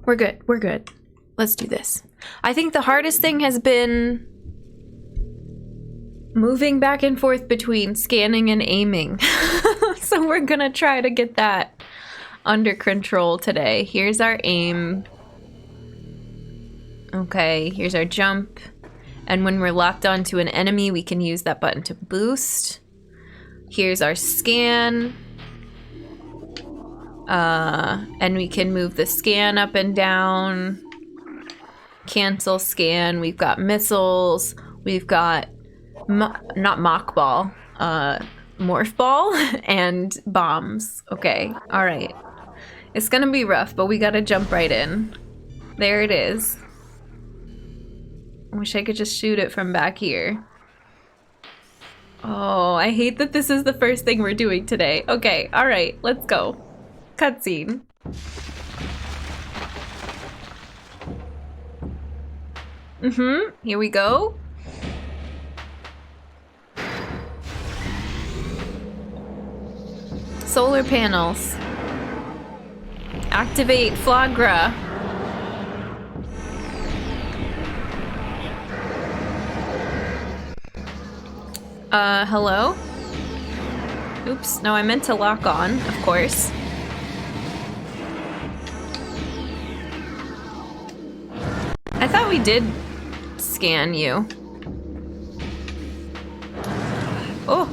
We're good. We're good. Let's do this. I think the hardest thing has been moving back and forth between scanning and aiming. So we're gonna try to get that under control today. Here's our aim. Okay, here's our jump. And when we're locked onto an enemy, we can use that button to boost. Here's our scan. And we can move the scan up and down. Cancel scan. We've got missiles. We've got not mock ball, morph ball and bombs. Okay, all right. It's gonna be rough, but we gotta jump right in. There it is. I wish I could just shoot it from back here. Oh, I hate that this is the first thing we're doing today. Okay, all right, let's go. Cutscene. Here we go. Solar panels. Activate Flagra. Hello? Oops, no, I meant to lock on, of course. I thought we did scan you. Oh!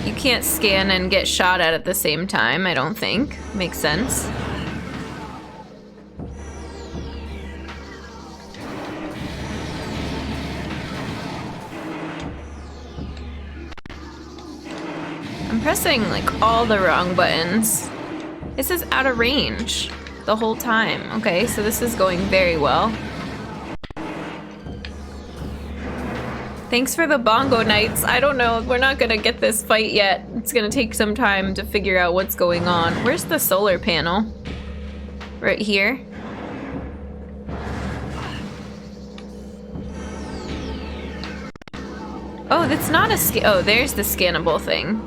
You can't scan and get shot at the same time, I don't think. Makes sense. I'm pressing like all the wrong buttons. This is out of range the whole time. Okay, so this is going very well. Thanks for the bongo nights. I don't know, we're not gonna get this fight yet. It's gonna take some time to figure out what's going on. Where's the solar panel? Right here. Oh, that's not a oh, there's the scannable thing.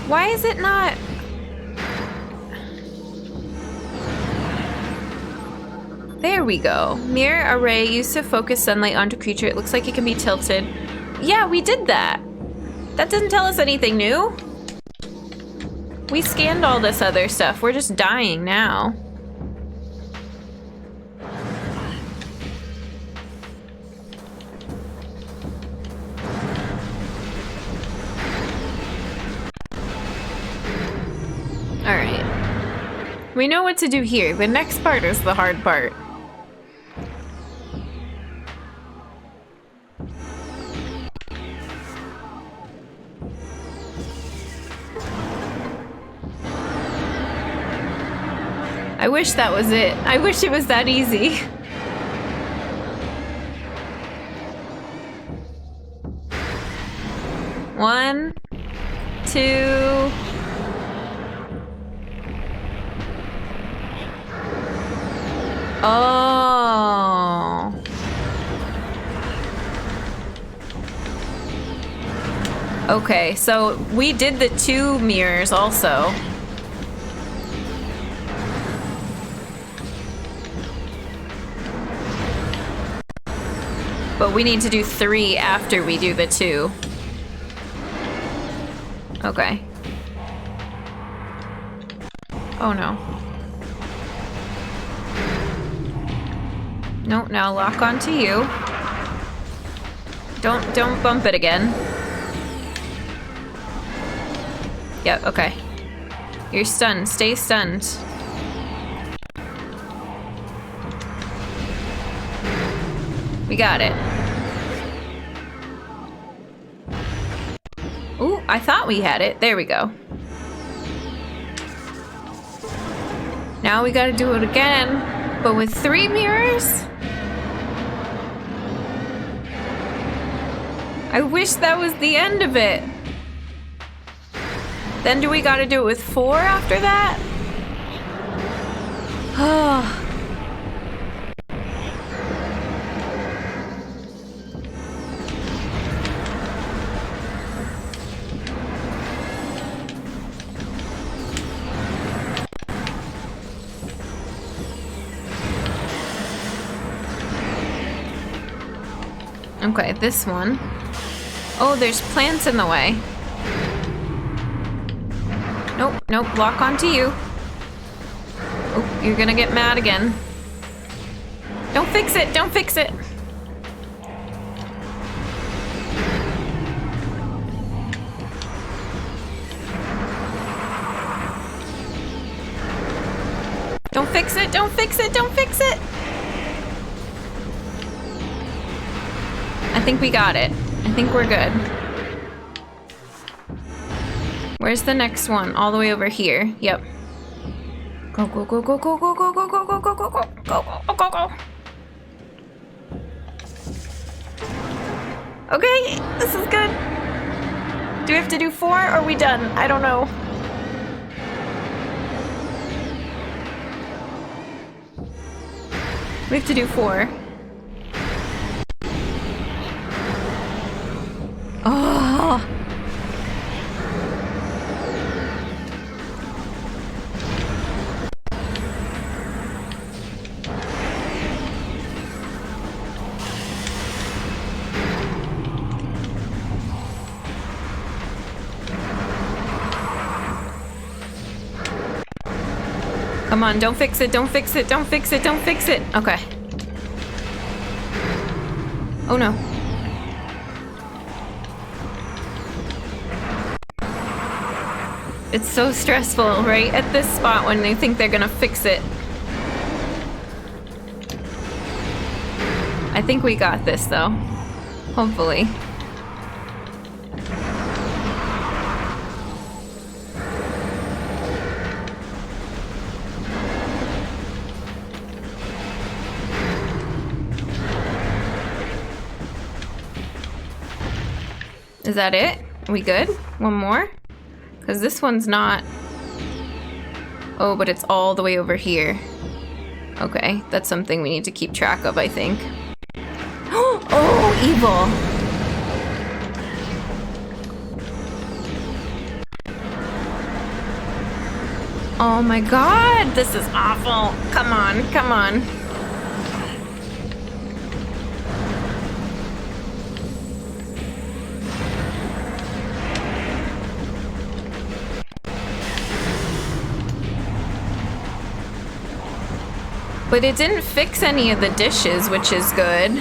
Why is it not? There we go. Mirror array used to focus sunlight onto creature. It looks like it can be tilted. Yeah, we did that. That doesn't tell us anything new. We scanned all this other stuff. We're just dying now. All right. We know what to do here. The next part is the hard part. I wish that was it. I wish it was that easy. One, two. Oh. Okay, so we did the 2 mirrors also. But we need to do 3 after we do the 2. Okay. Oh no. No, now lock onto you. Don't bump it again. Yep, okay. You're stunned. Stay stunned. We got it. Ooh, I thought we had it. There we go. Now we gotta do it again, but with 3 mirrors? I wish that was the end of it. Then do we gotta do it with 4 after that? Oh. Okay, this one. Oh, there's plants in the way. Nope, nope, lock onto you. Oh, you're gonna get mad again. Don't fix it, don't fix it. Don't fix it, don't fix it, don't fix it. I think we got it. I think we're good. Where's the next one? All the way over here. Yep. Go, go, go, go, go, go, go, go, go, go, go, go, go, go, go, go, go. Okay, this is good. Do we have to do 4 or are we done? I don't know. We have to do 4. Oh. Come on, don't fix it, don't fix it, don't fix it, don't fix it. Okay. Oh no. It's so stressful, right at this spot when they think they're gonna fix it. I think we got this though. Hopefully. Is that it? Are we good? One more? Because this one's not... Oh, but it's all the way over here. Okay, that's something we need to keep track of, I think. Oh, evil! Oh my god, this is awful. Come on, come on. But it didn't fix any of the dishes, which is good.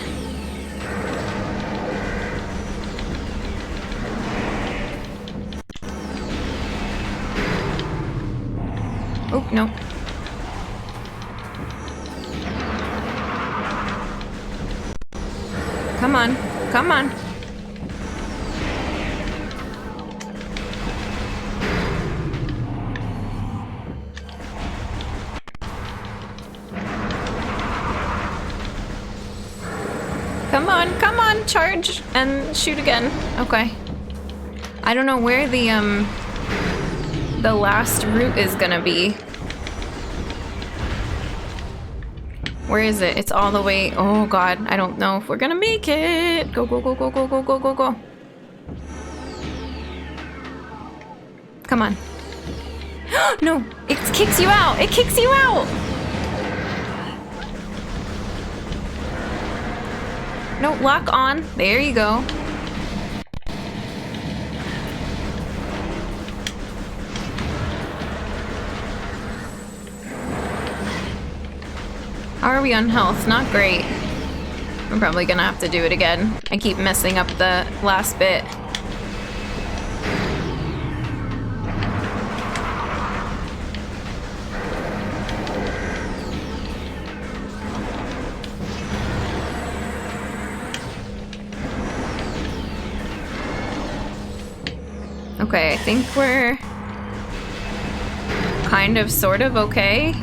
Oh, no. Come on, come on. Come on, charge and shoot again. Okay. I don't know where the last route is gonna be. Where is it? It's all the way. Oh god, I don't know if we're gonna make it. Go, go, go, go, go, go, go, go, go. Come on. No, it kicks you out. It kicks you out. No, lock on. There you go. How are we on health? Not great. I'm probably gonna have to do it again. I keep messing up the last bit. Okay, I think we're kind of, sort of okay.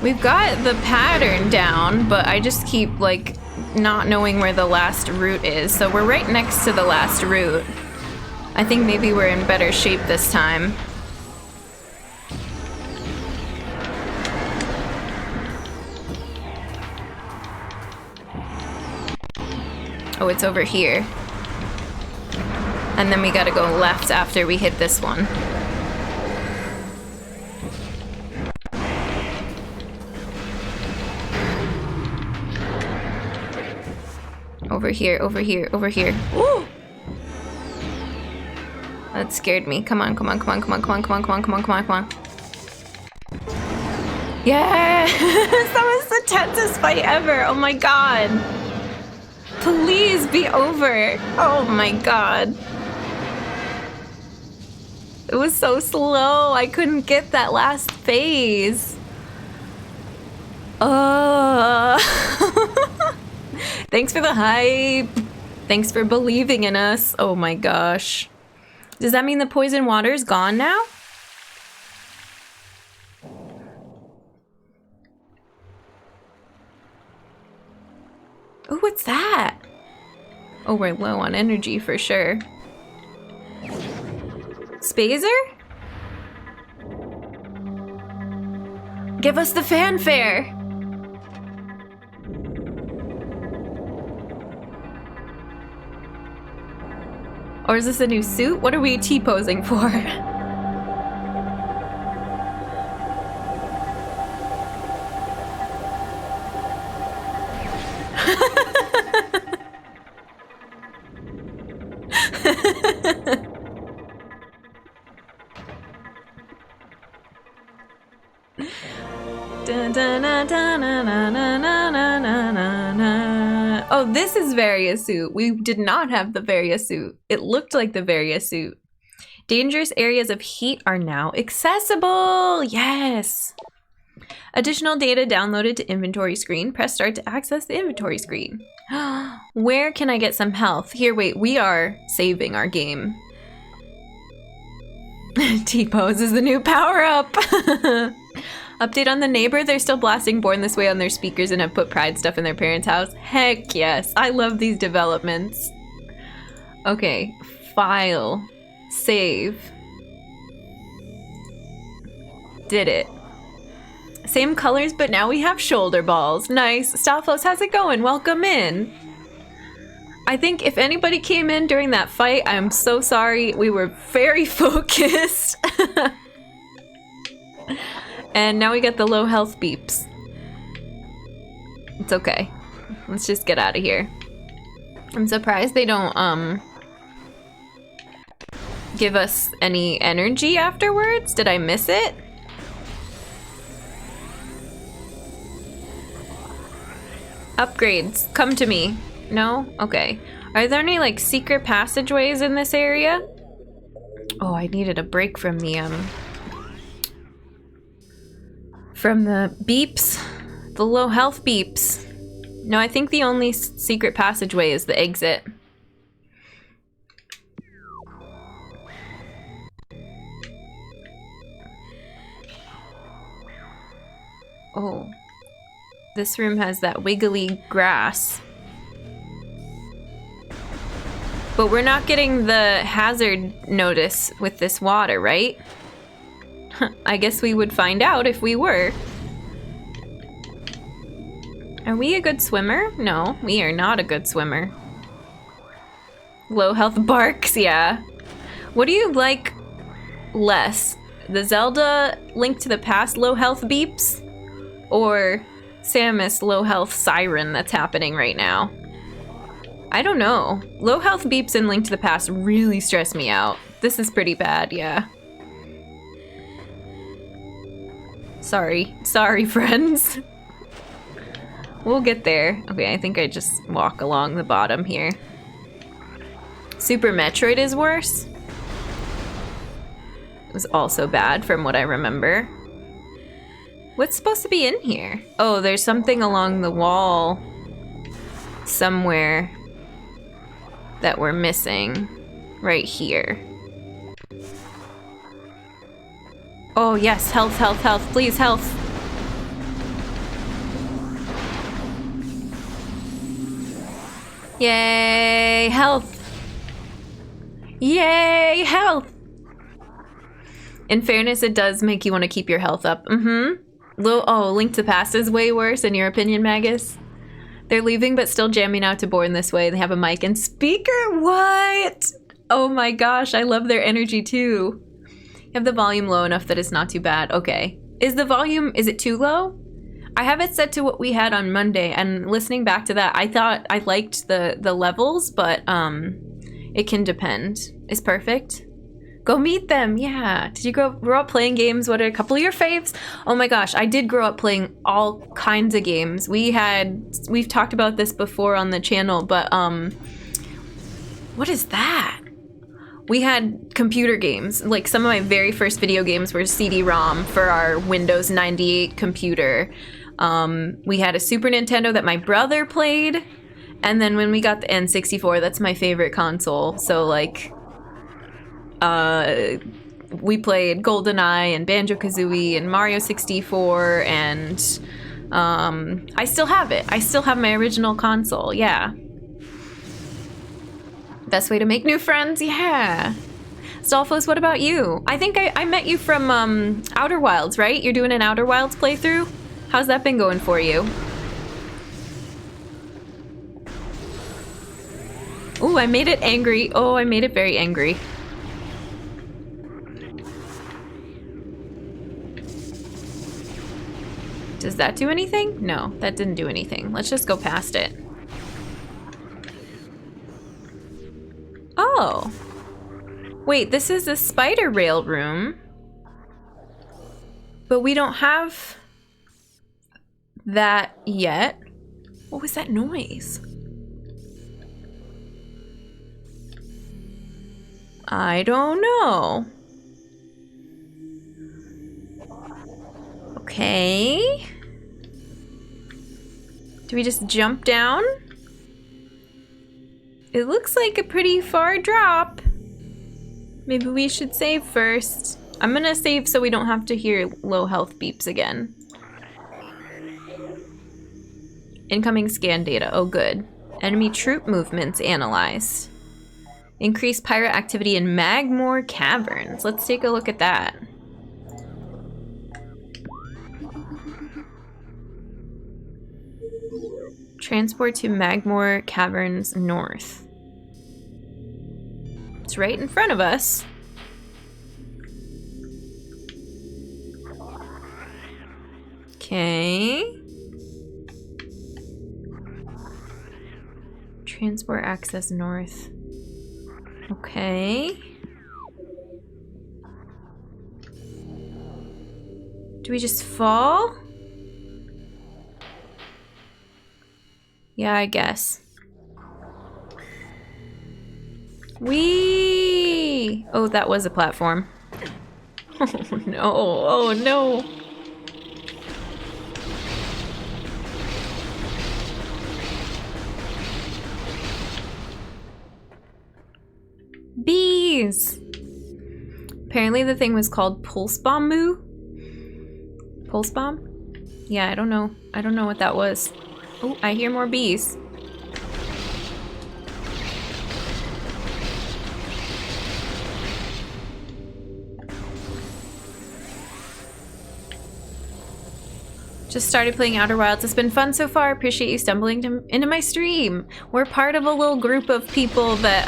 We've got the pattern down, but I just keep, like, not knowing where the last route is. So we're right next to the last route. I think maybe we're in better shape this time. Oh, it's over here. And then we gotta go left after we hit this one. Over here, over here, over here. Ooh! That scared me. Come on, come on, come on, come on, come on, come on, come on, come on, come on, come on. Yes! That was the tensest fight ever. Oh my god. Please be over. Oh my god. It was so slow. I couldn't get that last phase. Thanks for the hype. Thanks for believing in us. Oh my gosh. Does that mean the poison water is gone now? Oh, what's that? Oh, we're low on energy for sure. Spazer? Give us the fanfare! Or is this a new suit? What are we T-posing for? Oh, this is Varia suit. We did not have the Varia suit. It looked like the Varia suit. Dangerous areas of heat are now accessible. Yes. Additional data downloaded to inventory screen. Press start to access the inventory screen. Where can I get some health? Here, wait, we are saving our game. T-pose is the new power-up. Update on the neighbor. They're still blasting Born This Way on their speakers and have put Pride stuff in their parents' house. Heck yes. I love these developments. Okay. File. Save. Did it. Same colors, but now we have shoulder balls. Nice. Stalfos, how's it going? Welcome in. I think if anybody came in during that fight, I'm so sorry. We were very focused. And now we get the low health beeps. It's okay. Let's just get out of here. I'm surprised they don't, give us any energy afterwards. Did I miss it? Upgrades, come to me. No? Okay. Are there any, like, secret passageways in this area? Oh, I needed a break from the beeps, the low health beeps. No, I think the only secret passageway is the exit. Oh, this room has that wiggly grass. But we're not getting the hazard notice with this water, right? I guess we would find out if we were. Are we a good swimmer? No, we are not a good swimmer. Low health barks, yeah. What do you like less? The Zelda Link to the Past low health beeps? Or Samus low health siren that's happening right now? I don't know. Low health beeps in Link to the Past really stress me out. This is pretty bad, yeah. Sorry, friends. We'll get there. Okay, I think I just walk along the bottom here. Super Metroid is worse. It was also bad from what I remember. What's supposed to be in here? Oh, there's something along the wall somewhere that we're missing. Right here. Oh yes, health, health, health, please, health. Yay, health. Yay, health. In fairness, it does make you want to keep your health up. Oh, Link to the Past is way worse, in your opinion, Magus? They're leaving, but still jamming out to Born This Way. They have a mic and speaker. What? Oh my gosh, I love their energy too. You have the volume low enough that it's not too bad. Okay. Is the volume, is it too low? I have it set to what we had on Monday, and listening back to that, I thought I liked the levels, but it can depend. Is perfect? Go meet them, yeah. Did you grow up playing games? What are a couple of your faves? Oh my gosh, I did grow up playing all kinds of games. We've talked about this before on the channel, but what is that? We had computer games. Like some of my very first video games were CD-ROM for our Windows 98 computer. We had a Super Nintendo that my brother played, and then when we got the N64, that's my favorite console. So like, we played GoldenEye and Banjo-Kazooie and Mario 64, and I still have it. I still have my original console, yeah. Best way to make new friends, yeah. Stolfos, what about you? I think I met you from Outer Wilds, right? You're doing an Outer Wilds playthrough? How's that been going for you? Ooh, I made it angry. Oh, I made it very angry. Does that do anything? No, that didn't do anything. Let's just go past it. Oh. Wait, this is a spider rail room. But we don't have that yet. What was that noise? I don't know. Okay. Do we just jump down? It looks like a pretty far drop. Maybe we should save first. I'm gonna save so we don't have to hear low health beeps again. Incoming scan data. Oh, good. Enemy troop movements analyzed. Increased pirate activity in Magmoor Caverns. Let's take a look at that. Transport to Magmoor Caverns North. It's right in front of us. Okay. Transport access north. Okay. Do we just fall? Yeah, I guess. Whee! Oh, that was a platform. Oh no, oh no. Bees! Apparently the thing was called Pulse Bomb Moo? Pulse Bomb? Yeah, I don't know. I don't know what that was. Oh, I hear more bees. Just started playing Outer Wilds. It's been fun so far. Appreciate you stumbling into my stream. We're part of a little group of people that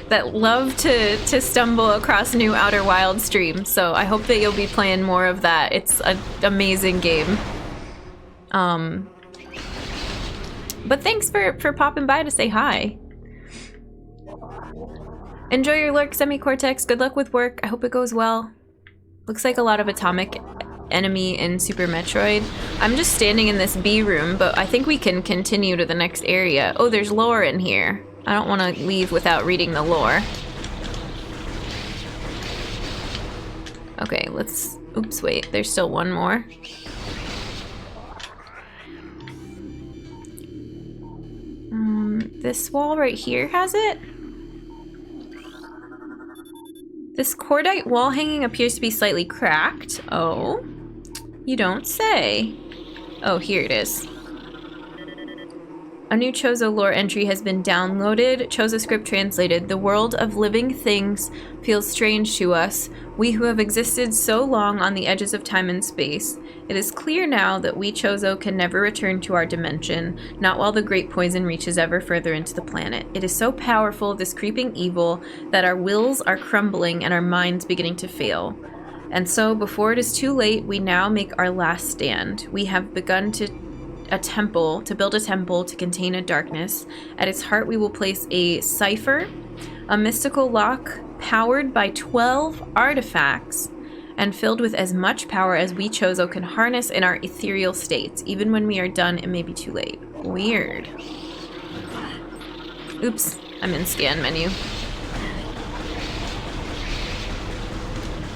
that love to stumble across new Outer Wilds streams. So I hope that you'll be playing more of that. It's an amazing game. But thanks for popping by to say hi. Enjoy your lurk, Semi-Cortex. Good luck with work. I hope it goes well. Looks like a lot of atomic enemy in Super Metroid. I'm just standing in this B room, but I think we can continue to the next area. Oh, there's lore in here. I don't want to leave without reading the lore. Okay, let's... Oops, wait. There's still one more. This wall right here has it? This cordite wall hanging appears to be slightly cracked. Oh, you don't say. Oh, here it is. A new Chozo lore entry has been downloaded. Chozo script translated. The world of living things feels strange to us, we who have existed so long on the edges of time and space. It is clear now that we Chozo can never return to our dimension, not while the great poison reaches ever further into the planet. It is so powerful, this creeping evil, that our wills are crumbling and our minds beginning to fail. And so, before it is too late, we now make our last stand. We have begun to build a temple to contain a darkness. At its heart, we will place a cipher, a mystical lock powered by 12 artifacts and filled with as much power as we Chozo can harness in our ethereal states. Even when we are done, it may be too late. Weird. Oops, I'm in scan menu.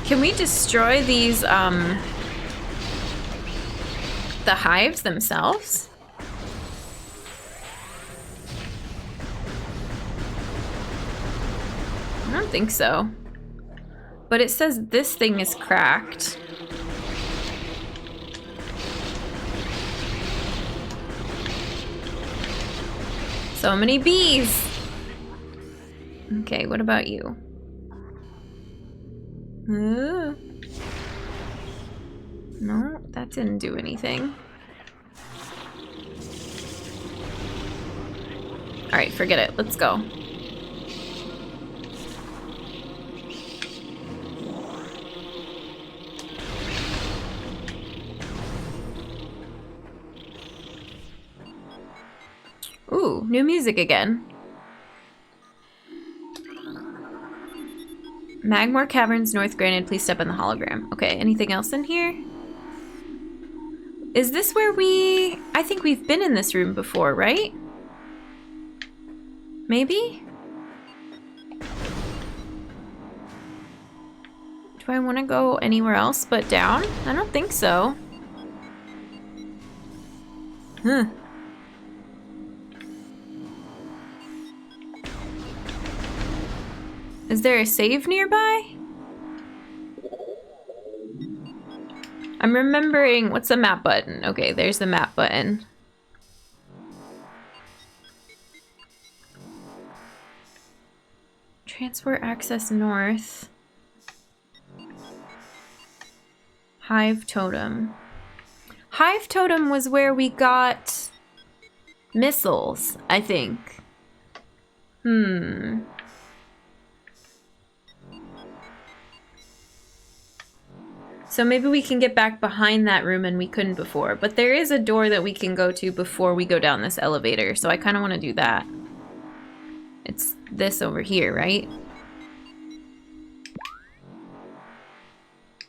Can we destroy these, the hives themselves? I don't think so. But it says this thing is cracked. So many bees! Okay, what about you? No, that didn't do anything. Alright, forget it. Let's go. Ooh, new music again. Magmoor Caverns, North Granite, please step in the hologram. Okay, anything else in here? Is this where I think we've been in this room before, right? Maybe? Do I want to go anywhere else but down? I don't think so. Huh. Is there a save nearby? I'm remembering, what's the map button? Okay, there's the map button. Transport access north. Hive Totem. Hive Totem was where we got missiles, I think. So maybe we can get back behind that room and we couldn't before. But there is a door that we can go to before we go down this elevator. So I kind of want to do that. It's this over here, right?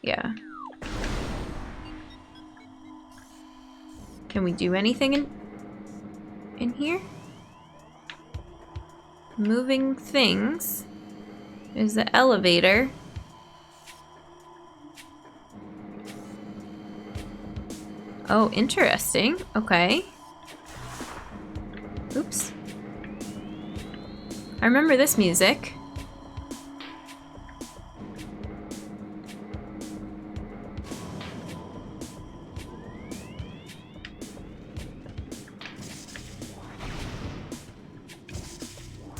Yeah. Can we do anything in here? Moving things. There's the elevator. Oh, interesting. Okay. Oops. I remember this music.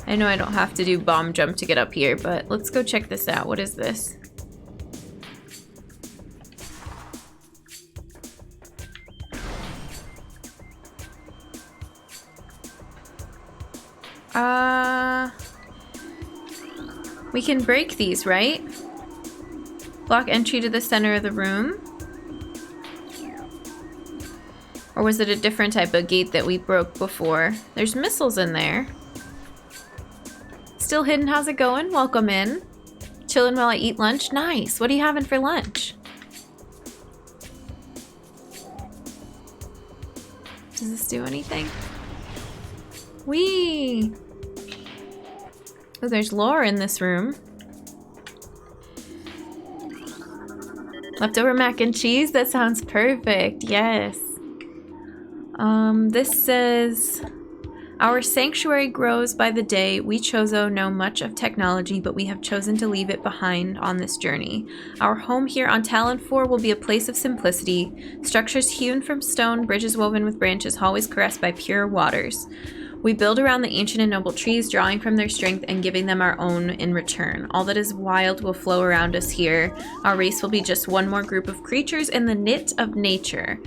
I know I don't have to do bomb jump to get up here, but let's go check this out. What is this? We can break these, right? Block entry to the center of the room. Or was it a different type of gate that we broke before? There's missiles in there. Still hidden, how's it going? Welcome in. Chilling while I eat lunch? Nice. What are you having for lunch? Does this do anything? Whee! Oh, there's lore in this room. Leftover mac and cheese? That sounds perfect. Yes. This says, our sanctuary grows by the day. We Chozo know much of technology, but we have chosen to leave it behind on this journey. Our home here on Talon 4 will be a place of simplicity. Structures hewn from stone, bridges woven with branches, hallways caressed by pure waters. We build around the ancient and noble trees, drawing from their strength and giving them our own in return. All that is wild will flow around us here. Our race will be just one more group of creatures in the knit of nature.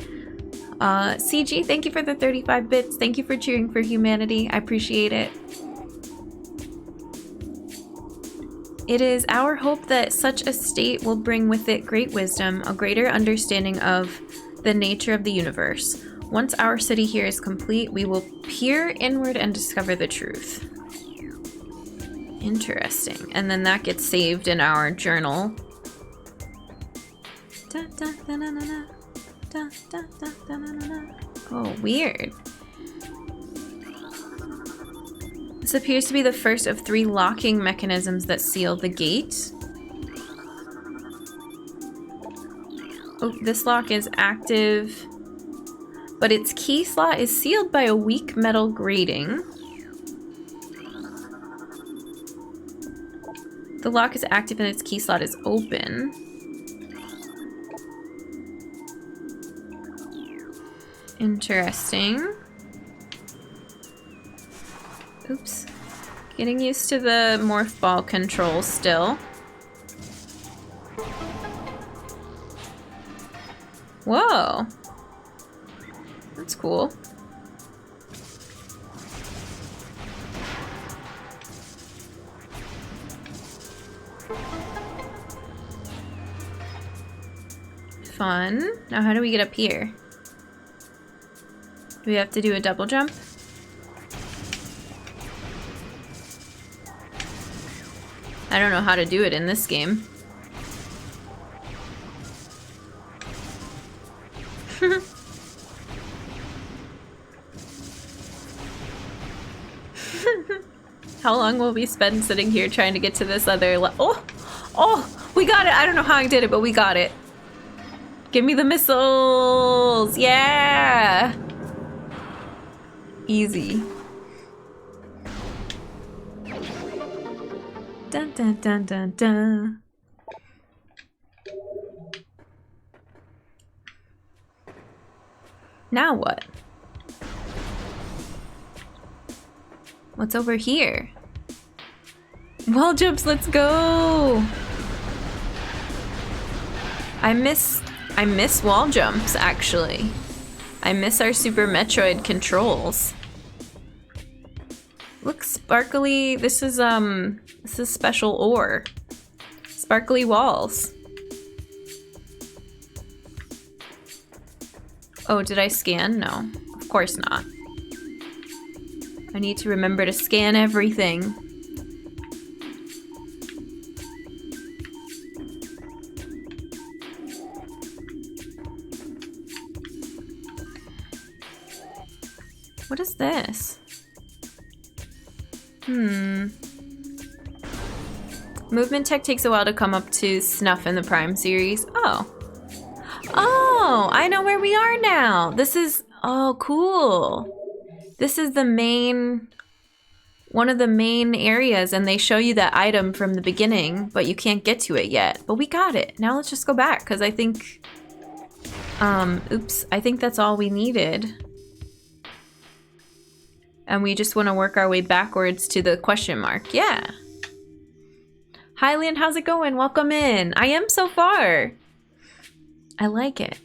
CG, thank you for the 35 bits. Thank you for cheering for humanity. I appreciate it. It is our hope that such a state will bring with it great wisdom, a greater understanding of the nature of the universe. Once our city here is complete, we will peer inward and discover the truth. Interesting. And then that gets saved in our journal. Oh, weird. This appears to be the first of 3 locking mechanisms that seal the gate. Oh, this lock is active, but its key slot is sealed by a weak metal grating. The lock is active and its key slot is open. Interesting. Oops. Getting used to the morph ball control still. Whoa. That's cool. Fun. Now how do we get up here? Do we have to do a double jump? I don't know how to do it in this game. How long will we spend sitting here trying to get to this other Oh, we got it. I don't know how I did it, but we got it. Give me the missiles. Yeah. Easy. Dun dun dun dun dun. Now what? What's over here? Wall jumps, let's go! I miss wall jumps, actually. I miss our Super Metroid controls. Look, sparkly. This is special ore. Sparkly walls. Oh, did I scan? No, of course not. I need to remember to scan everything. What is this? Movement tech takes a while to come up to snuff in the Prime series. Oh, I know where we are now. This is, oh, cool. This is the main, one of the main areas, and they show you that item from the beginning, but you can't get to it yet. But we got it. Now let's just go back, because I think, oops, I think that's all we needed. And we just want to work our way backwards to the question mark. Yeah. Hi, Leon, how's it going? Welcome in. I am so far. I like it.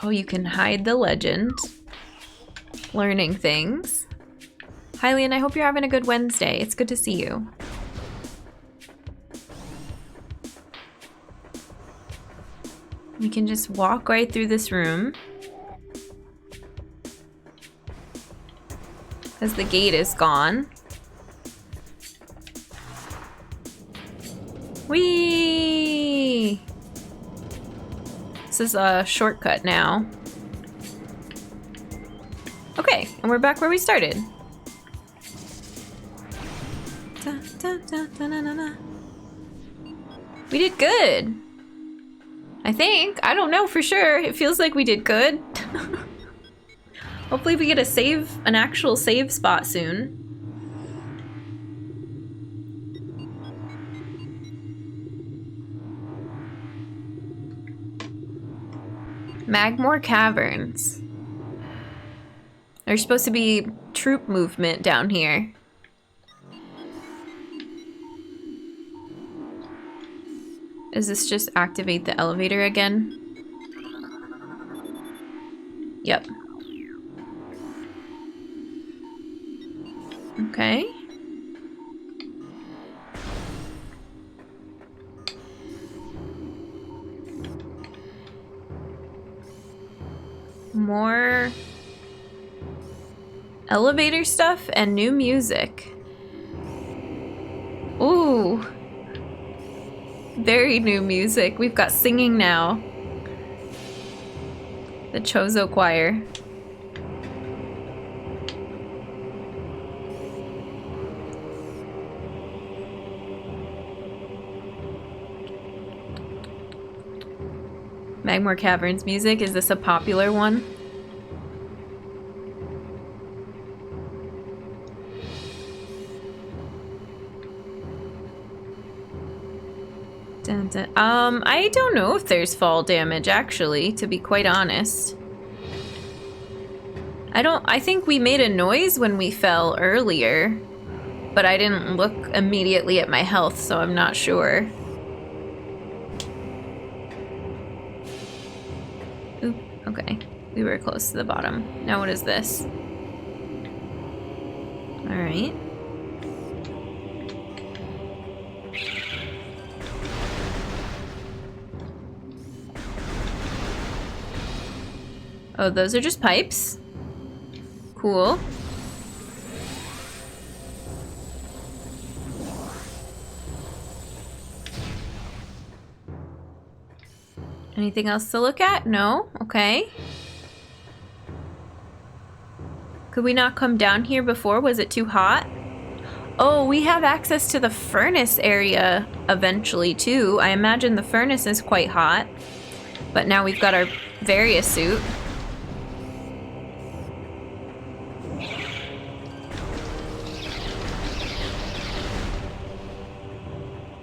Oh, you can hide the legend. Learning things. Hi, Leon, I hope you're having a good Wednesday. It's good to see you. We can just walk right through this room. Because the gate is gone. Whee! This is a shortcut now. Okay, and we're back where we started. We did good. I think. I don't know for sure. It feels like we did good. Hopefully we get a save, an actual save spot soon. Magmoor Caverns. There's supposed to be troop movement down here. Does this just activate the elevator again? Yep. Okay. More elevator stuff and new music. Ooh. Very new music. We've got singing now. The Chozo choir. Magmoor Caverns music. Is this a popular one? Dun, dun. I don't know if there's fall damage, actually, to be quite honest. I think we made a noise when we fell earlier, but I didn't look immediately at my health, so I'm not sure. Oop, okay. We were close to the bottom. Now what is this? Alright. Oh, those are just pipes? Cool. Anything else to look at? No? Okay. Could we not come down here before? Was it too hot? Oh, we have access to the furnace area eventually, too. I imagine the furnace is quite hot. But now we've got our Varia suit.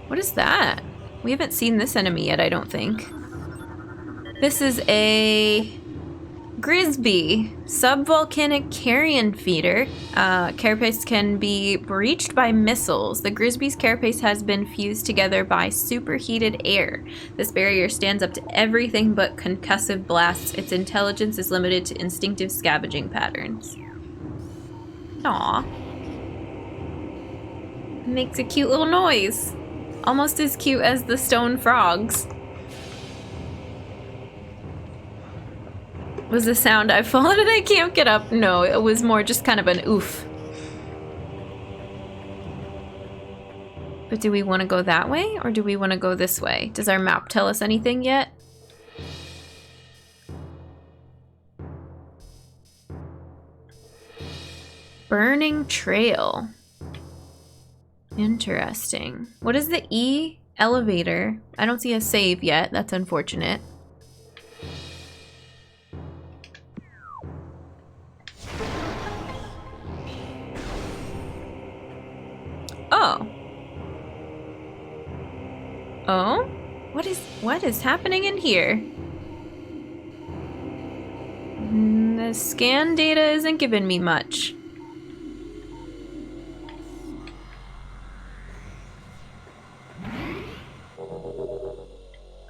What is that? We haven't seen this enemy yet, I don't think. This is a Grisby, subvolcanic carrion feeder. Carapace can be breached by missiles. The Grisby's carapace has been fused together by superheated air. This barrier stands up to everything but concussive blasts. Its intelligence is limited to instinctive scavenging patterns. Aww. Makes a cute little noise. Almost as cute as the stone frogs. Was the sound I've fallen and I can't get up? No, it was more just kind of an oof. But do we want to go that way or do we want to go this way? Does our map tell us anything yet? Burning Trail. Interesting. What is the E? Elevator. I don't see a save yet. That's unfortunate. Oh. Oh? What is happening in here? The scan data isn't giving me much.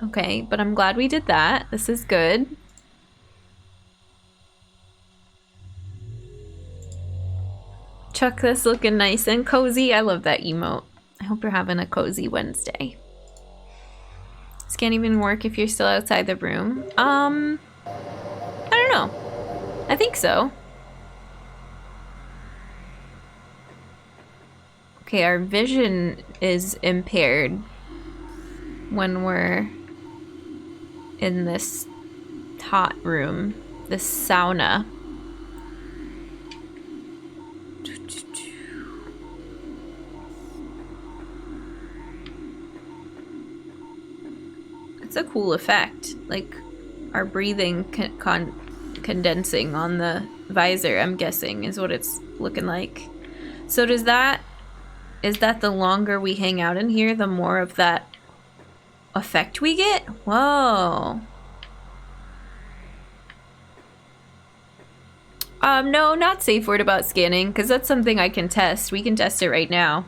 Okay, but I'm glad we did that. This is good. Chuck, this looking nice and cozy. I love that emote. I hope you're having a cozy Wednesday. This can't even work if you're still outside the room. I don't know. I think so. Okay, our vision is impaired when we're in this hot room, this sauna. It's a cool effect, like our breathing condensing on the visor, I'm guessing, is what it's looking like. So is that the longer we hang out in here, the more of that effect we get? Whoa. No, not safe word about scanning, because that's something I can test. We can test it right now.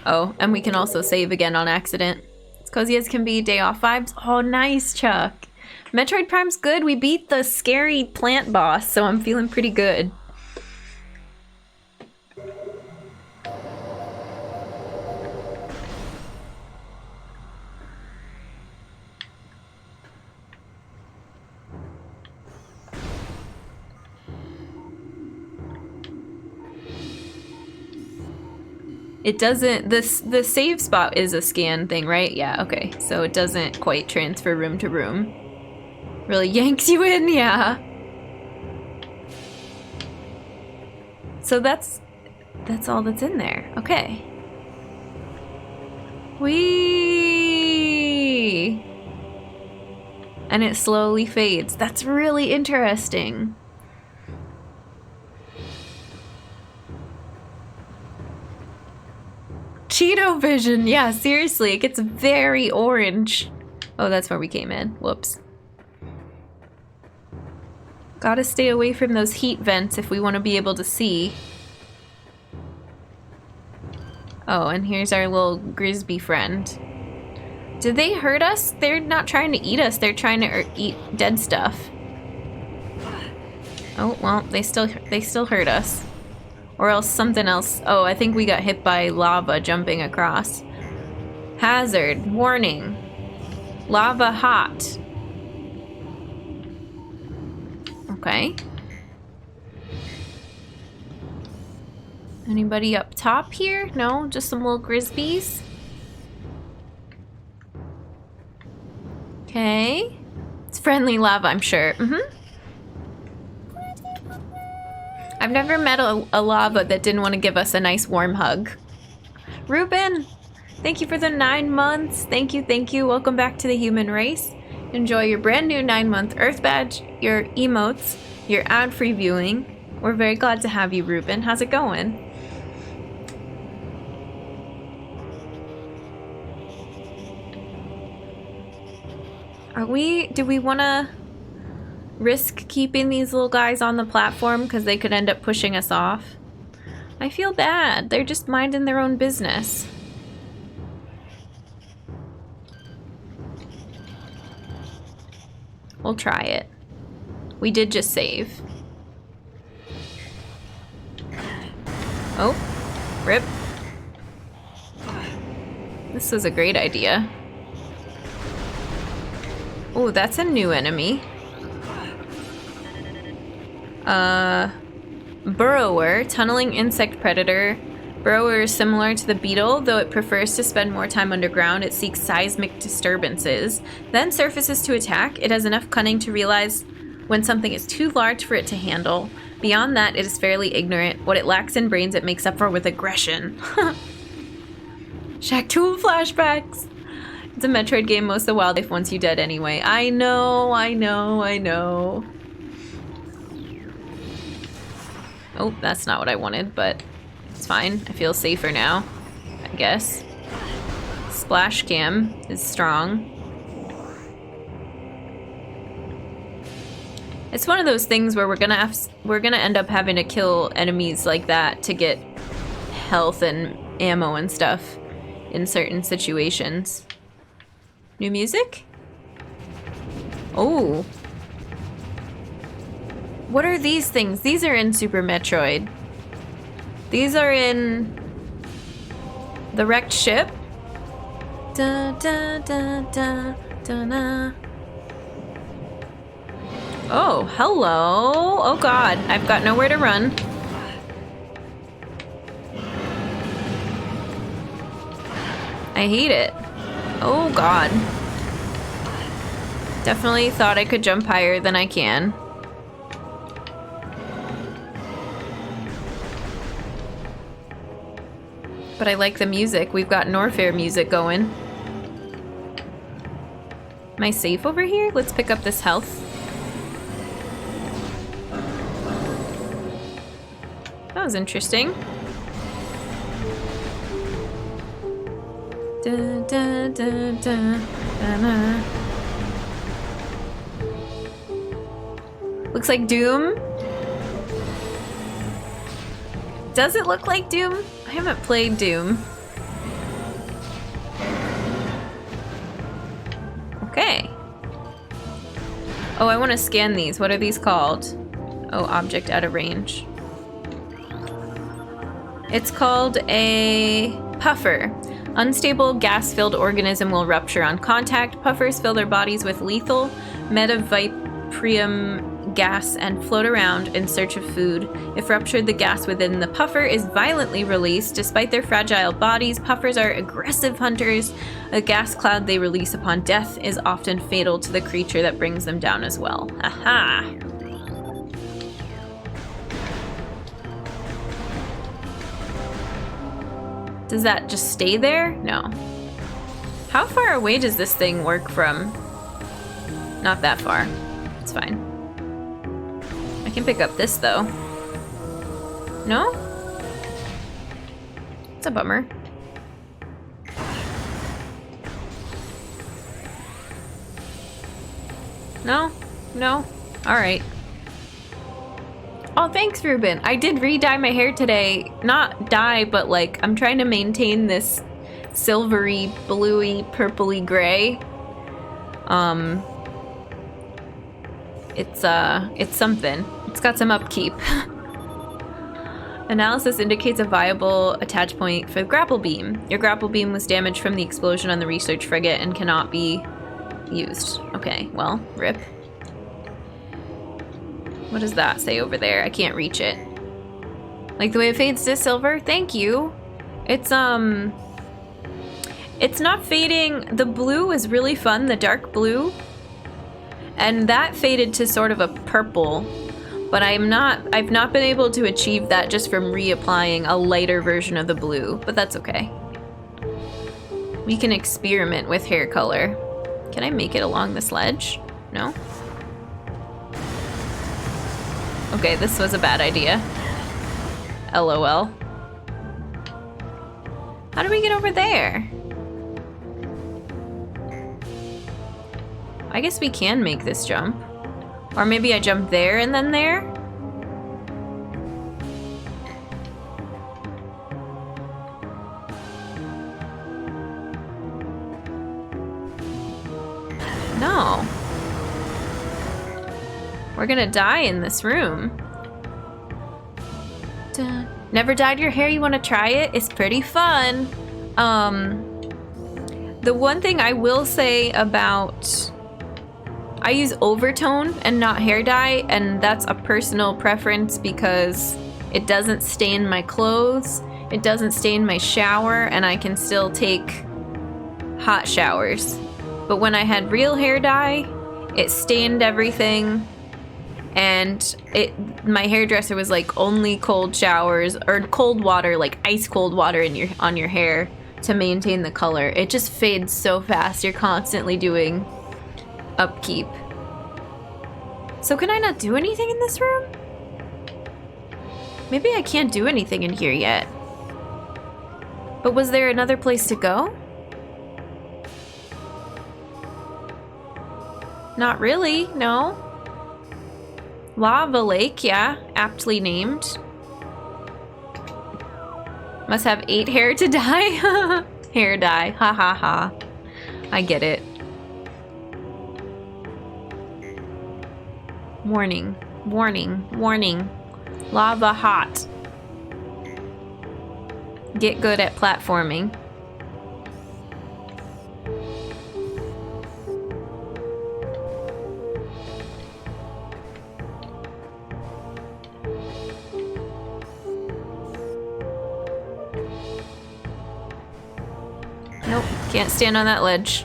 Oh, and we can also save again on accident. It's cozy as can be, day off vibes. Oh, nice, Chuck. Metroid Prime's good. We beat the scary plant boss, so I'm feeling pretty good. It doesn't, the save spot is a scan thing, right? Yeah, okay. So it doesn't quite transfer room to room. Really yanks you in, yeah. So that's all that's in there. Okay. Whee! And it slowly fades. That's really interesting. Cheeto vision, yeah, seriously, it gets very orange. Oh, that's where we came in. Whoops. Gotta stay away from those heat vents if we want to be able to see. Oh, and here's our little Grisby friend. Did they hurt us? They're not trying to eat us, they're trying to eat dead stuff. Oh, well, they still hurt us. Or else something else. Oh, I think we got hit by lava jumping across. Hazard. Warning. Lava hot. Okay. Anybody up top here? No? Just some little Grisbies? Okay. It's friendly lava, I'm sure. I've never met a lava that didn't want to give us a nice warm hug. Ruben, thank you for the 9 months. Thank you, thank you. Welcome back to the human race. Enjoy your brand new 9-month Earth badge, your emotes, your ad-free viewing. We're very glad to have you, Ruben. How's it going? Do we want to risk keeping these little guys on the platform because they could end up pushing us off? I feel bad. They're just minding their own business. We'll try it. We did just save. Oh, rip. This was a great idea. Oh, that's a new enemy. Burrower, tunneling insect predator. Burrower is similar to the beetle, though it prefers to spend more time underground. It seeks seismic disturbances, then surfaces to attack. It has enough cunning to realize when something is too large for it to handle. Beyond that, it is fairly ignorant. What it lacks in brains, it makes up for with aggression. Shack 2 flashbacks! It's a Metroid game. Most of the wildlife wants you dead anyway. I know. Oh, that's not what I wanted, but it's fine. I feel safer now, I guess. Splash cam is strong. It's one of those things where we're gonna end up having to kill enemies like that to get health and ammo and stuff in certain situations. New music? Oh. What are these things? These are in Super Metroid. These are in the wrecked ship. Da, da, da, da, da, da. Oh, hello. Oh god, I've got nowhere to run. I hate it. Oh god. Definitely thought I could jump higher than I can. But I like the music. We've got Norfair music going. Am I safe over here? Let's pick up this health. That was interesting. Da, da, da, da, da, da. Looks like Doom. Does it look like Doom? I haven't played Doom. Okay. Oh, I want to scan these. What are these called? Oh, object out of range. It's called a puffer. Unstable gas-filled organism will rupture on contact. Puffers fill their bodies with lethal metaviprium gas and float around in search of food. If ruptured, the gas within the puffer is violently released. Despite their fragile bodies, puffers are aggressive hunters. A gas cloud they release upon death is often fatal to the creature that brings them down as well. Aha! Does that just stay there? No. How far away does this thing work from? Not that far. It's fine. I can pick up this though. No? It's a bummer. No? No? Alright. Oh, thanks, Ruben. I did re-dye my hair today. Not dye, but like, I'm trying to maintain this silvery, bluey, purpley gray. It's something. It's got some upkeep. Analysis indicates a viable attach point for the grapple beam. Your grapple beam was damaged from the explosion on the research frigate and cannot be used. Okay, well, rip. What does that say over there? I can't reach it. Like the way it fades to silver? Thank you. It's not fading. The blue is really fun, the dark blue. And that faded to sort of a purple. But I've not been able to achieve that just from reapplying a lighter version of the blue, but that's okay. We can experiment with hair color. Can I make it along this ledge? No? Okay, this was a bad idea. LOL. How do we get over there? I guess we can make this jump. Or maybe I jump there and then there? No. We're gonna die in this room. Dun. Never dyed your hair? You wanna try it? It's pretty fun. The one thing I will say about... I use overtone and not hair dye, and that's a personal preference because it doesn't stain my clothes, it doesn't stain my shower, and I can still take hot showers. But when I had real hair dye, it stained everything, and my hairdresser was like only cold showers or cold water, like ice cold water on your hair to maintain the color. It just fades so fast. You're constantly doing upkeep. So can I not do anything in this room? Maybe I can't do anything in here yet. But was there another place to go? Not really, no. Lava Lake, yeah, aptly named. Must have 8 hair to dye. Hair dye, ha ha ha. I get it. Warning, warning, warning. Lava hot. Get good at platforming. Nope, can't stand on that ledge.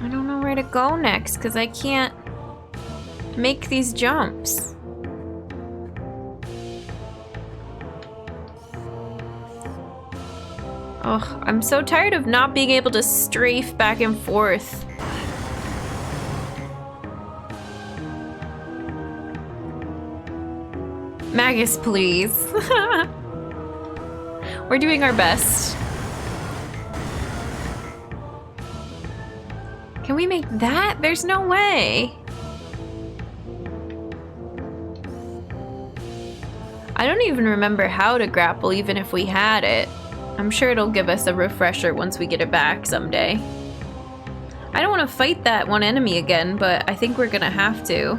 I don't know where to go next because I can't make these jumps. Oh, I'm so tired of not being able to strafe back and forth. Magus, please. We're doing our best. Can we make that? There's no way. I don't even remember how to grapple, even if we had it. I'm sure it'll give us a refresher once we get it back someday. I don't want to fight that one enemy again, but I think we're gonna have to.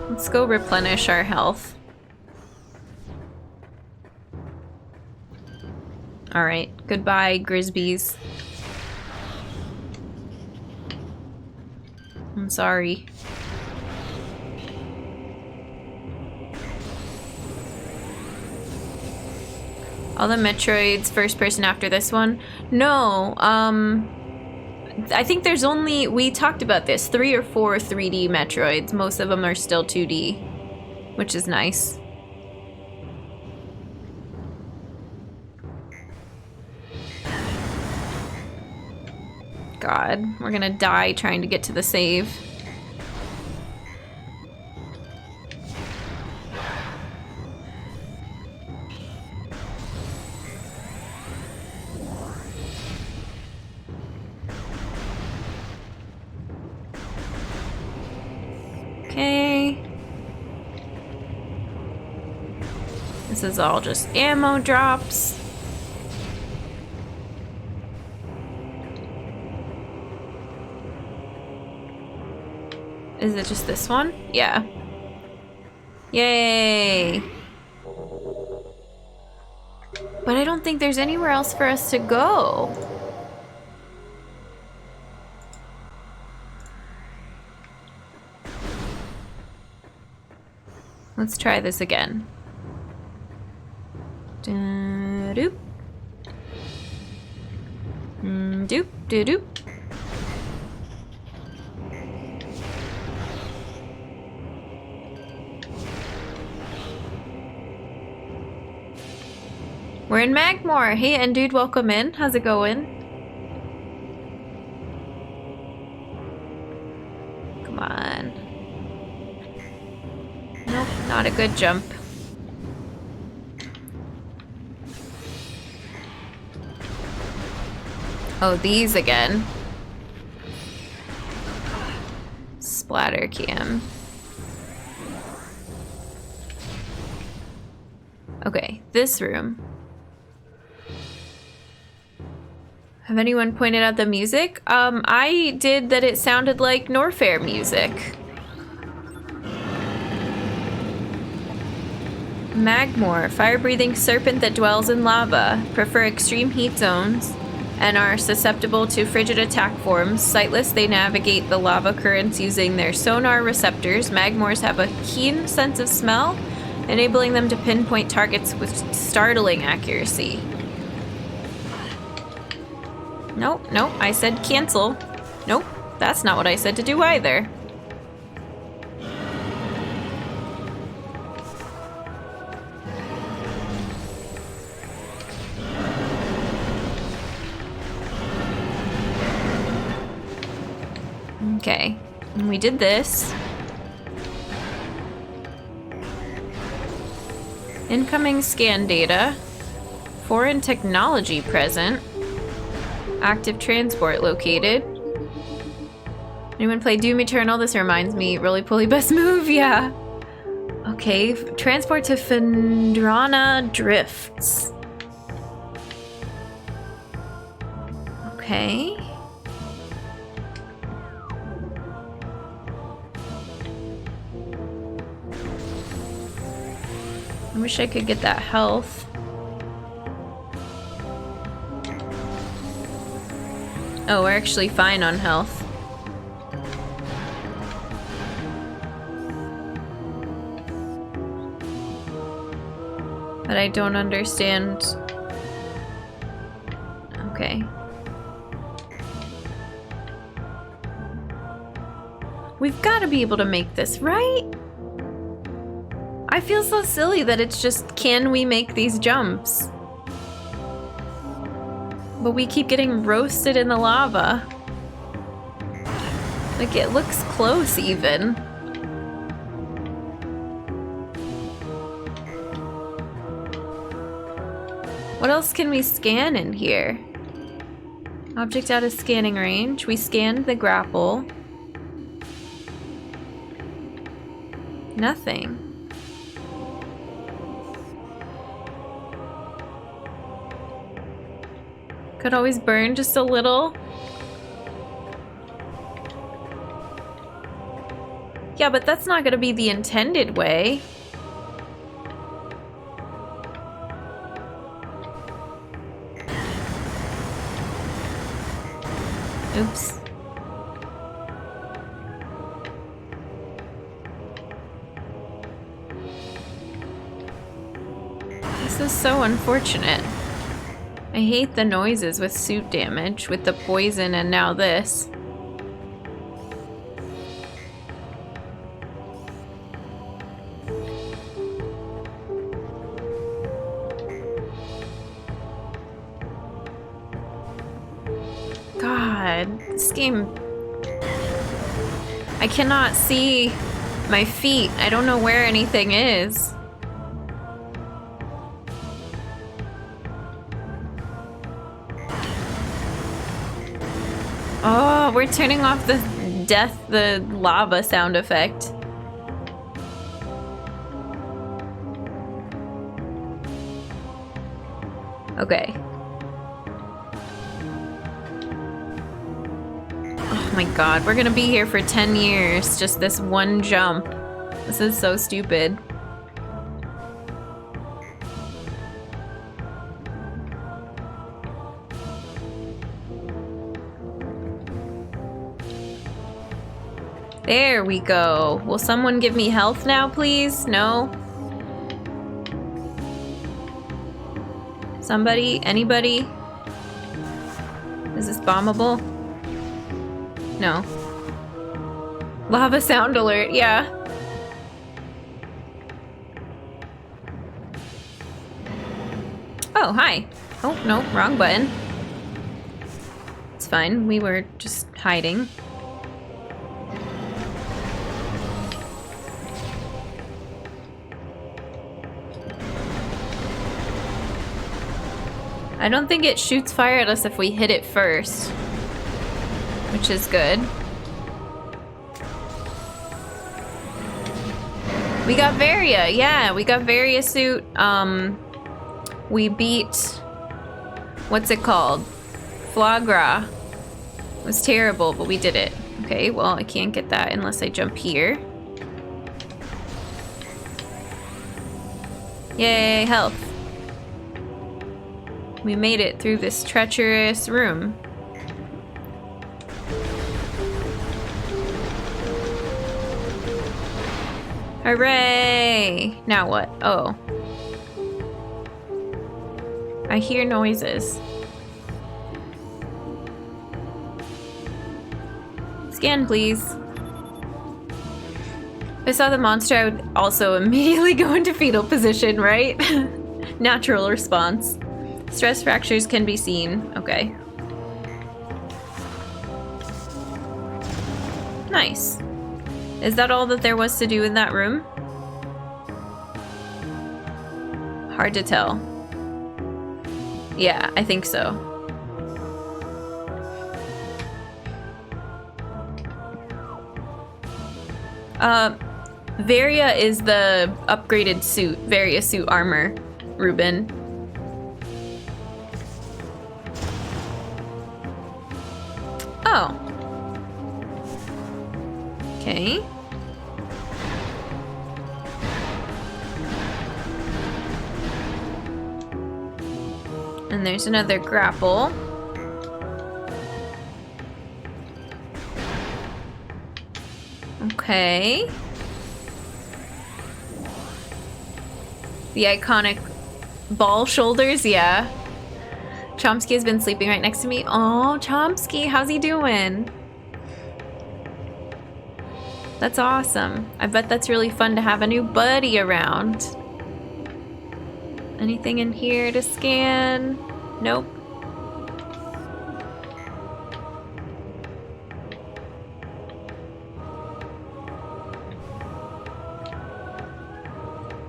Let's go replenish our health. Alright, goodbye, Grisbees. I'm sorry. All the Metroids first person after this one? No, I think there's only, we talked about this, 3 or 4 3D Metroids. Most of them are still 2D, which is nice. God, we're gonna die trying to get to the save. Okay. This is all just ammo drops. Is it just this one? Yeah. Yay! But I don't think there's anywhere else for us to go. Let's try this again. Doop. Doop, doop, doop. We're in Magmoor. Hey, and dude, welcome in. How's it going? Come on. Nope, not a good jump. Oh, these again. Splatter cam. Okay, this room. Have anyone pointed out the music? I did that it sounded like Norfair music. Magmoor, fire-breathing serpent that dwells in lava, prefer extreme heat zones, and are susceptible to frigid attack forms. Sightless, they navigate the lava currents using their sonar receptors. Magmoors have a keen sense of smell, enabling them to pinpoint targets with startling accuracy. Nope, nope, I said cancel. Nope, that's not what I said to do either. Okay, and we did this. Incoming scan data. Foreign technology present. Active transport located. Anyone play Doom Eternal? This reminds me. Really pulley best move, yeah. Okay, transport to Fendrana Drifts. Okay. I wish I could get that health. Oh, we're actually fine on health. But I don't understand. Okay. We've got to be able to make this, right? I feel so silly that it's just, can we make these jumps? But we keep getting roasted in the lava. Like, it looks close, even. What else can we scan in here? Object out of scanning range. We scanned the grapple. Nothing. Could always burn just a little. Yeah, but that's not gonna be the intended way. Oops. This is so unfortunate. I hate the noises with suit damage, with the poison, and now this. God, this game... I cannot see my feet. I don't know where anything is. Oh, we're turning off the the lava sound effect. Okay. Oh my god, we're gonna be here for 10 years. Just this one jump. This is so stupid. There we go. Will someone give me health now, please? No? Somebody? Anybody? Is this bombable? No. Lava sound alert, yeah. Oh, hi. Oh, no, wrong button. It's fine, we were just hiding. I don't think it shoots fire at us if we hit it first, which is good. We got Varia, yeah, we got Varia suit. We beat, what's it called? Flagra. It was terrible, but we did it. Okay, well, I can't get that unless I jump here. Yay, health. We made it through this treacherous room. Hooray! Now what? Oh. I hear noises. Scan, please. If I saw the monster, I would also immediately go into fetal position, right? Natural response. Stress fractures can be seen. Okay. Nice. Is that all that there was to do in that room? Hard to tell. Yeah, I think so. Varia is the upgraded suit. Varia suit armor, Ruben. Oh. Okay. And there's another grapple. Okay. The iconic ball shoulders, yeah. Chomsky has been sleeping right next to me. Oh, Chomsky, how's he doing? That's awesome. I bet that's really fun to have a new buddy around. Anything in here to scan? Nope.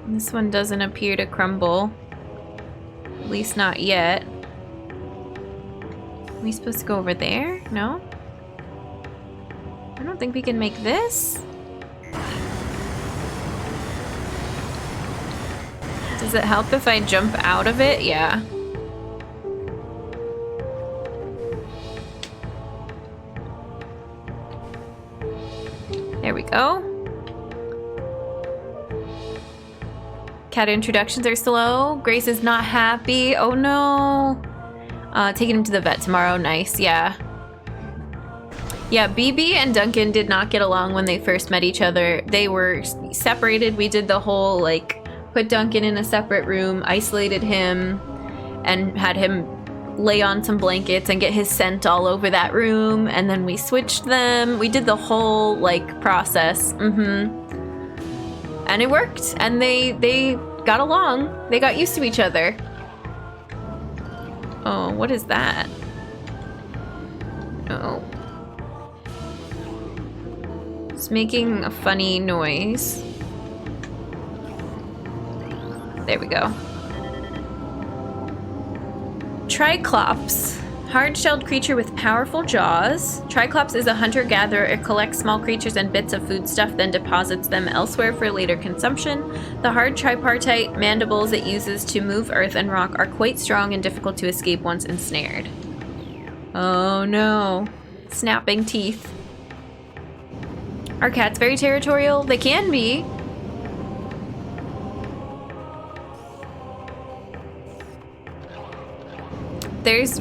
This one doesn't appear to crumble. At least not yet. Are we supposed to go over there? No? I don't think we can make this. Does it help if I jump out of it? Yeah. There we go. Cat introductions are slow. Grace is not happy. Oh no. Taking him to the vet tomorrow. Nice, yeah. Yeah, BB and Duncan did not get along when they first met each other. They were separated. We did the whole, like, put Duncan in a separate room, isolated him, and had him lay on some blankets and get his scent all over that room, and then we switched them. We did the whole, like, process. And it worked, and they got along. They got used to each other. Oh, what is that? Oh. It's making a funny noise. There we go. Triclops. Hard-shelled creature with powerful jaws. Triclops is a hunter-gatherer. It collects small creatures and bits of foodstuff, then deposits them elsewhere for later consumption. The hard tripartite mandibles it uses to move earth and rock are quite strong and difficult to escape once ensnared. Oh no. Snapping teeth. Are cats very territorial? They can be. There's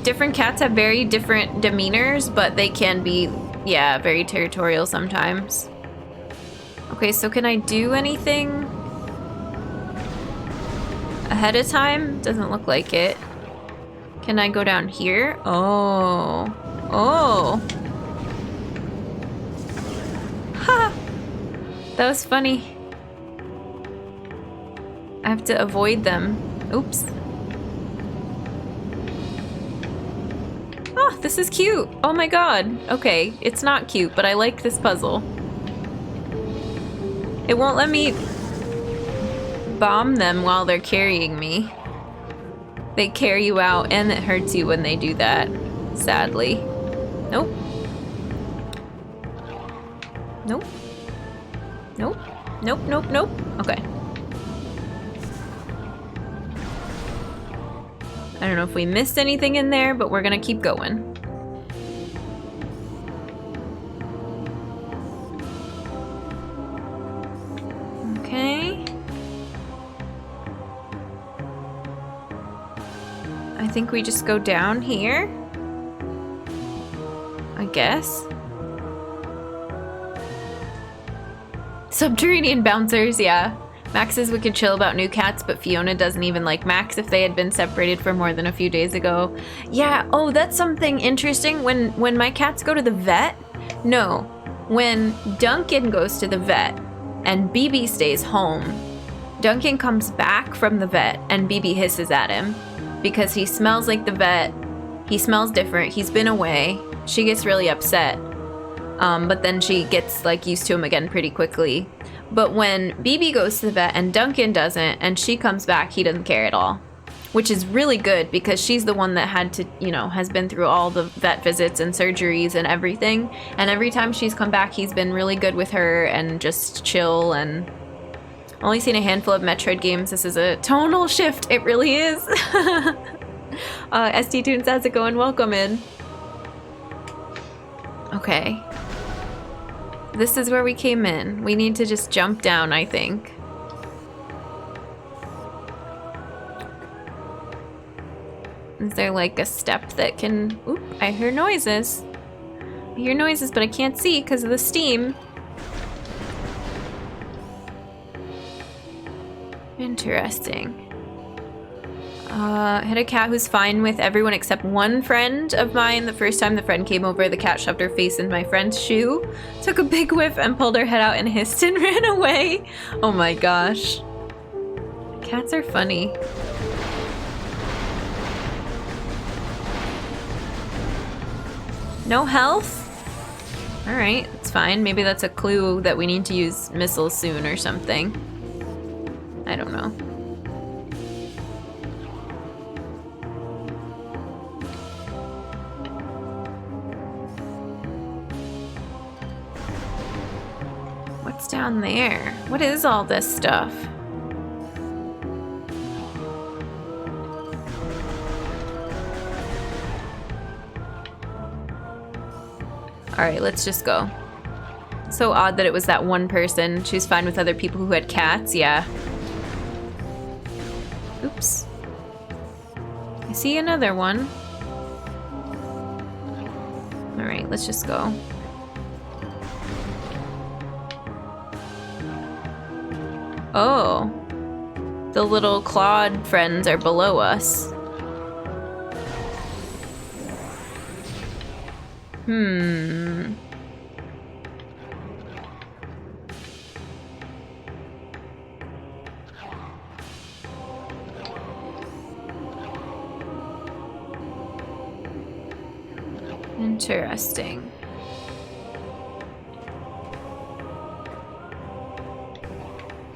different cats have very different demeanors, but they can be, yeah, very territorial sometimes. Okay, so can I do anything ahead of time? Doesn't look like it. Can I go down here? Oh. Oh. Ha! That was funny. I have to avoid them. Oops. Oh, this is cute. Oh my god. Okay, it's not cute, but I like this puzzle. It won't let me bomb them while they're carrying me. They carry you out, and it hurts you when they do that, sadly. Nope. Nope. Nope. Nope, nope, nope. Okay. I don't know if we missed anything in there, but we're gonna keep going. Okay. I think we just go down here. I guess. Subterranean bouncers, yeah. Max says we could chill about new cats, but Fiona doesn't even like Max if they had been separated for more than a few days ago. Yeah, oh, that's something interesting. When my cats go to the vet, no. When Duncan goes to the vet and BB stays home, Duncan comes back from the vet and BB hisses at him because he smells like the vet. He smells different. He's been away. She gets really upset. But then she gets like used to him again pretty quickly. But when BB goes to the vet and Duncan doesn't, and she comes back, he doesn't care at all. Which is really good because she's the one that had to, you know, has been through all the vet visits and surgeries and everything. And every time she's come back, he's been really good with her and just chill. And only seen a handful of Metroid games. This is a tonal shift. It really is. ST Tunes, how's it going? Welcome in. Okay. This is where we came in. We need to just jump down, I think. Is there like a step that can... Oop, I hear noises. I hear noises, but I can't see because of the steam. Interesting. I had a cat who's fine with everyone except one friend of mine. The first time the friend came over, the cat shoved her face in my friend's shoe, took a big whiff, and pulled her head out and hissed and ran away. Oh my gosh. Cats are funny. No health? Alright, it's fine. Maybe that's a clue that we need to use missiles soon or something. I don't know. What's down there? What is all this stuff? Alright, let's just go. So odd that it was that one person. She was fine with other people who had cats, yeah. Oops. I see another one. Alright, let's just go. Oh. The little clawed friends are below us. Interesting.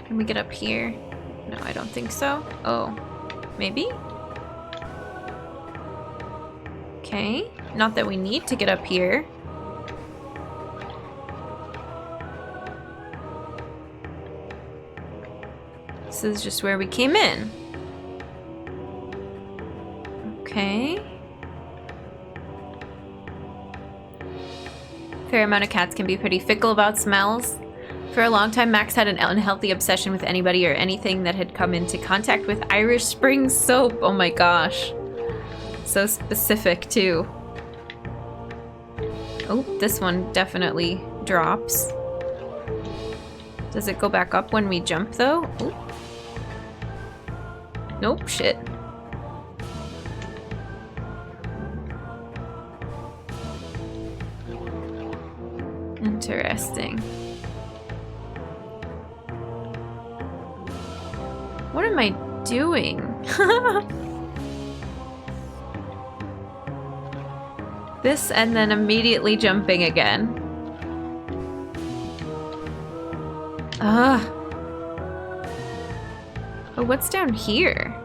Can we get up here? No, I don't think so. Oh, maybe? Okay, not that we need to get up here. This is just where we came in. Okay. Fair amount of cats can be pretty fickle about smells. For a long time, Max had an unhealthy obsession with anybody or anything that had come into contact with Irish Spring soap. Oh my gosh. So specific, too. Oh, this one definitely drops. Does it go back up when we jump, though? Ooh. Nope, shit. Interesting. What am I doing? This and then immediately jumping again. Ugh. Oh, what's down here?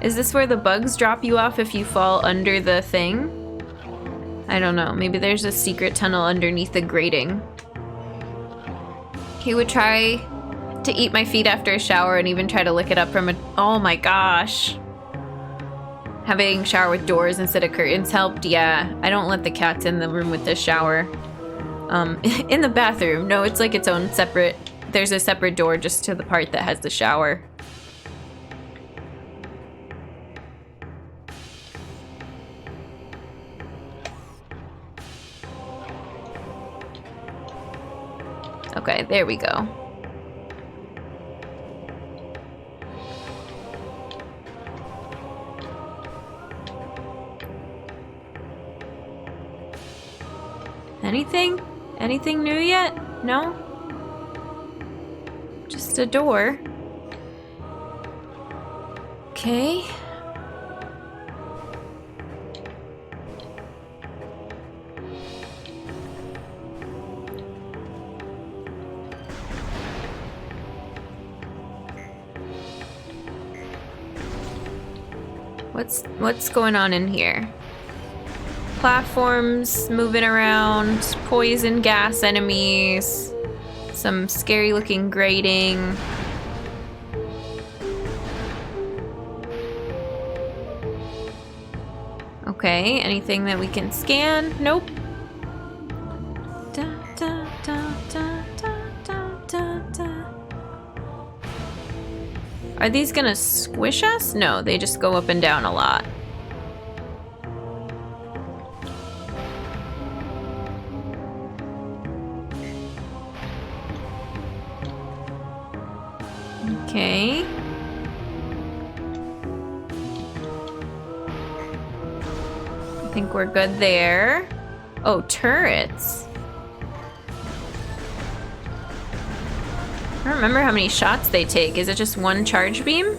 Is this where the bugs drop you off if you fall under the thing? I don't know. Maybe there's a secret tunnel underneath the grating. He would try to eat my feet after a shower and even try to lick it up from a... Oh my gosh. Having shower with doors instead of curtains helped. Yeah, I don't let the cats in the room with the shower. In the bathroom. No, it's like its own separate... There's a separate door just to the part that has the shower. Okay, there we go. Anything? Anything new yet? No? Just a door. Okay. What's going on in here? Platforms moving around, poison gas enemies, some scary looking grating. Okay, anything that we can scan? Nope. Da, da, da, da, da, da, da. Are these gonna squish us? No, they just go up and down a lot. Okay. I think we're good there. Oh, turrets. I don't remember how many shots they take. Is it just one charge beam?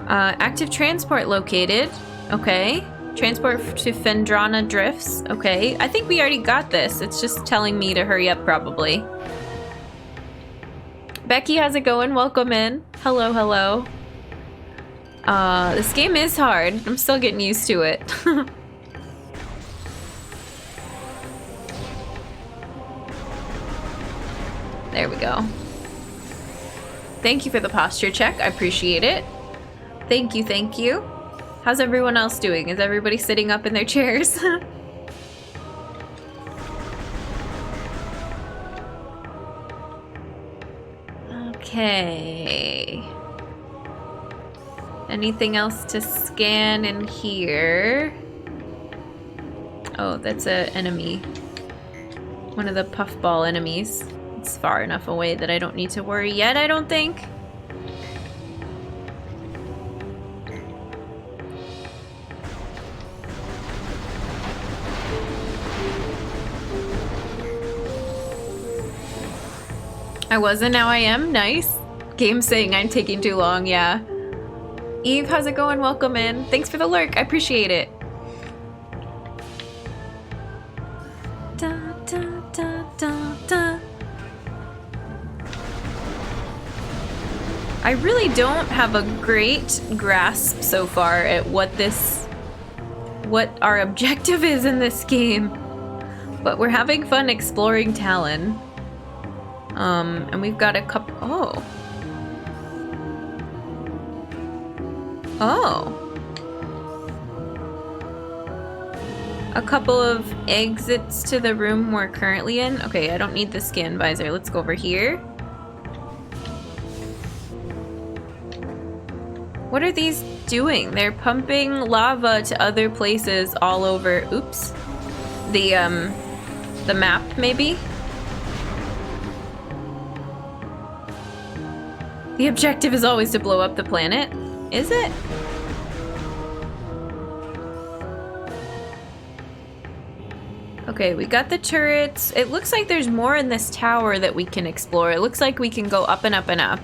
Active transport located. Okay. Transport to Fendrana Drifts. Okay. I think we already got this. It's just telling me to hurry up, probably. Becky, how's it going? Welcome in. Hello, hello. This game is hard. I'm still getting used to it. There we go. Thank you for the posture check. I appreciate it. Thank you, thank you. How's everyone else doing? Is everybody sitting up in their chairs? Okay. Anything else to scan in here? Oh, that's an enemy. One of the puffball enemies. It's far enough away that I don't need to worry yet, I don't think. I was and now I am. Nice. Game saying I'm taking too long, yeah. Eve, how's it going? Welcome in. Thanks for the lurk. I appreciate it. Da, da, da, da, da. I really don't have a great grasp so far at what our objective is in this game. But we're having fun exploring Talon. And we've got a couple. A couple of exits to the room we're currently in. Okay, I don't need the scan visor. Let's go over here. What are these doing? They're pumping lava to other places all over. Oops. The map, maybe? The objective is always to blow up the planet. Is it? Okay, we got the turrets. It looks like there's more in this tower that we can explore. It looks like we can go up and up and up.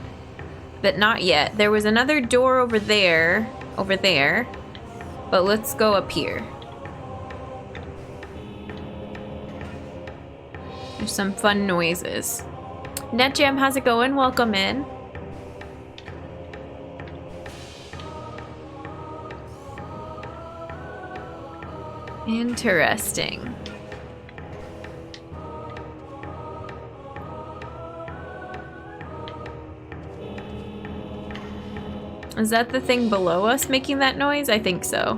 But not yet. There was another door over there. But let's go up here. There's some fun noises. NetJam, how's it going? Welcome in. Interesting. Is that the thing below us making that noise? I think so.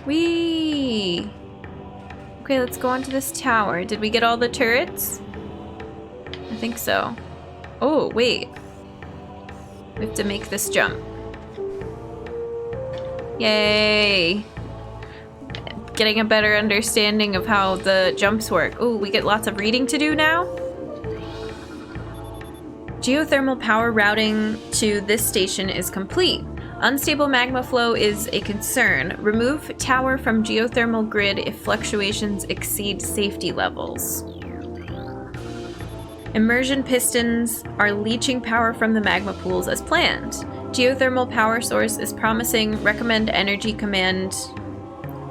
Whee! Okay, let's go onto this tower. Did we get all the turrets? I think so. Oh, wait. We have to make this jump. Yay! Getting a better understanding of how the jumps work. Oh, we get lots of reading to do now? Geothermal power routing to this station is complete. Unstable magma flow is a concern. Remove tower from geothermal grid if fluctuations exceed safety levels. Immersion pistons are leaching power from the magma pools as planned. Geothermal power source is promising. Recommend energy command.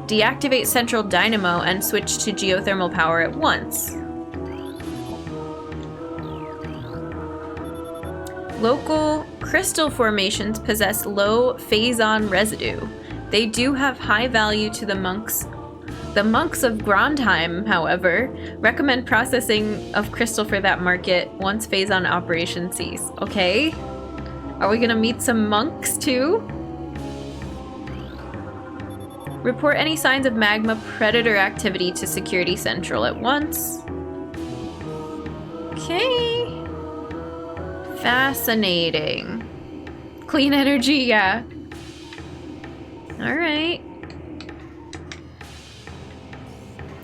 Deactivate central dynamo and switch to geothermal power at once. Local crystal formations possess low phazon residue. They do have high value to the monks. The monks of Grandheim, however, recommend processing of crystal for that market once phazon operation cease. Okay? Are we gonna meet some monks too? Report any signs of magma predator activity to Security Central at once. Okay. Fascinating. Clean energy, yeah. Alright.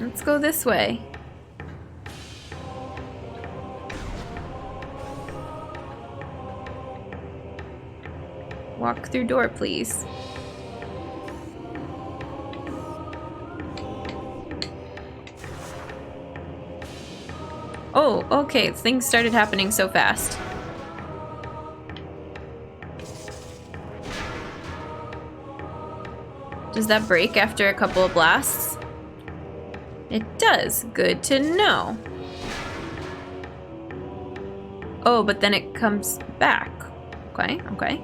Let's go this way. Walk through door, please. Oh, okay. Things started happening so fast. Does that break after a couple of blasts? It does. Good to know. Oh, but then it comes back. Okay, okay.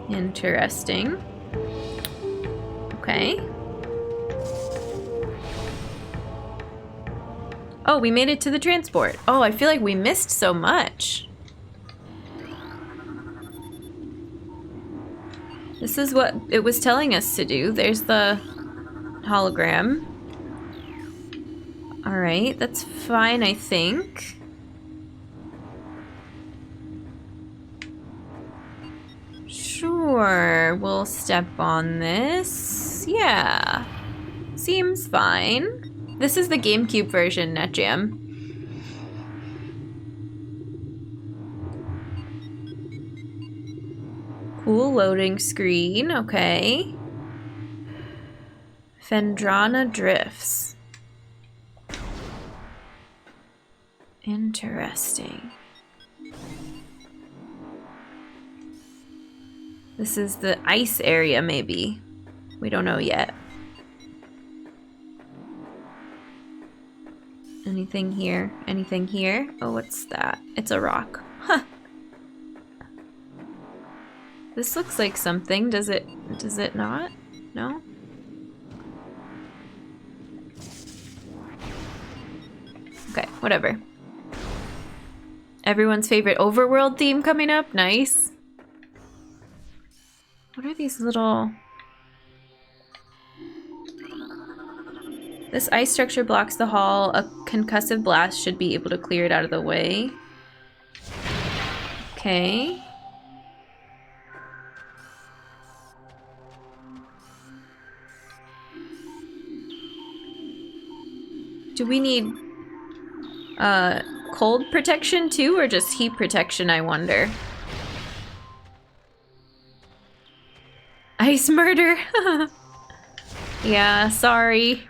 Interesting. Okay. Oh, we made it to the transport. Oh, I feel like we missed so much. This is what it was telling us to do. There's the hologram. Alright, that's fine, I think. Sure, we'll step on this. Yeah. Seems fine. This is the GameCube version, NetJam. Cool loading screen, okay. Fendrana Drifts. Interesting. This is the ice area, maybe. We don't know yet. Anything here? Anything here? Oh, what's that? It's a rock. Huh. This looks like something. Does it not? No? Okay, whatever. Everyone's favorite overworld theme coming up. Nice. What are these little... This ice structure blocks the hall. A concussive blast should be able to clear it out of the way. Okay. Do we need cold protection too, or just heat protection, I wonder? Ice murder! Yeah, sorry.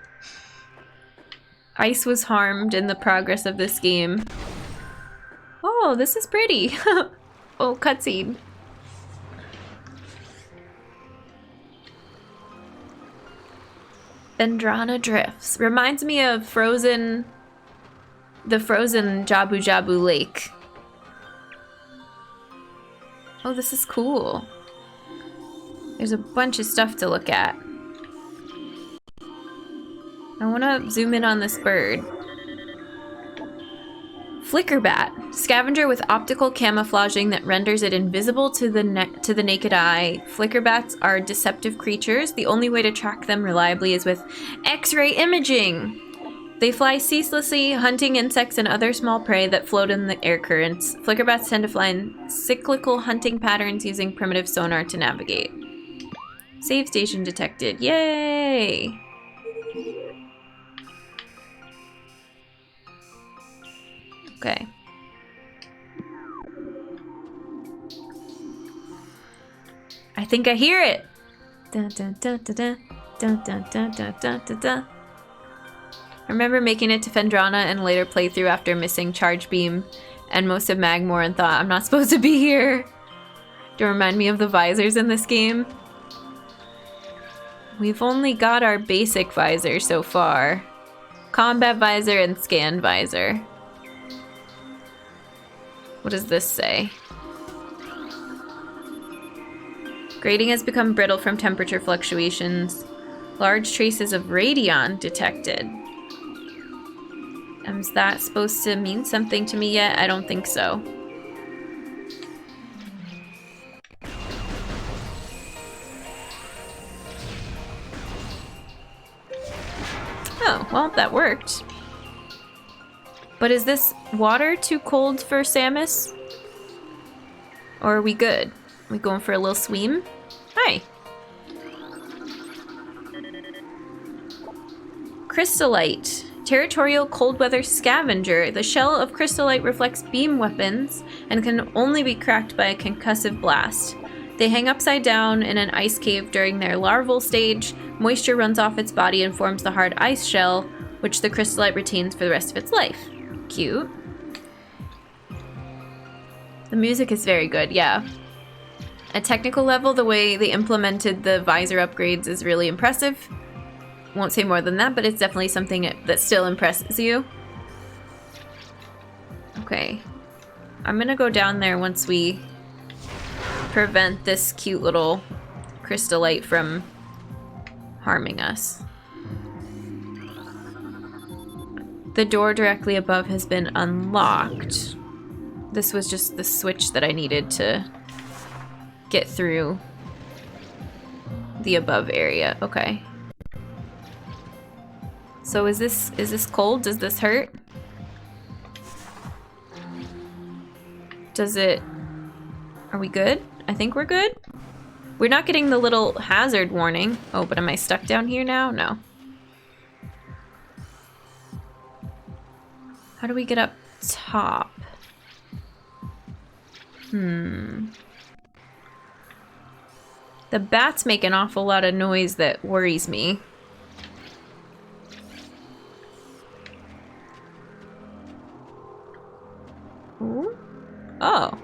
Ice was harmed in the progress of this game. Oh, this is pretty. Oh, cutscene. Fendrana Drifts. Reminds me of Frozen... The Frozen Jabu Jabu Lake. Oh, this is cool. There's a bunch of stuff to look at. I want to zoom in on this bird. Flickerbat. Scavenger with optical camouflaging that renders it invisible to the naked eye. Flickerbats are deceptive creatures. The only way to track them reliably is with X-ray imaging. They fly ceaselessly, hunting insects and other small prey that float in the air currents. Flickerbats tend to fly in cyclical hunting patterns using primitive sonar to navigate. Save station detected. Yay! Okay. I think I hear it. Dun, dun, dun, dun, dun, dun, dun, dun, dun, dun, dun, dun. I remember making it to Fendrana and later playthrough after missing Charge Beam and most of Magmoor and thought, I'm not supposed to be here. Don't remind me of the visors in this game. We've only got our basic visor so far. Combat visor and scan visor. What does this say? Grating has become brittle from temperature fluctuations. Large traces of radion detected. Is that supposed to mean something to me yet? I don't think so. Oh, well, that worked. But is this water too cold for Samus? Or are we good? We going for a little swim? Hi. Crystallite. Territorial cold weather scavenger. The shell of crystallite reflects beam weapons and can only be cracked by a concussive blast. They hang upside down in an ice cave during their larval stage. Moisture runs off its body and forms the hard ice shell, which the crystallite retains for the rest of its life. Cute. The music is very good, yeah. At technical level, the way they implemented the visor upgrades is really impressive. Won't say more than that, but it's definitely something that still impresses you. Okay. I'm gonna go down there once we prevent this cute little crystallite from harming us. The door directly above has been unlocked. This was just the switch that I needed to get through the above area. Okay. So is this cold? Does this hurt? Does it... Are we good? I think we're good. We're not getting the little hazard warning. Oh, but am I stuck down here now? No. How do we get up top? The bats make an awful lot of noise that worries me. Ooh. Oh.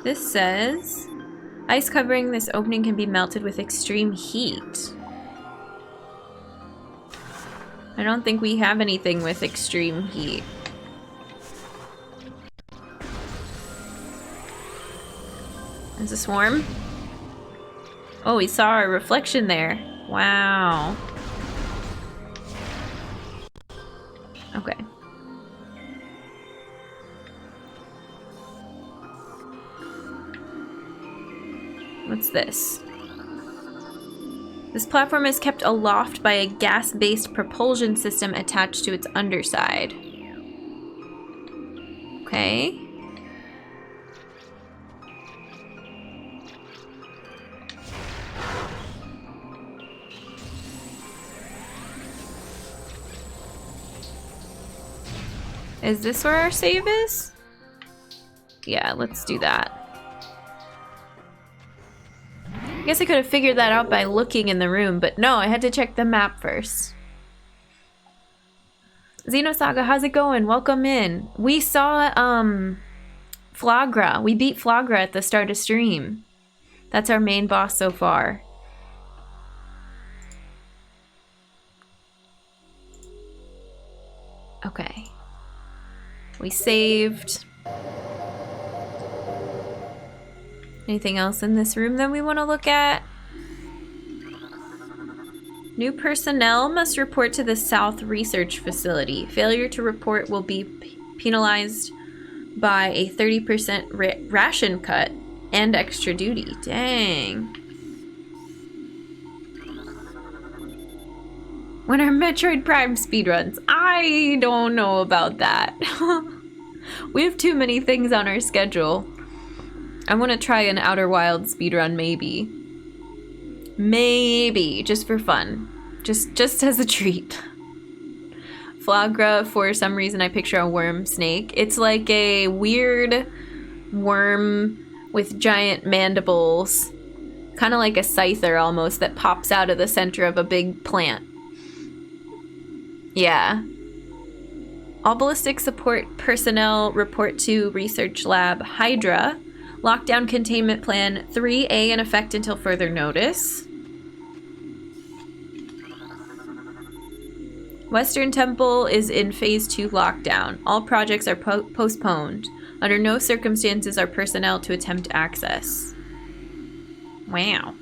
This says, ice covering this opening can be melted with extreme heat. I don't think we have anything with extreme heat. There's a swarm. Oh, we saw our reflection there. Wow. Okay. What's this? This platform is kept aloft by a gas-based propulsion system attached to its underside. Okay. Is this where our save is? Yeah, let's do that. I guess I could have figured that out by looking in the room, but no, I had to check the map first. Xenosaga, how's it going? Welcome in. We saw, Flagra. We beat Flagra at the start of stream. That's our main boss so far. Okay. We saved. Anything else in this room that we want to look at? New personnel must report to the South Research Facility. Failure to report will be penalized by a 30% ration cut and extra duty. Dang. When are Metroid Prime speedruns? I don't know about that. We have too many things on our schedule. I want to try an Outer Wilds speedrun, maybe. Maybe, just for fun. Just as a treat. Flagra, for some reason I picture a worm snake. It's like a weird worm with giant mandibles. Kind of like a scyther almost that pops out of the center of a big plant. Yeah. All ballistic support personnel report to Research Lab Hydra. Lockdown containment plan 3A in effect until further notice. Western Temple is in phase 2 lockdown. All projects are postponed. Under no circumstances are personnel to attempt access. Wow.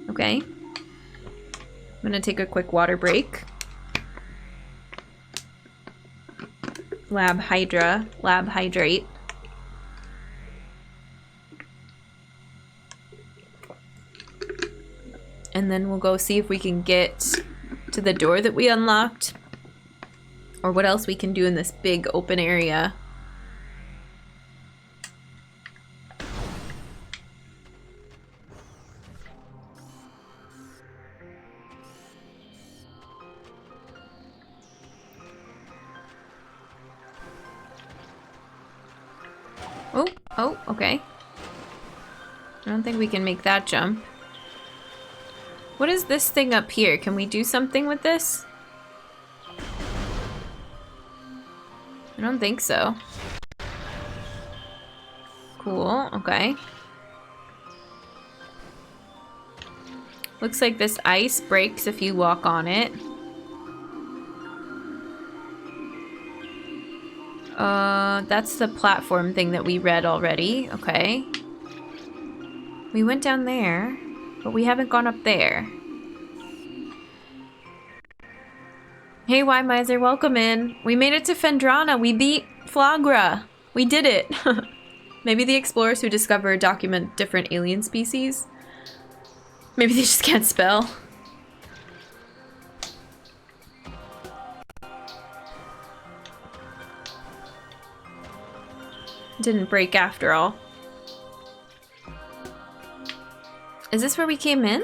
Okay. I'm gonna take a quick water break. Lab Hydra. Lab Hydrate. And then we'll go see if we can get to the door that we unlocked. Or what else we can do in this big open area. Oh, okay. I don't think we can make that jump. What is this thing up here? Can we do something with this? I don't think so. Cool, okay. Looks like this ice breaks if you walk on it. That's the platform thing that we read already. Okay. We went down there, but we haven't gone up there. Hey, Y-Miser, welcome in. We made it to Fendrana. We beat Flagra. We did it. Maybe the explorers who discover document different alien species. Maybe they just can't spell. Didn't break after all. Is this where we came in?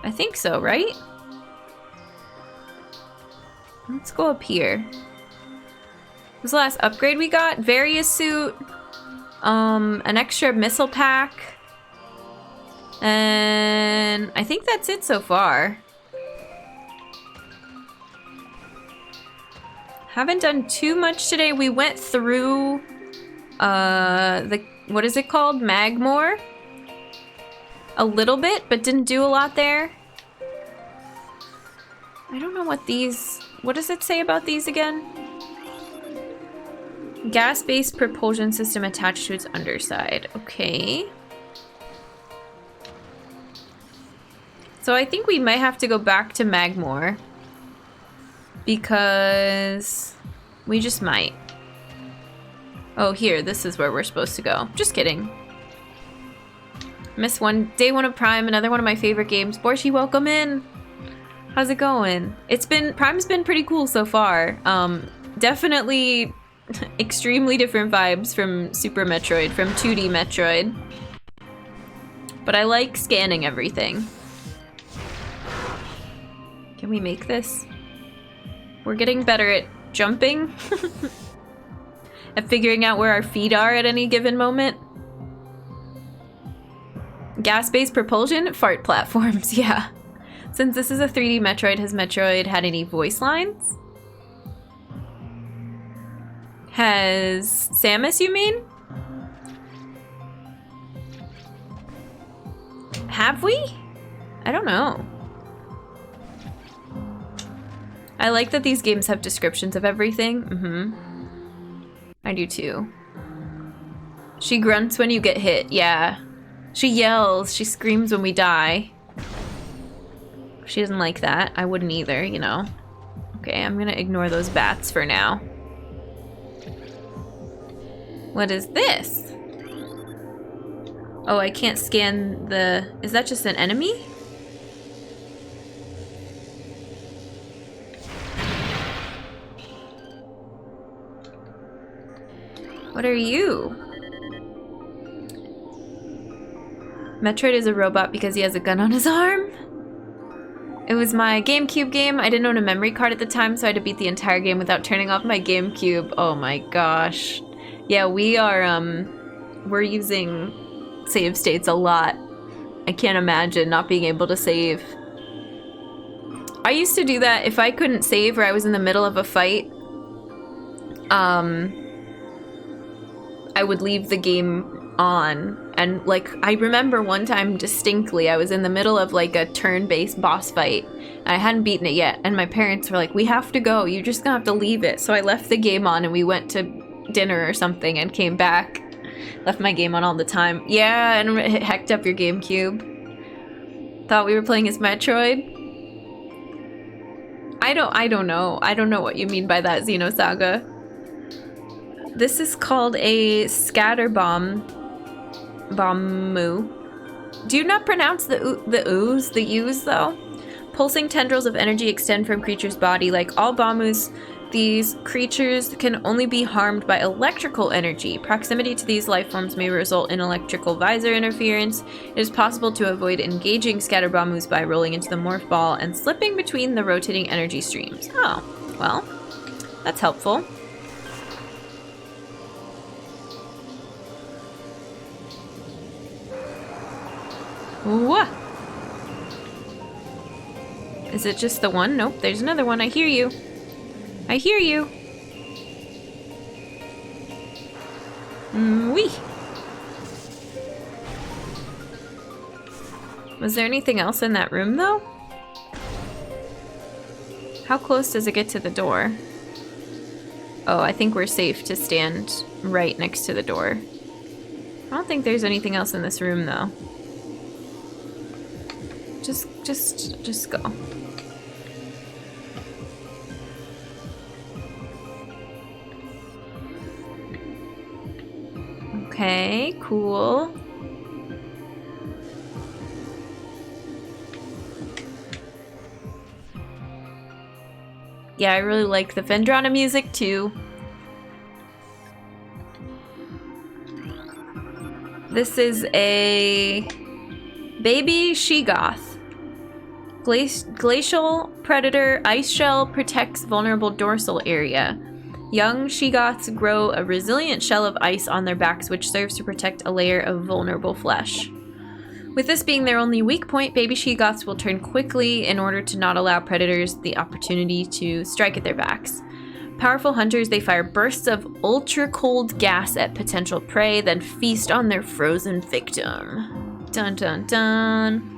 I think so, right? Let's go up here. What was the last upgrade we got? Various suit, an extra missile pack, and I think that's it so far. Haven't done too much today. We went through what is it called? Magmoor? A little bit, but didn't do a lot there. I don't know what does it say about these again? Gas-based propulsion system attached to its underside. Okay. So I think we might have to go back to Magmoor. Because we just might. Oh, here, this is where we're supposed to go. Just kidding. Day 1 of Prime, another one of my favorite games. Borshi, welcome in. How's it going? Prime's been pretty cool so far. Definitely extremely different vibes from Super Metroid, from 2D Metroid. But I like scanning everything. Can we make this? We're getting better at jumping. At figuring out where our feet are at any given moment. Gas-based propulsion? Fart platforms, yeah. Since this is a 3D Metroid, has Metroid had any voice lines? Has Samus, you mean? Have we? I don't know. I like that these games have descriptions of everything. I do too. She grunts when you get hit, yeah. She yells, she screams when we die. She doesn't like that. I wouldn't either, you know. Okay, I'm gonna ignore those bats for now. What is this? Oh, I can't scan the... Is that just an enemy? What are you? Metroid is a robot because he has a gun on his arm? It was my GameCube game. I didn't own a memory card at the time, so I had to beat the entire game without turning off my GameCube. Oh my gosh. Yeah, we're using save states a lot. I can't imagine not being able to save. I used to do that if I couldn't save or I was in the middle of a fight. I would leave the game on, and like I remember one time distinctly I was in the middle of like a turn-based boss fight and I hadn't beaten it yet, and my parents were like, we have to go, you're just gonna have to leave it. So I left the game on and we went to dinner or something and came back. Left my game on all the time. Yeah, and it hecked up your GameCube. Thought we were playing as Metroid. I don't know what you mean by that, Xenosaga. This is called a scatter bomb. Bommu. Do you not pronounce the U's though? Pulsing tendrils of energy extend from creature's body. Like all Bommus, these creatures can only be harmed by electrical energy. Proximity to these life forms may result in electrical visor interference. It is possible to avoid engaging scatter Bommus by rolling into the morph ball and slipping between the rotating energy streams. Oh, well, that's helpful. What? Is it just the one? Nope, there's another one. I hear you. I hear you. Wee. Was there anything else in that room, though? How close does it get to the door? Oh, I think we're safe to stand right next to the door. I don't think there's anything else in this room, though. Just go. Okay, cool. Yeah, I really like the Fendrana music too. This is a baby she-goth. Glacial predator ice shell protects vulnerable dorsal area. Young she-goths grow a resilient shell of ice on their backs, which serves to protect a layer of vulnerable flesh. With this being their only weak point, baby she-goths will turn quickly in order to not allow predators the opportunity to strike at their backs. Powerful hunters, they fire bursts of ultra-cold gas at potential prey, then feast on their frozen victim. Dun dun dun.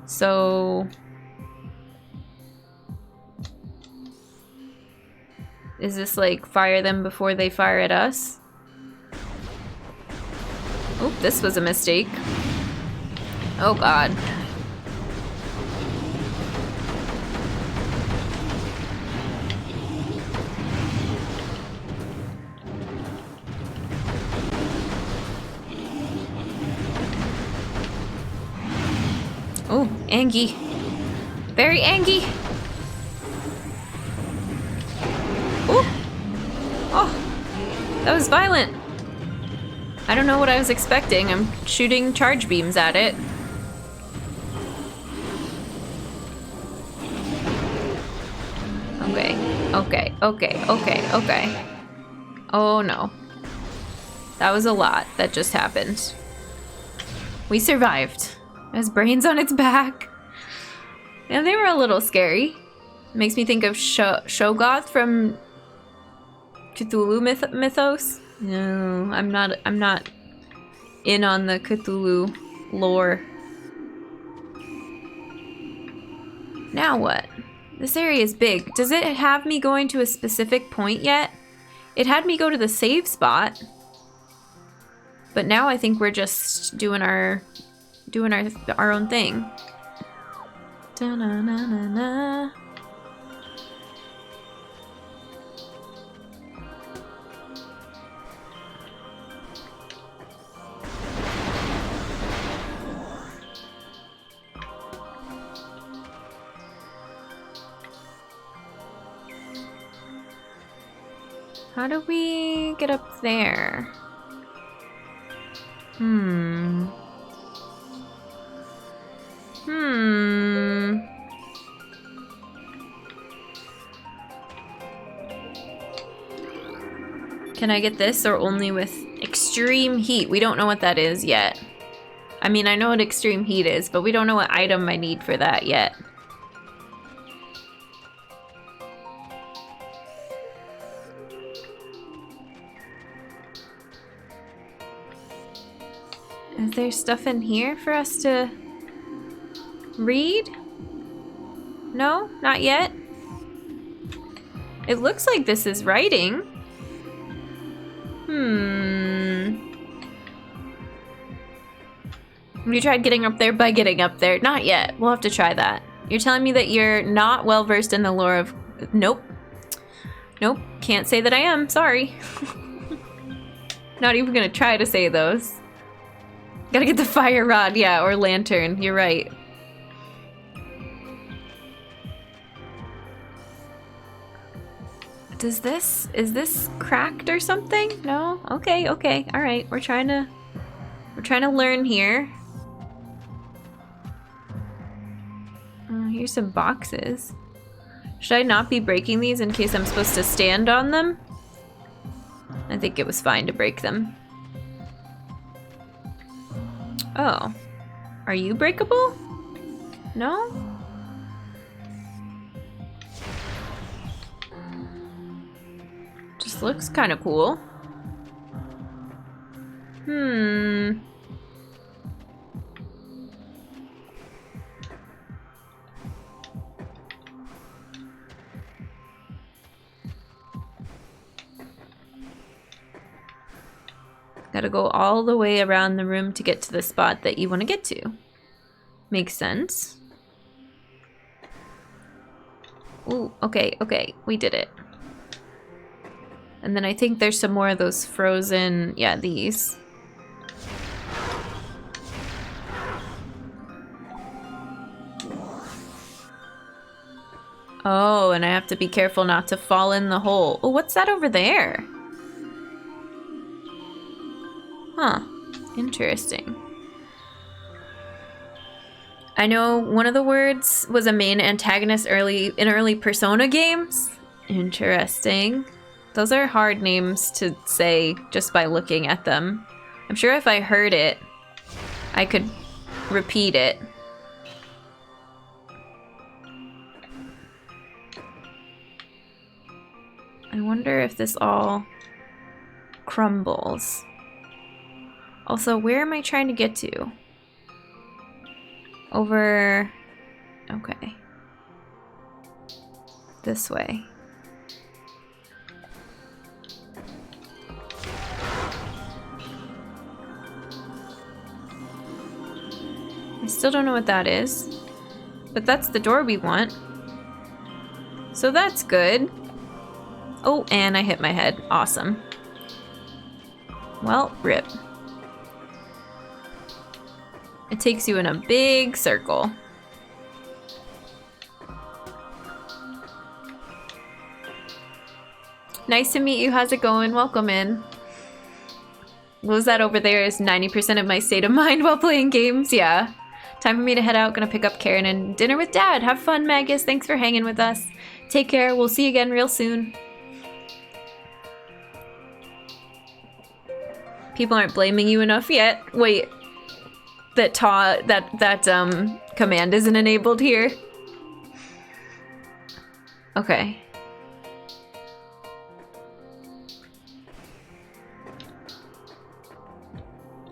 So... is this like fire them before they fire at us? Oh, this was a mistake. Oh god. Oh, Angie. Very Angie. Oh, that was violent. I don't know what I was expecting. I'm shooting charge beams at it. Okay. Oh no. That was a lot that just happened. We survived. It has brains on its back. Yeah, they were a little scary. Makes me think of Shogoth from Cthulhu mythos. No, I'm not in on the Cthulhu lore. Now what? This area is big. Does it have me going to a specific point yet? It had me go to the save spot. But now I think we're just doing our own thing. Da-na-na-na-na. How do we get up there? Can I get this or only with extreme heat? We don't know what that is yet. I mean, I know what extreme heat is, but we don't know what item I need for that yet. Is there stuff in here for us to read? No, not yet. It looks like this is writing. Have you tried getting up there by getting up there? Not yet. We'll have to try that. You're telling me that you're not well versed in the lore of... Nope. Nope. Can't say that I am. Sorry. Not even gonna try to say those. Gotta get the fire rod, yeah, or lantern. You're right. Is this cracked or something? No? Okay. All right. We're trying to learn here. Here's some boxes. Should I not be breaking these in case I'm supposed to stand on them? I think it was fine to break them. Oh. Are you breakable? No? Just looks kind of cool. Gotta go all the way around the room to get to the spot that you want to get to. Makes sense. Ooh, okay, we did it. And then I think there's some more of those frozen, yeah, these. Oh, and I have to be careful not to fall in the hole. Oh, what's that over there? Huh. Interesting. I know one of the words was a main antagonist in early Persona games. Interesting. Those are hard names to say just by looking at them. I'm sure if I heard it, I could repeat it. I wonder if this all crumbles. Also, where am I trying to get to? Over... Okay. This way. I still don't know what that is. But that's the door we want. So that's good. Oh, and I hit my head. Awesome. Well, rip. It takes you in a big circle. Nice to meet you. How's it going? Welcome in. What was that over there? Is 90% of my state of mind while playing games? Yeah. Time for me to head out. Gonna pick up Karen and dinner with Dad. Have fun, Magus. Thanks for hanging with us. Take care. We'll see you again real soon. People aren't blaming you enough yet. Wait. That command isn't enabled here. Okay.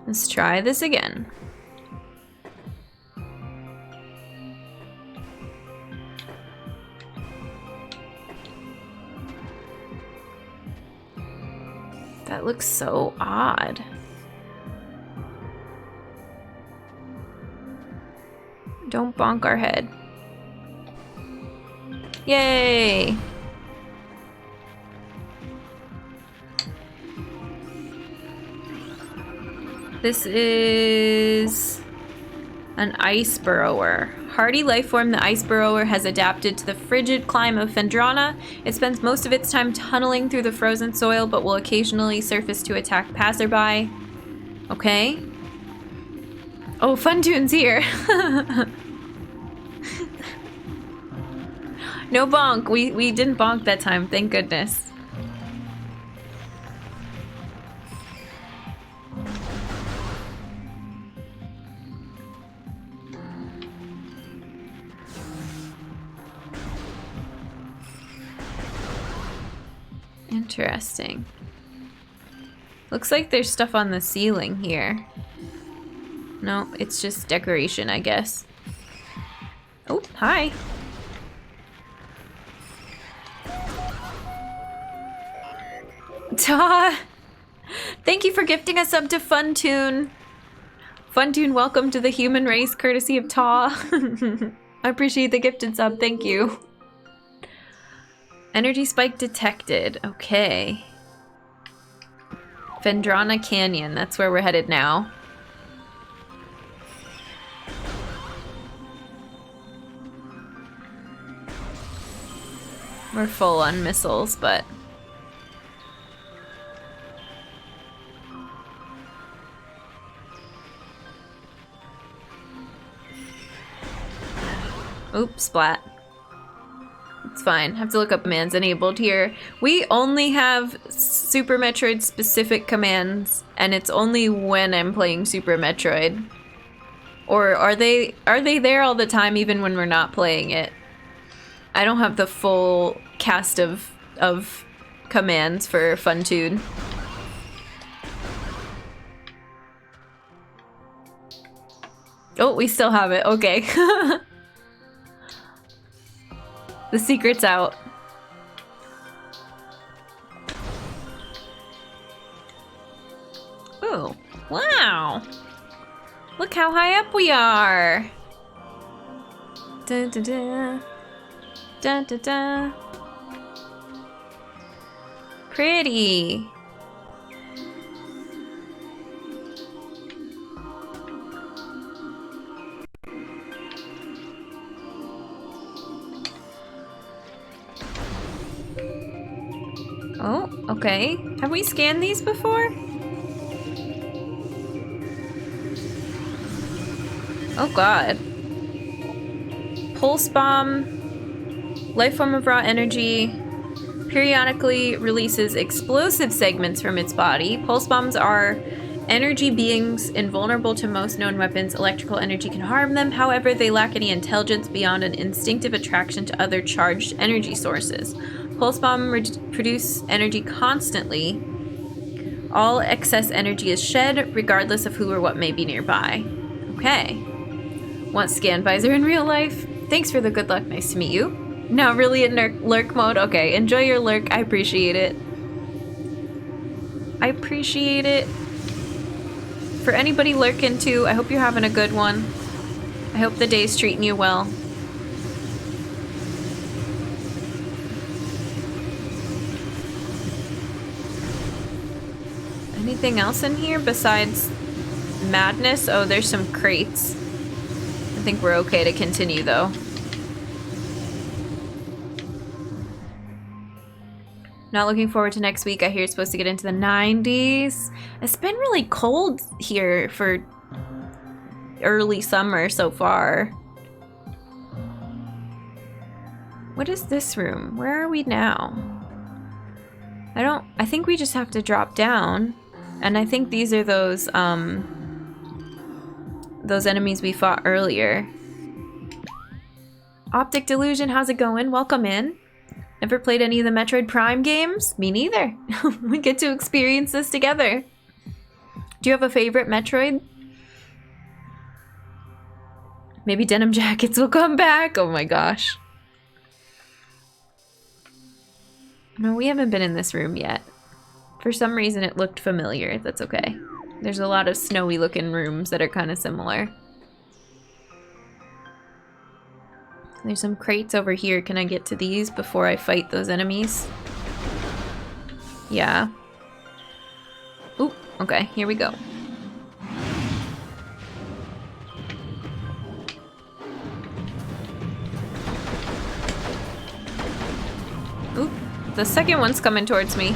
Let's try this again. That looks so odd. Don't bonk our head. Yay! This is an ice burrower. Hardy lifeform, the ice burrower has adapted to the frigid climate of Fendrana. It spends most of its time tunneling through the frozen soil, but will occasionally surface to attack passerby. Okay. Oh, Funtoon's here. No bonk. We didn't bonk that time, thank goodness. Interesting. Looks like there's stuff on the ceiling here. No, it's just decoration, I guess. Oh, hi. Ta! Thank you for gifting us up to Funtoon. Funtoon, welcome to the human race, courtesy of Ta. I appreciate the gifted sub, thank you. Energy spike detected. Okay. Fendrana Canyon, that's where we're headed now. We're full on missiles, but... Oops, splat. It's fine. Have to look up commands enabled here. We only have Super Metroid specific commands, and it's only when I'm playing Super Metroid. Or are they there all the time even when we're not playing it? I don't have the full cast of commands for Funtoon. Oh, we still have it. Okay. The secret's out. Oh, wow. Look how high up we are. Dun, dun, dun. Dun, dun, dun. Pretty. Okay. Have we scanned these before? Oh god. Pulse bomb. Life form of raw energy. Periodically releases explosive segments from its body. Pulse bombs are energy beings invulnerable to most known weapons. Electrical energy can harm them. However, they lack any intelligence beyond an instinctive attraction to other charged energy sources. Pulse bomb produce energy constantly. All excess energy is shed, regardless of who or what may be nearby. Okay. Want scan visor in real life? Thanks for the good luck. Nice to meet you. Now really in lurk mode? Okay, enjoy your lurk. I appreciate it. I appreciate it. For anybody lurking too, I hope you're having a good one. I hope the day's treating you well. Anything else in here besides madness? Oh, there's some crates. I think we're okay to continue though. Not looking forward to next week. I hear it's supposed to get into the 90s. It's been really cold here for early summer so far. What is this room? Where are we now? I think we just have to drop down. And I think these are those enemies we fought earlier. Optic Delusion, how's it going? Welcome in. Never played any of the Metroid Prime games? Me neither. We get to experience this together. Do you have a favorite Metroid? Maybe denim jackets will come back. Oh my gosh. No, we haven't been in this room yet. For some reason it looked familiar. That's okay. There's a lot of snowy looking rooms that are kind of similar. There's some crates over here. Can I get to these before I fight those enemies? Yeah. Oop, okay, here we go. Oop, the second one's coming towards me.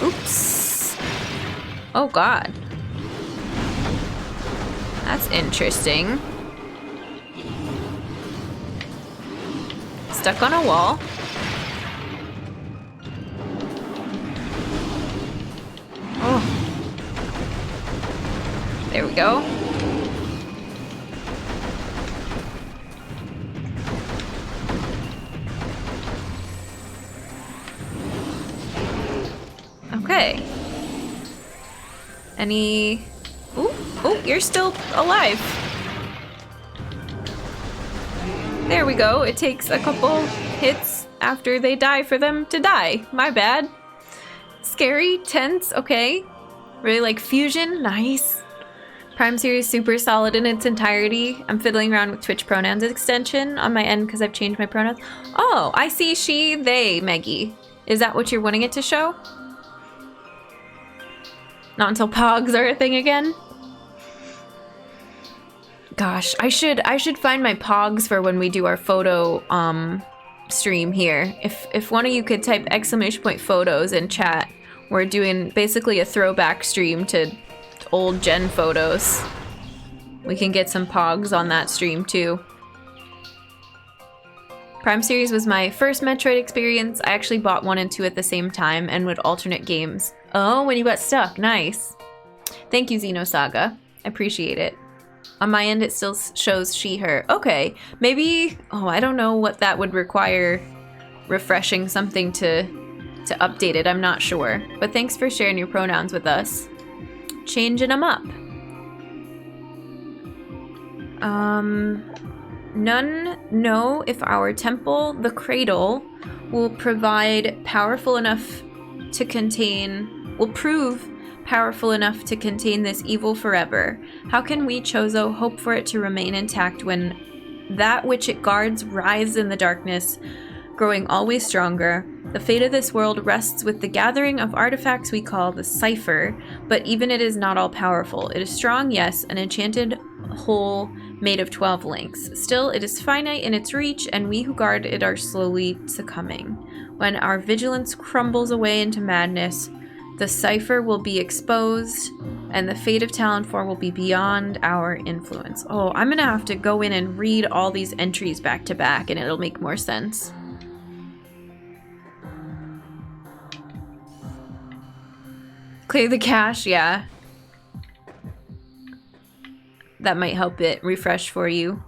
Oops. Oh god. That's interesting. Stuck on a wall. Oh. There we go. Okay. Any... Ooh, oh, you're still alive. There we go. It takes a couple hits after they die for them to die. My bad. Scary, tense, okay. Really like fusion, nice. Prime series super solid in its entirety. I'm fiddling around with Twitch pronouns extension on my end because I've changed my pronouns. Oh, I see she, they, Meggie. Is that what you're wanting it to show? Not until pogs are a thing again? Gosh, I should find my pogs for when we do our photo stream here. If one of you could type !photos in chat, we're doing basically a throwback stream to old gen photos. We can get some pogs on that stream too. Prime series was my first Metroid experience. I actually bought 1 and 2 at the same time and would alternate games. Oh, when you got stuck, nice. Thank you, Xenosaga. I appreciate it. On my end, it still shows she, her. Okay, maybe, oh, I don't know what that would require refreshing something to update it. I'm not sure. But thanks for sharing your pronouns with us. Changing them up. None know if our temple, the Cradle, will prove powerful enough to contain this evil forever. How can we, Chozo, hope for it to remain intact when that which it guards writhes in the darkness, growing always stronger? The fate of this world rests with the gathering of artifacts we call the Cipher, but even it is not all powerful. It is strong, yes, an enchanted whole made of 12 links. Still, it is finite in its reach, and we who guard it are slowly succumbing. When our vigilance crumbles away into madness, the cipher will be exposed, and the fate of Talon 4 will be beyond our influence. Oh, I'm gonna have to go in and read all these entries back to back, and it'll make more sense. Clear the cache, yeah. That might help it refresh for you.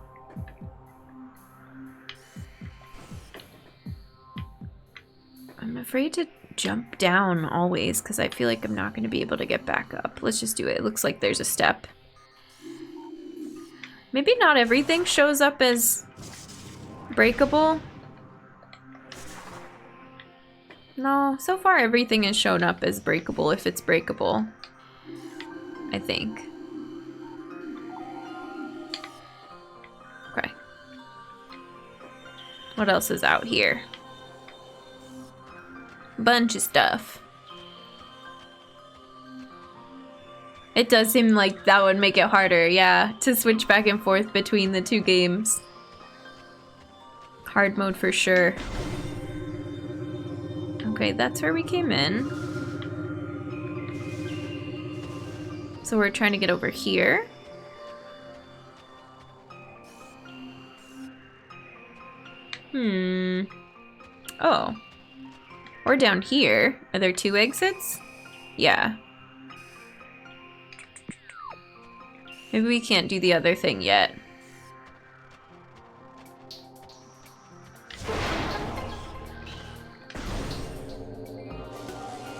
I'm afraid to jump down always because I feel like I'm not going to be able to get back up. Let's just do it. It looks like there's a step. Maybe not everything shows up as breakable. No, so far everything has shown up as breakable if it's breakable. I think. Okay. What else is out here? Bunch of stuff. It does seem like that would make it harder, yeah, to switch back and forth between the two games. Hard mode for sure. Okay, that's where we came in. So we're trying to get over here. Oh. Or down here. Are there 2 exits? Yeah. Maybe we can't do the other thing yet.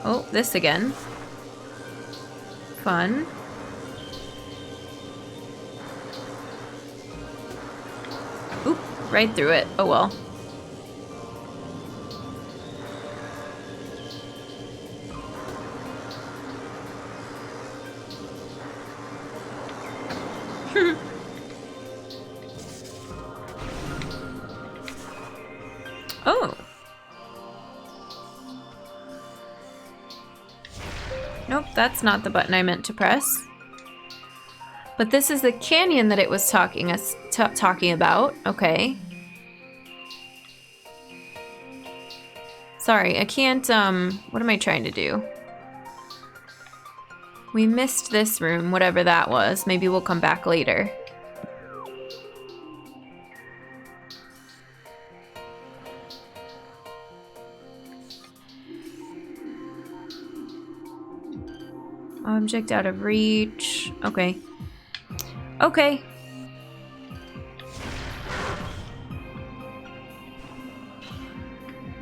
Oh, this again. Fun. Oop, right through it. Oh well. Oh. Nope, that's not the button I meant to press. But this is the canyon that it was talking about. Okay. Sorry, I can't, what am I trying to do? We missed this room, whatever that was. Maybe we'll come back later. Object out of reach. Okay. Okay.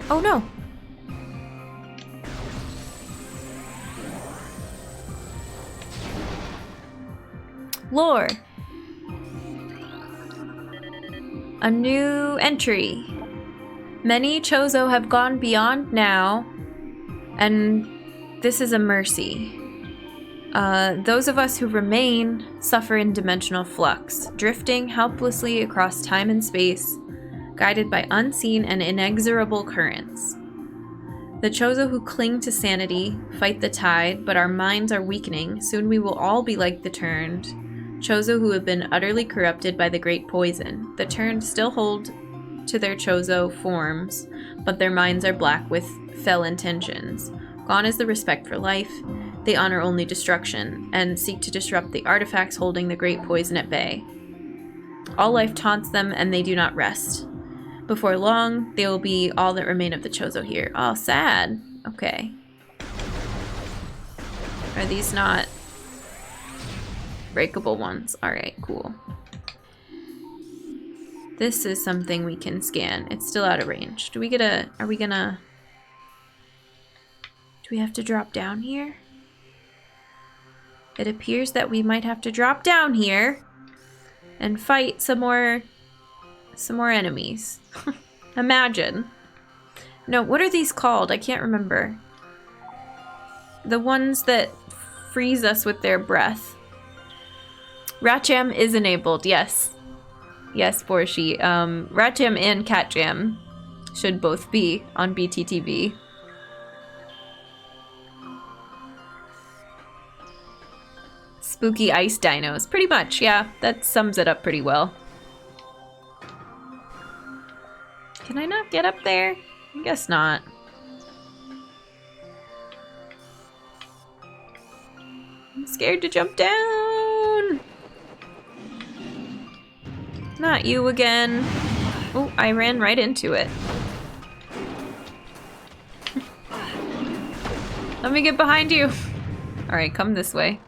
Oh no. Lore. A new entry. Many Chozo have gone beyond now, and this is a mercy. Those of us who remain suffer in dimensional flux, drifting helplessly across time and space, guided by unseen and inexorable currents. The Chozo who cling to sanity fight the tide, but our minds are weakening. Soon we will all be like the Turned, Chozo who have been utterly corrupted by the great poison. The Turned still hold to their Chozo forms, but their minds are black with fell intentions. Gone is the respect for life. They honor only destruction, and seek to disrupt the artifacts holding the great poison at bay. All life taunts them, and they do not rest. Before long, they will be all that remain of the Chozo here. Oh, sad. Okay. Are these not breakable ones? Alright, cool. This is something we can scan. It's still out of range. Do we get a... Are we gonna... Do we have to drop down here? It appears that we might have to drop down here and fight some more enemies. Imagine. No, what are these called? I can't remember. The ones that freeze us with their breath. Ratjam is enabled, yes. Yes, Borshi. Ratjam and Catjam should both be on BTTV. spooky ice dinos. Pretty much, yeah. That sums it up pretty well. Can I not get up there? I guess not. I'm scared to jump down. Not you again. Oh, I ran right into it. Let me get behind you. All right, come this way.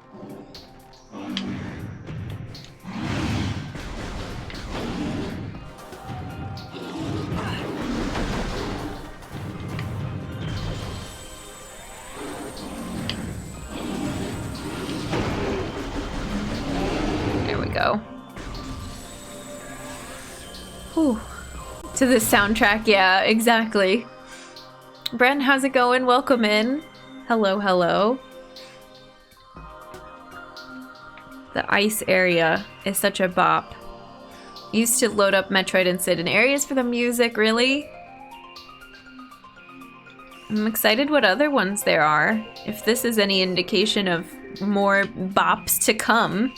There we go. Whew. To the soundtrack, yeah, exactly. Brent, how's it going? Welcome in. Hello, hello. The ice area is such a bop. Used to load up Metroid and sit in areas for the music, really? I'm excited what other ones there are. If this is any indication of more bops to come.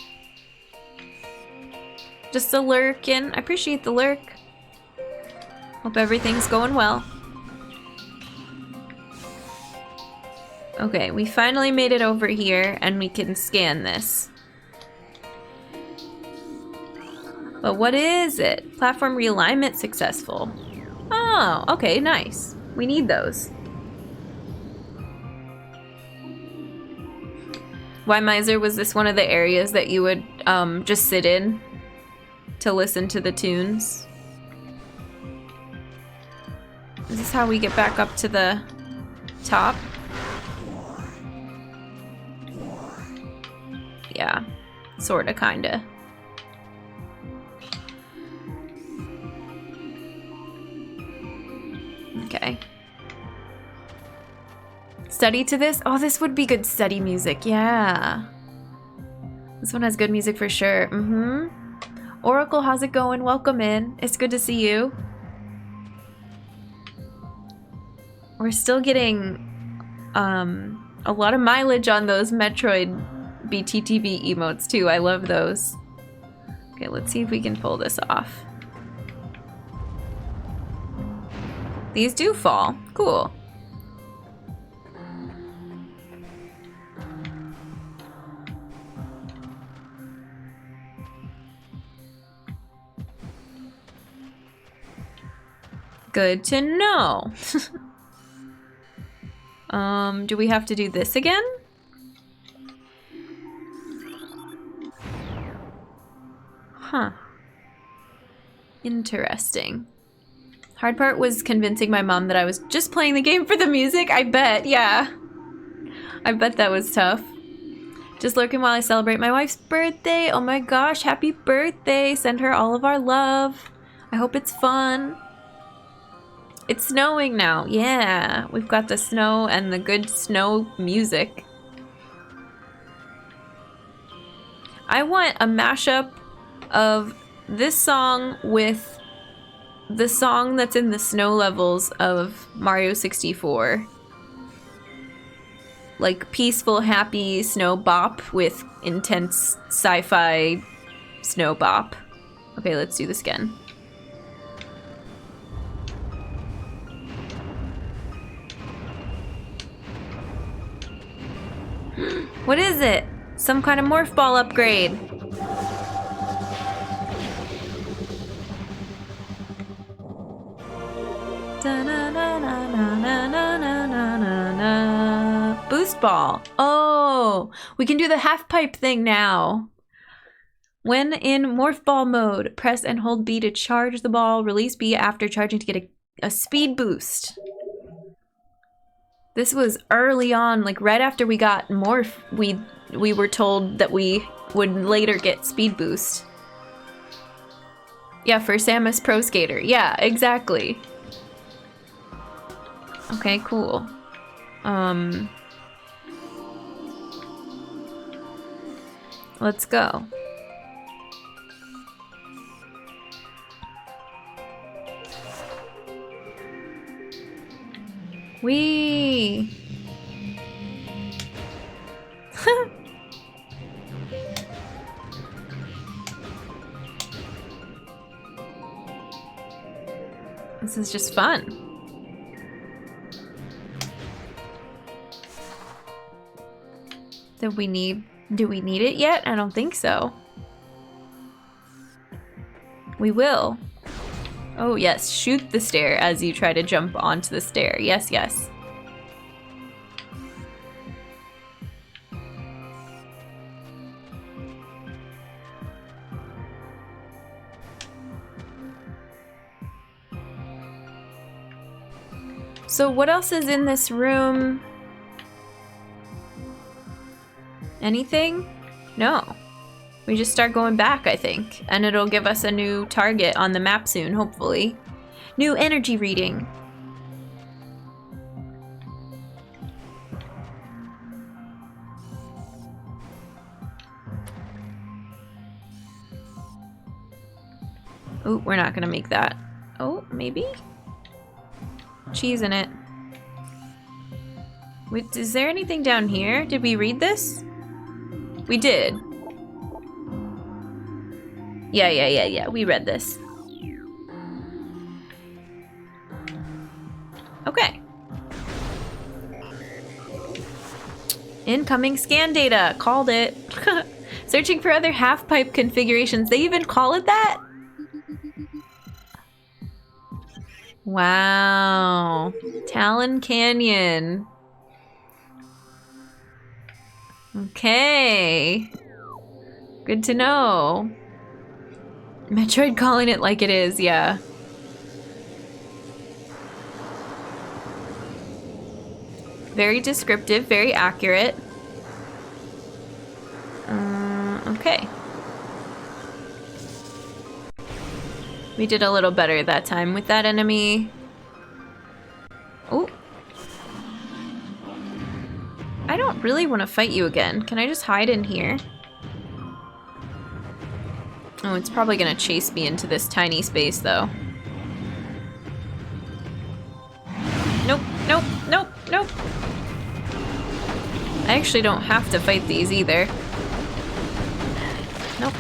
Just a lurk in. I appreciate the lurk. Hope everything's going well. Okay, we finally made it over here and we can scan this. But what is it? Platform realignment successful. Oh, okay, nice. We need those. Why, Miser, was this one of the areas that you would just sit in to listen to the tunes? Is this how we get back up to the top? Yeah, sorta, kinda. Okay. Study to this? Oh, this would be good study music, yeah. This one has good music for sure. Oracle, how's it going? Welcome in. It's good to see you. We're still getting a lot of mileage on those Metroid BTTB emotes too. I love those. Okay, let's see if we can pull this off. These do fall. Cool. Good to know. Do we have to do this again? Huh. Interesting. Hard part was convincing my mom that I was just playing the game for the music. I bet, yeah. I bet that was tough. Just lurking while I celebrate my wife's birthday. Oh my gosh, happy birthday. Send her all of our love. I hope it's fun. It's snowing now. Yeah, we've got the snow and the good snow music. I want a mashup of this song with the song that's in the snow levels of Mario 64. Like peaceful, happy snow bop with intense sci-fi snow bop. Okay, let's do this again. What is it? Some kind of morph ball upgrade. Boost ball. Oh, we can do the half pipe thing now. When in morph ball mode, press and hold B to charge the ball. Release B after charging to get a speed boost. This was early on, like right after we got morph, we were told that we would later get speed boost. Yeah, for Samus Pro Skater. Yeah, exactly. Okay, cool. Let's go. Whee! This is just fun. Do we need it yet? I don't think so. We will. Oh yes, shoot the stair as you try to jump onto the stair. Yes, yes. So what else is in this room? Anything? No. We just start going back, I think. And it'll give us a new target on the map soon, hopefully. New energy reading. Oh, we're not gonna make that. Oh, maybe? Cheese in it. Wait, is there anything down here? Did we read this? We did. Yeah. We read this. Okay. Incoming scan data. Called it. Searching for other half-pipe configurations. They even call it that? Wow. Talon Canyon. Okay. Good to know. Metroid calling it like it is, yeah. Very descriptive, very accurate. Okay. We did a little better that time with that enemy. Oh. I don't really want to fight you again. Can I just hide in here? Oh, it's probably gonna chase me into this tiny space, though. Nope. I actually don't have to fight these either. Nope.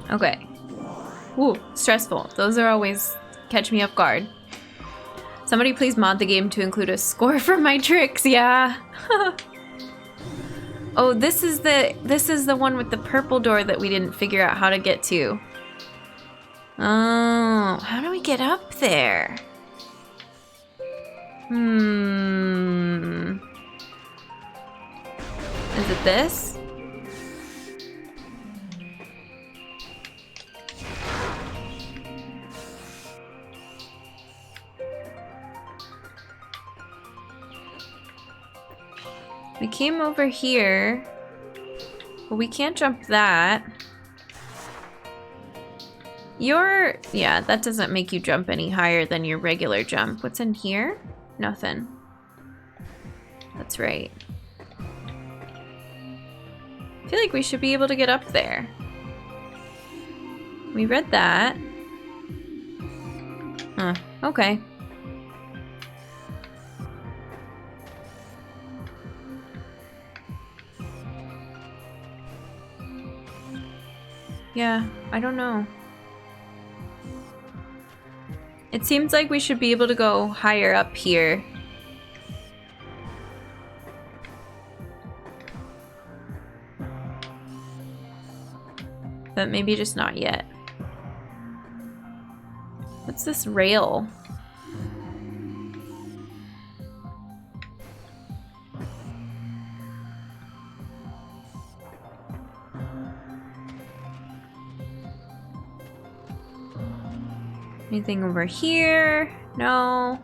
Okay. Ooh, stressful. Those are always catch me off guard. Somebody please mod the game to include a score for my tricks. Yeah. Oh, this is the one with the purple door that we didn't figure out how to get to. Oh, how do we get up there? Is it this? We came over here, but we can't jump that. Yeah, that doesn't make you jump any higher than your regular jump. What's in here? Nothing. That's right. I feel like we should be able to get up there. We read that. Huh, okay. Yeah, I don't know. It seems like we should be able to go higher up here. But maybe just not yet. What's this rail? Anything over here? No.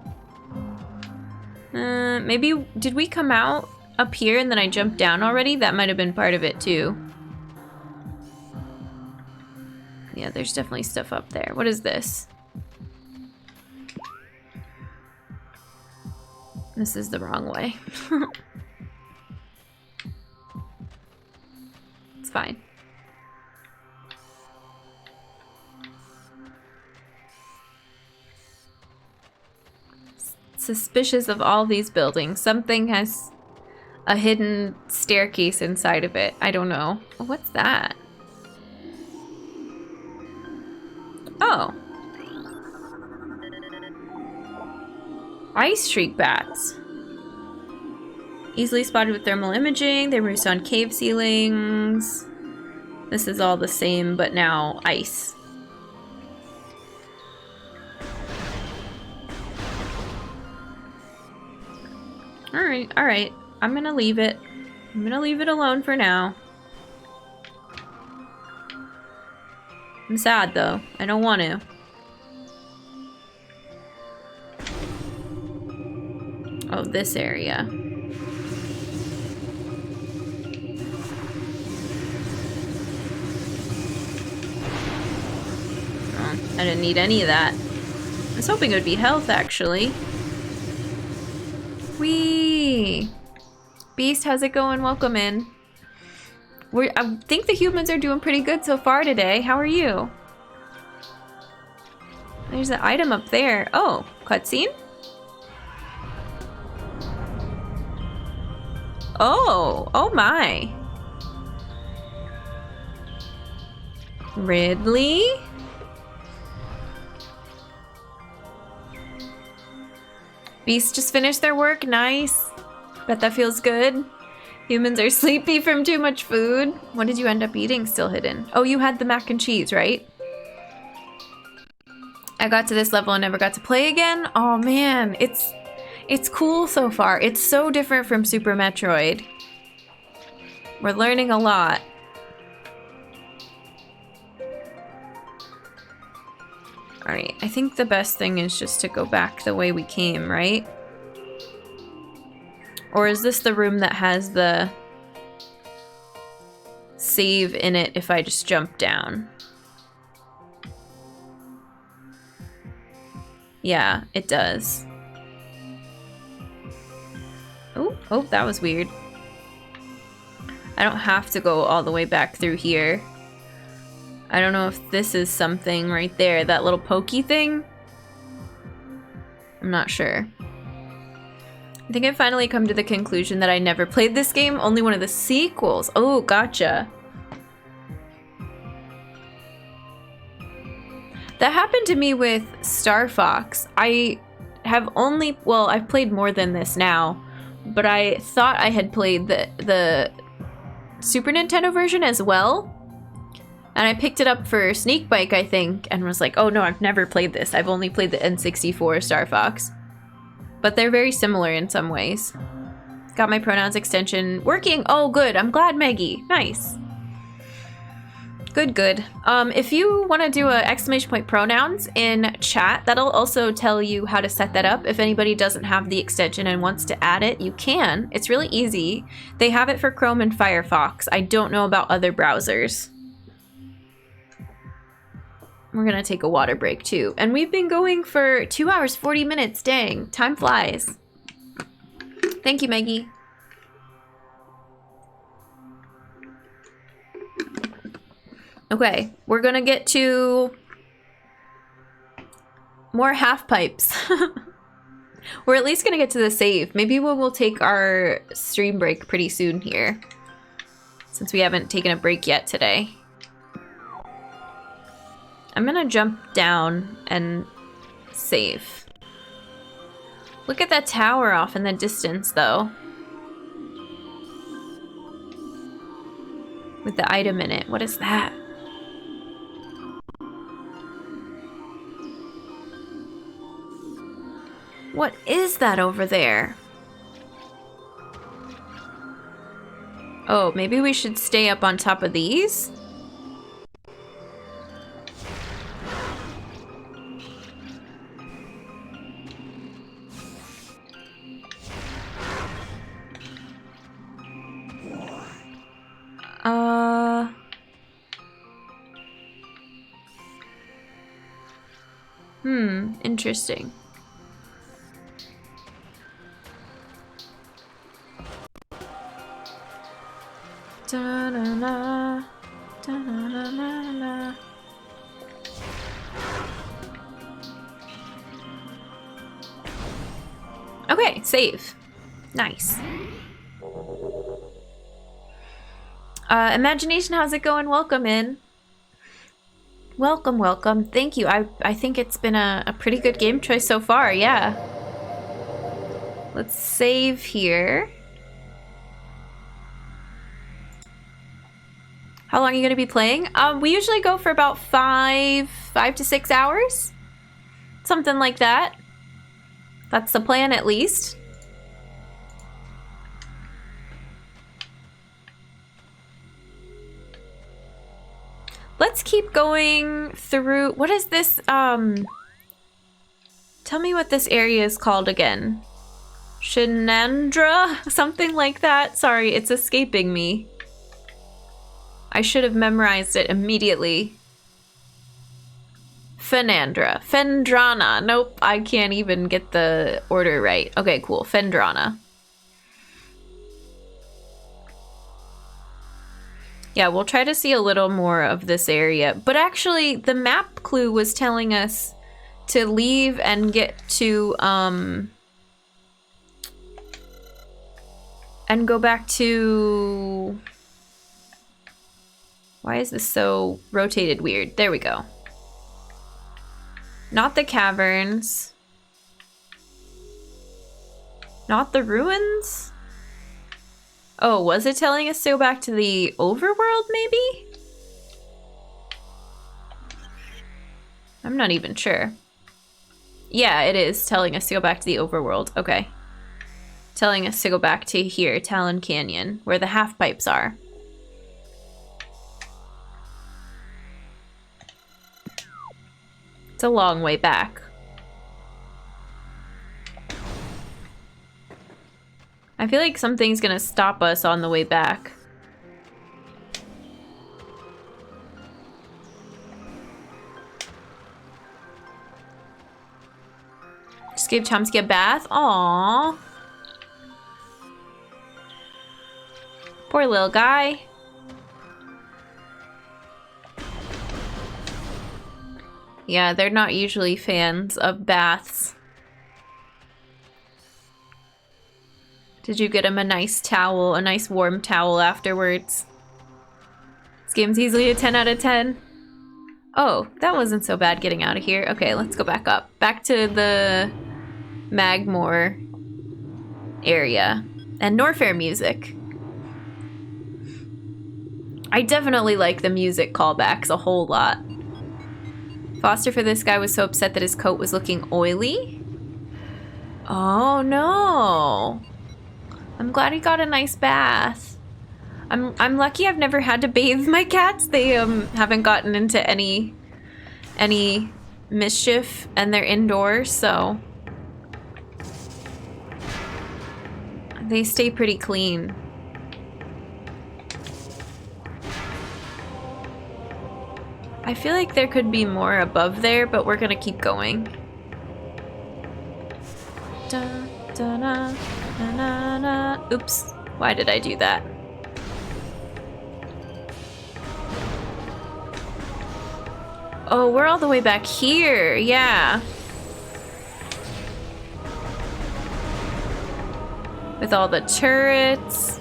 Maybe, did we come out up here and then I jumped down already? That might have been part of it too. Yeah, there's definitely stuff up there. What is this? This is the wrong way. It's fine. Suspicious of all these buildings. Something has a hidden staircase inside of it. I don't know. What's that? Oh. Ice streak bats. Easily spotted with thermal imaging. They roost on cave ceilings. This is all the same, but now ice. Alright, alright. I'm gonna leave it. I'm gonna leave it alone for now. I'm sad though. I don't want to. Oh, this area. Oh, I didn't need any of that. I was hoping it would be health, actually. Whee! Beast, how's it going? Welcome in. I think the humans are doing pretty good so far today. How are you? There's an item up there. Oh, cutscene? Oh, oh my. Ridley? Beasts just finished their work. Nice. Bet that feels good. Humans are sleepy from too much food. What did you end up eating still hidden? Oh, you had the mac and cheese, right? I got to this level and never got to play again. Oh man, it's cool so far. It's so different from Super Metroid. We're learning a lot. Alright, I think the best thing is just to go back the way we came, right? Or is this the room that has the save in it if I just jump down? Yeah, it does. Oh, oh, that was weird. I don't have to go all the way back through here. I don't know if this is something right there, that little pokey thing. I'm not sure. I think I've finally come to the conclusion that I never played this game, only one of the sequels. Oh, gotcha. That happened to me with Star Fox. I have only, well, I've played more than this now, but I thought I had played the Super Nintendo version as well. And I picked it up for Sneak Bike, I think, and was like, oh no, I've never played this. I've only played the N64 Star Fox. But they're very similar in some ways. Got my pronouns extension working. Oh, good. I'm glad, Maggie. Nice. Good, good. If you want to do a exclamation point pronouns in chat, that'll also tell you how to set that up. If anybody doesn't have the extension and wants to add it, you can. It's really easy. They have it for Chrome and Firefox. I don't know about other browsers. We're gonna take a water break too. And we've been going for 2 hours, 40 minutes. Dang, time flies. Thank you, Maggie. Okay, we're gonna get to more half pipes. We're at least gonna get to the save. Maybe we'll take our stream break pretty soon here, since we haven't taken a break yet today. I'm gonna jump down and save. Look at that tower off in the distance, though. With the item in it. What is that? What is that over there? Oh, maybe we should stay up on top of these? Interesting. Da-na-na, da-na-na-na-na. Okay, save. Nice. Imagination, how's it going? Welcome in. Welcome, welcome. Thank you. I think it's been a pretty good game choice so far, yeah. Let's save here. How long are you going to be playing? We usually go for about 5 to 6 hours. Something like that. That's the plan, at least. Let's keep going through. What is this? Tell me what this area is called again. Shenandra? Something like that. Sorry, it's escaping me. I should have memorized it immediately. Fendrana. Nope, I can't even get the order right. Okay, cool. Fendrana. Yeah, we'll try to see a little more of this area. But actually, the map clue was telling us to leave and get to, and go back to... Why is this so rotated weird? There we go. Not the caverns. Not the ruins? Oh, was it telling us to go back to the overworld, maybe? I'm not even sure. Yeah, it is telling us to go back to the overworld. Okay. Telling us to go back to here, Talon Canyon, where the half pipes are. It's a long way back. I feel like something's gonna stop us on the way back. Just gave Chomsky a bath. Aww. Poor little guy. Yeah, they're not usually fans of baths. Did you get him a nice towel, a nice warm towel afterwards? This game's easily a 10 out of 10. Oh, that wasn't so bad getting out of here. Okay, let's go back up. Back to the Magmoor area. And Norfair music. I definitely like the music callbacks a whole lot. Foster for this guy was so upset that his coat was looking oily. Oh no. I'm glad he got a nice bath. I'm lucky I've never had to bathe my cats. They haven't gotten into any mischief and they're indoors, so they stay pretty clean. I feel like there could be more above there, but we're gonna keep going. Da, da, na, na, na, na. Oops, why did I do that? Oh, we're all the way back here, yeah. With all the turrets.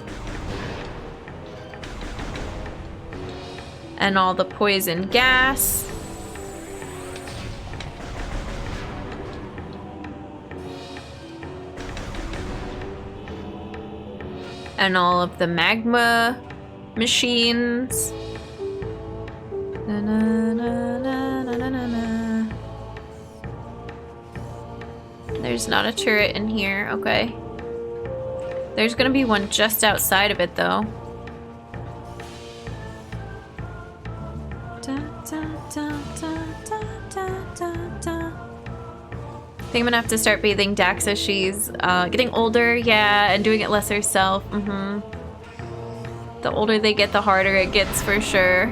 And all the poison gas. And all of the magma machines. Na, na, na, na, na, na, na. There's not a turret in here, okay. There's gonna be one just outside of it though. I think I'm gonna have to start bathing Daxa. She's getting older, yeah, and doing it less herself. The older they get, the harder it gets for sure.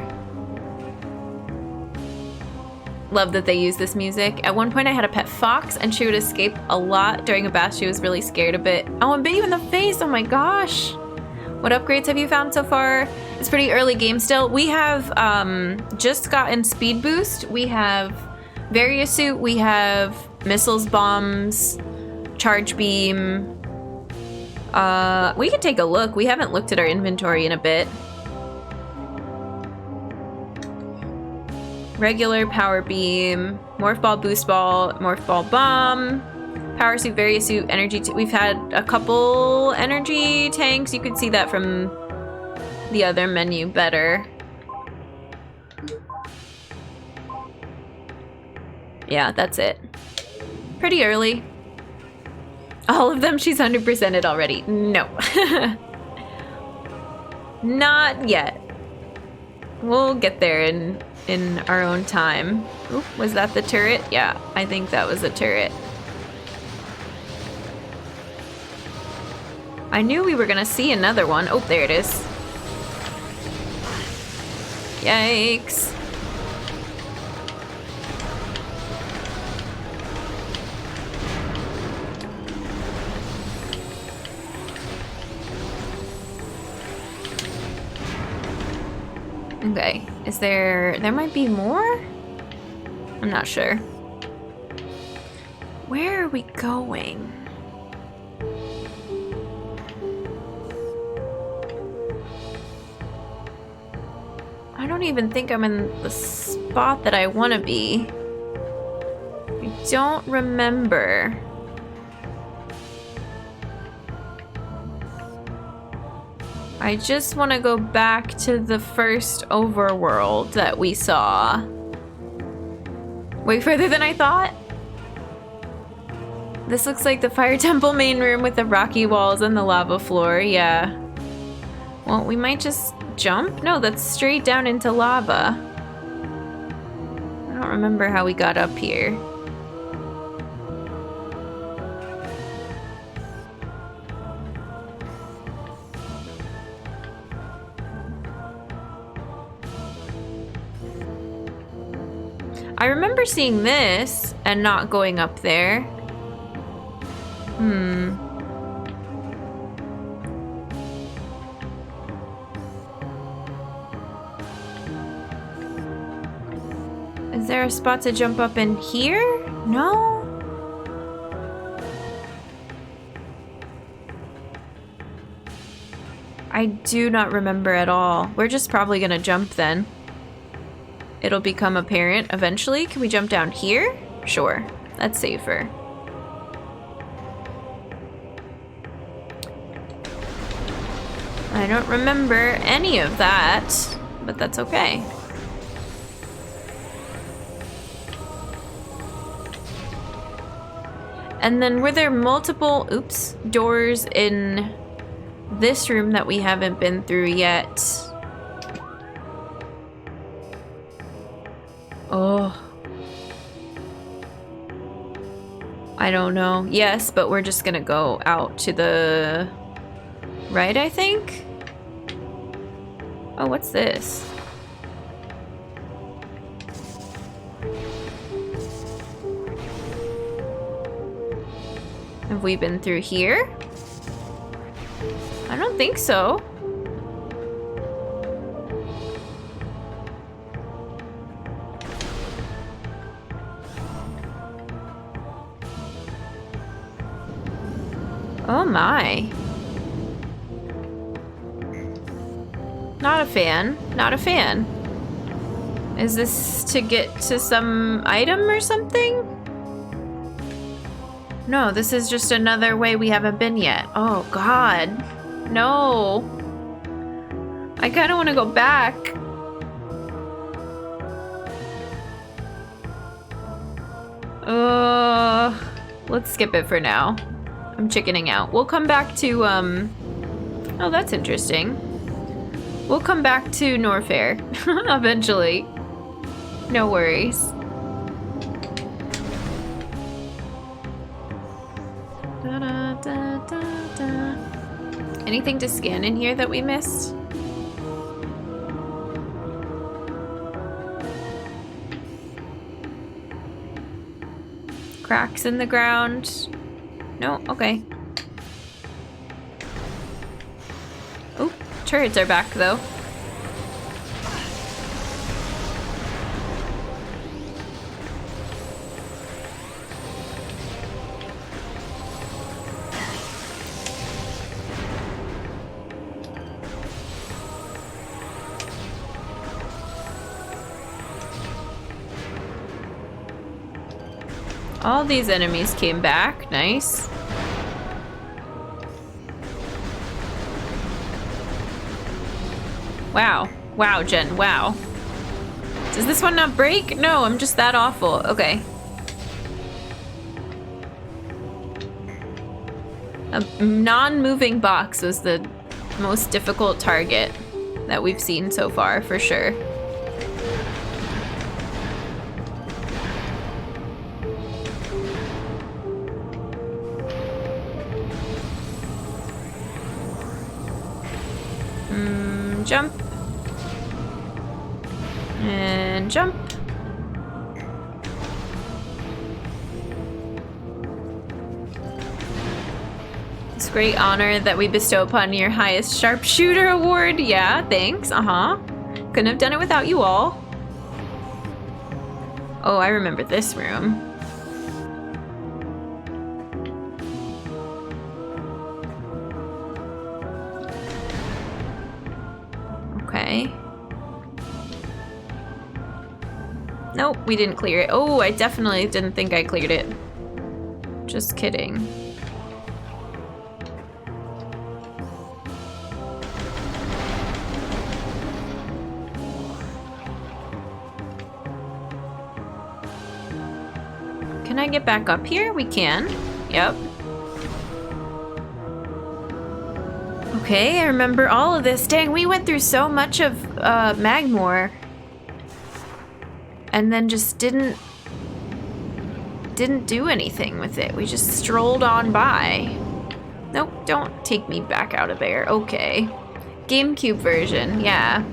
love that they use this music. At one point I had a pet fox and she would escape a lot during a bath. She was really scared of it. Oh, and bit you in the face. Oh my gosh. What upgrades have you found so far? It's pretty early game still. We have just gotten speed boost. We have various suit. We have missiles, bombs, charge beam. We could take a look. We haven't looked at our inventory in a bit. Regular power beam, morph ball, boost ball, morph ball, bomb, power suit, various suit, energy. We've had a couple energy tanks. You could see that from the other menu better. Yeah, that's it. Pretty early. All of them, she's 100%ed already. No. Not yet. We'll get there in our own time. Oop, was that the turret? Yeah, I think that was the turret. I knew we were gonna see another one. Oh, there it is. Yikes. Okay, is there might be more? I'm not sure. Where are we going? I don't even think I'm in the spot that I want to be. I don't remember. I just want to go back to the first overworld that we saw. Way further than I thought. This looks like the Fire Temple main room with the rocky walls and the lava floor. Yeah. Well, we might just jump? No, that's straight down into lava. I don't remember how we got up here. I remember seeing this and not going up there. Is there a spot to jump up in here? No? I do not remember at all. We're just probably gonna jump then. It'll become apparent eventually. Can we jump down here? Sure, that's safer. I don't remember any of that, but that's okay. And then were there multiple, doors in this room that we haven't been through yet? Oh. I don't know. Yes, but we're just gonna go out to the right, I think? Oh, what's this? Have we been through here? I don't think so. Oh my. Not a fan. Not a fan. Is this to get to some item or something? No, this is just another way we haven't been yet. Oh god. No. I kind of want to go back. Let's skip it for now. I'm chickening out. We'll come back to, oh, that's interesting. We'll come back to Norfair eventually. No worries. Da, da, da, da, da. Anything to scan in here that we missed? cracks in the ground? No? Okay. Oh, turrets are back though. All these enemies came back. Nice. Wow. Wow, Jen. Wow. Does this one not break? No, I'm just that awful. Okay. A non-moving box was the most difficult target that we've seen so far, for sure. Jump. And jump. It's great honor that we bestow upon your highest sharpshooter award. Yeah, thanks. Couldn't have done it without you all. Oh, I remember this room. Okay. Nope, we didn't clear it. Oh, I definitely didn't think I cleared it. Just kidding. Can I get back up here? We can. Yep. Okay, I remember all of this. Dang, we went through so much of Magmoor. And then just didn't do anything with it. We just strolled on by. Nope, don't take me back out of there. Okay. GameCube version, yeah.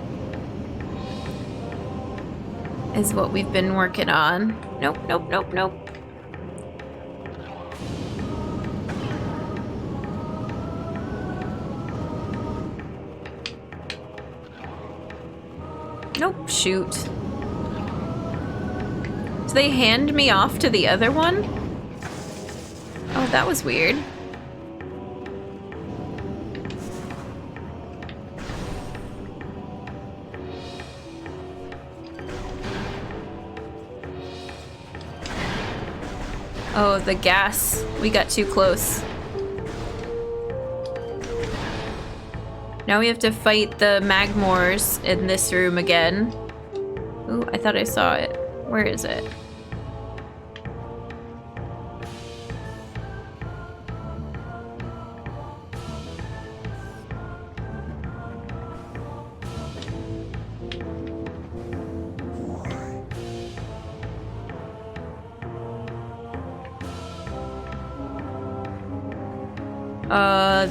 Is what we've been working on. Nope, nope, nope, nope. Nope, shoot. Do they hand me off to the other one? Oh, that was weird. Oh, the gas. We got too close. Now we have to fight the Magmoors in this room again. Ooh, I thought I saw it. Where is it?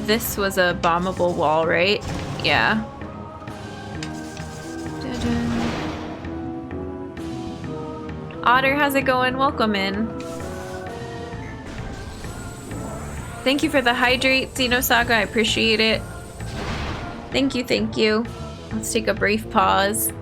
This was a bombable wall, right? Yeah. Otter, how's it going? Welcome in. Thank you for the hydrate, Xenosaga. I appreciate it. Thank you, thank you. Let's take a brief pause.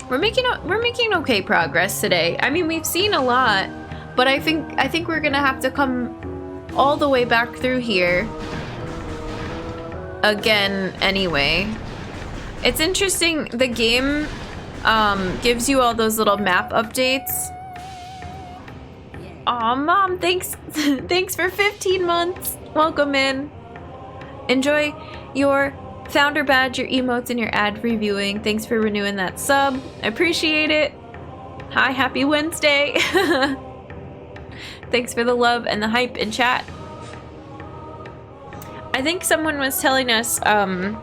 We're making okay progress today. I mean, we've seen a lot, but I think we're gonna have to come all the way back through here again anyway. It's interesting, the game gives you all those little map updates. Aw, Mom, thanks thanks for 15 months. Welcome in. Enjoy your founder badge, your emotes, and your ad reviewing. Thanks for renewing that sub. I appreciate it. Hi, happy Wednesday. Thanks for the love and the hype in chat. I think someone was telling us a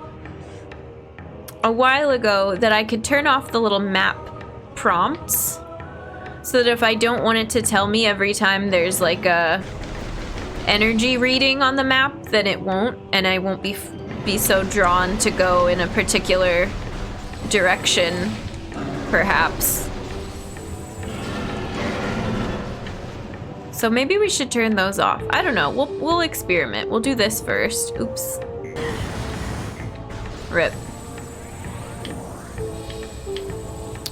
while ago that I could turn off the little map prompts so that if I don't want it to tell me every time there's like a energy reading on the map, then it won't, and I won't be be so drawn to go in a particular direction, perhaps. So maybe we should turn those off. I don't know. We'll experiment. We'll do this first. Oops. Rip.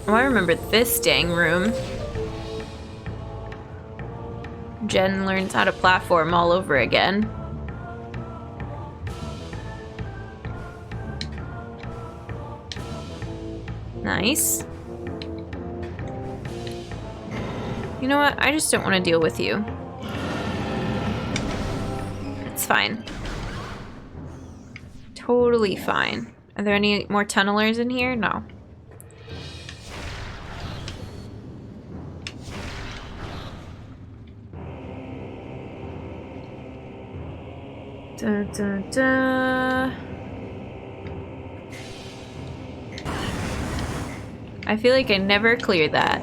Oh, I remember this dang room. Jen learns how to platform all over again. Nice. You know what? I just don't want to deal with you. It's fine. Totally fine. Are there any more tunnelers in here? No. Da, da, da. I feel like I never cleared that.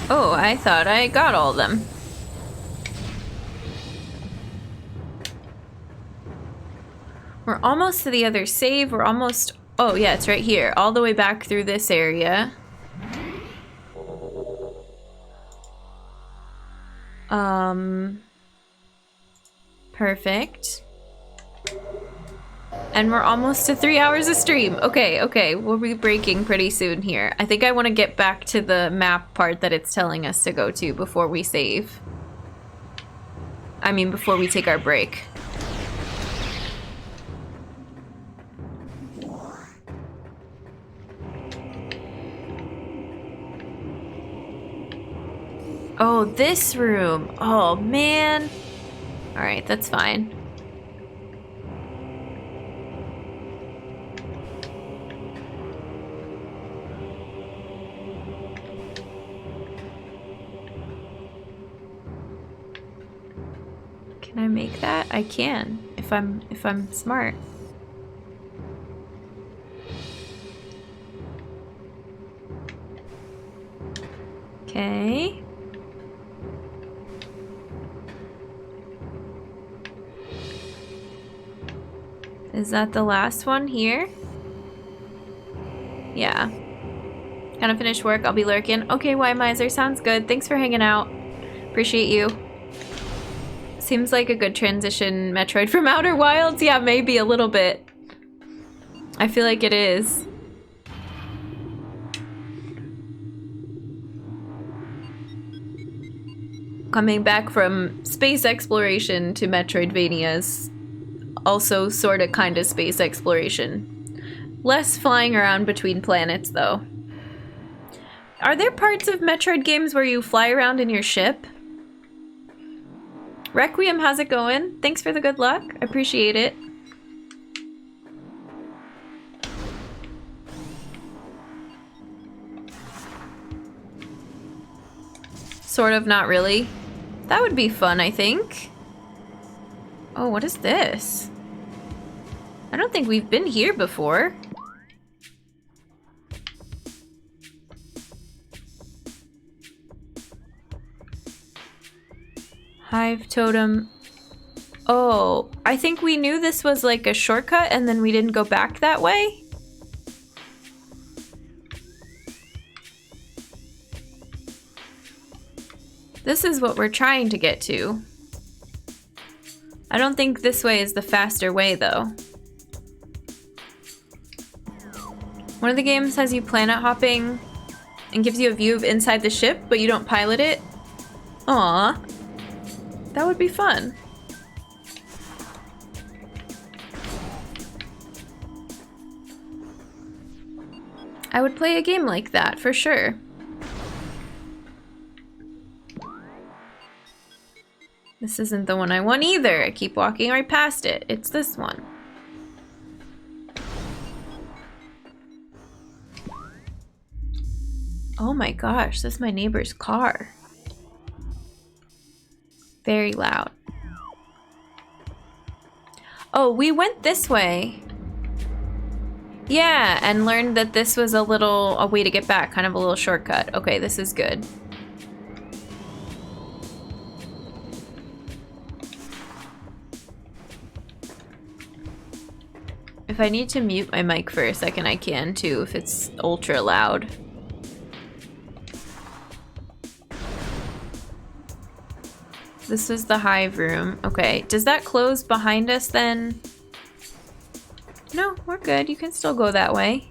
Oh, I thought I got all of them. We're almost to the other save. We're almost... Oh, yeah, it's right here. All the way back through this area. Perfect. And we're almost to 3 hours of stream. Okay, okay. We'll be breaking pretty soon here. I think I want to get back to the map part that it's telling us to go to before we save. I mean, before we take our break. Oh, this room. Oh, man. All right, that's fine. Can I make that? I can, if I'm smart. Okay. Is that the last one here? Yeah. Gonna finish work, I'll be lurking. Okay, Y Miser, sounds good. Thanks for hanging out. Appreciate you. Seems like a good transition, Metroid from Outer Wilds. Yeah, maybe a little bit. I feel like it is. Coming back from space exploration to Metroidvanias. Also sort of kind of space exploration. Less flying around between planets, though. Are there parts of Metroid games where you fly around in your ship? Requiem, how's it going? Thanks for the good luck. I appreciate it. Sort of, not really. That would be fun, I think. Oh, what is this? I don't think we've been here before. Hive totem. Oh, I think we knew this was like a shortcut and then we didn't go back that way. This is what we're trying to get to. I don't think this way is the faster way, though. One of the games has you planet hopping and gives you a view of inside the ship, but you don't pilot it. Aw. That would be fun. I would play a game like that, for sure. This isn't the one I want either. I keep walking right past it. It's this one. Oh my gosh, this is my neighbor's car. Very loud. Oh, we went this way. Yeah, and learned that this was a way to get back, kind of a little shortcut. Okay, this is good. If I need to mute my mic for a second, I can too, if it's ultra loud. This is the hive room. Okay, does that close behind us then? No, we're good. You can still go that way.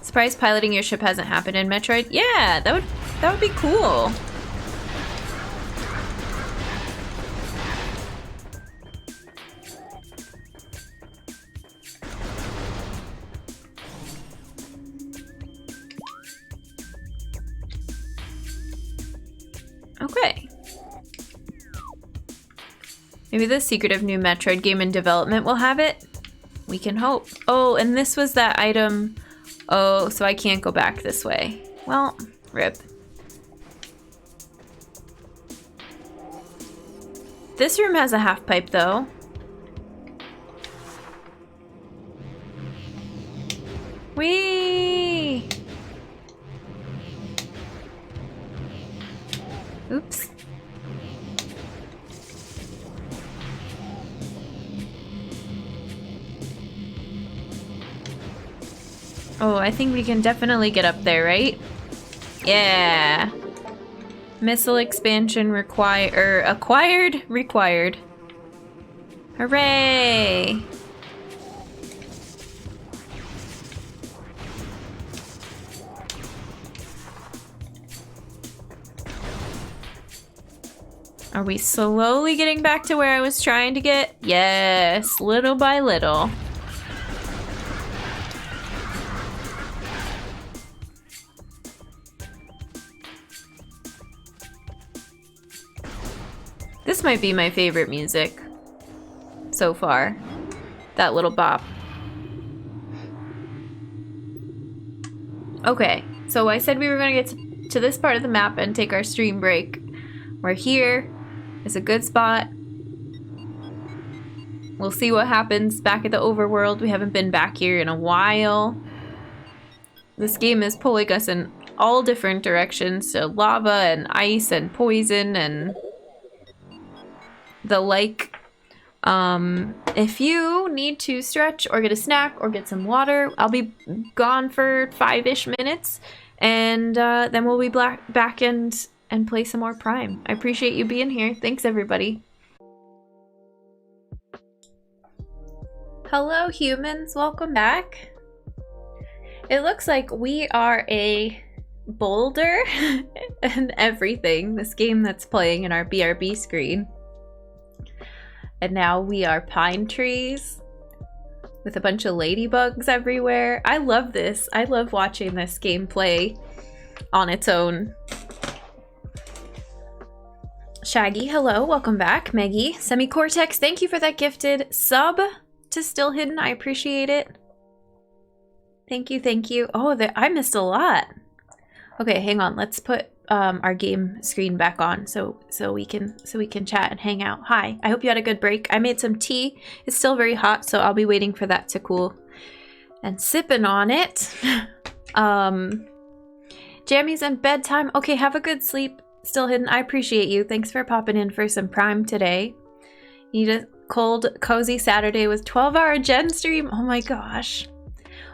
Surprised piloting your ship hasn't happened in Metroid? Yeah, that would be cool. Okay. Maybe the secretive new Metroid game in development will have it? We can hope. Oh, and this was that item. Oh, so I can't go back this way. Well, rip. This room has a half pipe though. Whee! Oops. Oh, I think we can definitely get up there, right? Yeah. Missile expansion acquired required. Hooray! Are we slowly getting back to where I was trying to get? Yes, little by little. This might be my favorite music so far. That little bop. Okay, so I said we were gonna get to this part of the map and take our stream break. We're here. It's a good spot. We'll see what happens back at the overworld. We haven't been back here in a while. This game is pulling us in all different directions to lava and ice and poison and the like. If you need to stretch or get a snack or get some water, I'll be gone for 5-ish minutes, and then we'll be back and play some more Prime. I appreciate you being here. Thanks, everybody. Hello, humans. Welcome back. It looks like we are a boulder and everything. This game that's playing in our BRB screen. And now we are pine trees with a bunch of ladybugs everywhere. I love this. I love watching this game play on its own. Shaggy, hello. Welcome back. Meggie, Semi-Cortex, thank you for that gifted sub to Still Hidden. I appreciate it. Thank you, thank you. Oh, I missed a lot. Okay, hang on. Let's put our game screen back on so we can chat and hang out. Hi, I hope you had a good break. I made some tea. It's still very hot, so I'll be waiting for that to cool and sipping on it. Jammies and bedtime. Okay, have a good sleep. Still Hidden, I appreciate you. Thanks for popping in for some Prime today. Need a cold, cozy Saturday with 12-hour gen stream. Oh my gosh.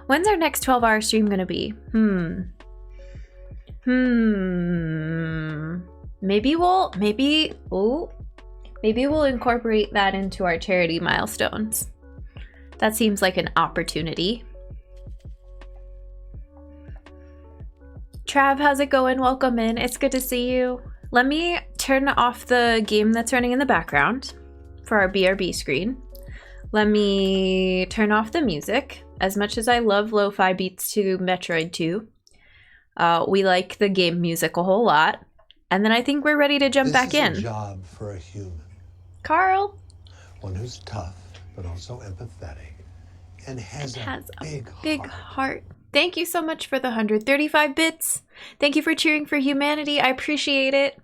When's our next 12-hour stream gonna be? Maybe we'll incorporate that into our charity milestones. That seems like an opportunity. Trav, how's it going? Welcome in. It's good to see you. Let me turn off the game that's running in the background for our BRB screen. Let me turn off the music. As much as I love lo-fi beats to Metroid 2, we like the game music a whole lot. And then I think we're ready to jump back in. This is a job for a human. Carl. One who's tough, but also empathetic. And has a big heart. Thank you so much for the 135 bits. Thank you for cheering for humanity. I appreciate it.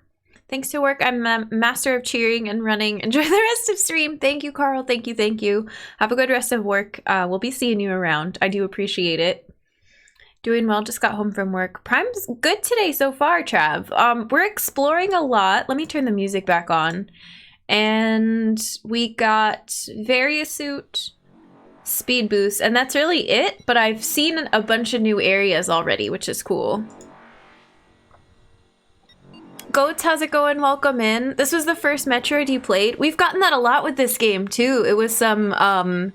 Thanks to work, I'm a master of cheering and running. Enjoy the rest of stream. Thank you, Carl. Thank you, thank you. Have a good rest of work. We'll be seeing you around. I do appreciate it. Doing well, just got home from work. Prime's good today so far, Trav. We're exploring a lot. Let me turn the music back on. And we got various suit, speed boost, and that's really it. But I've seen a bunch of new areas already, which is cool. Goats, how's it going? Welcome in. This was the first Metroid you played. We've gotten that a lot with this game too. It was some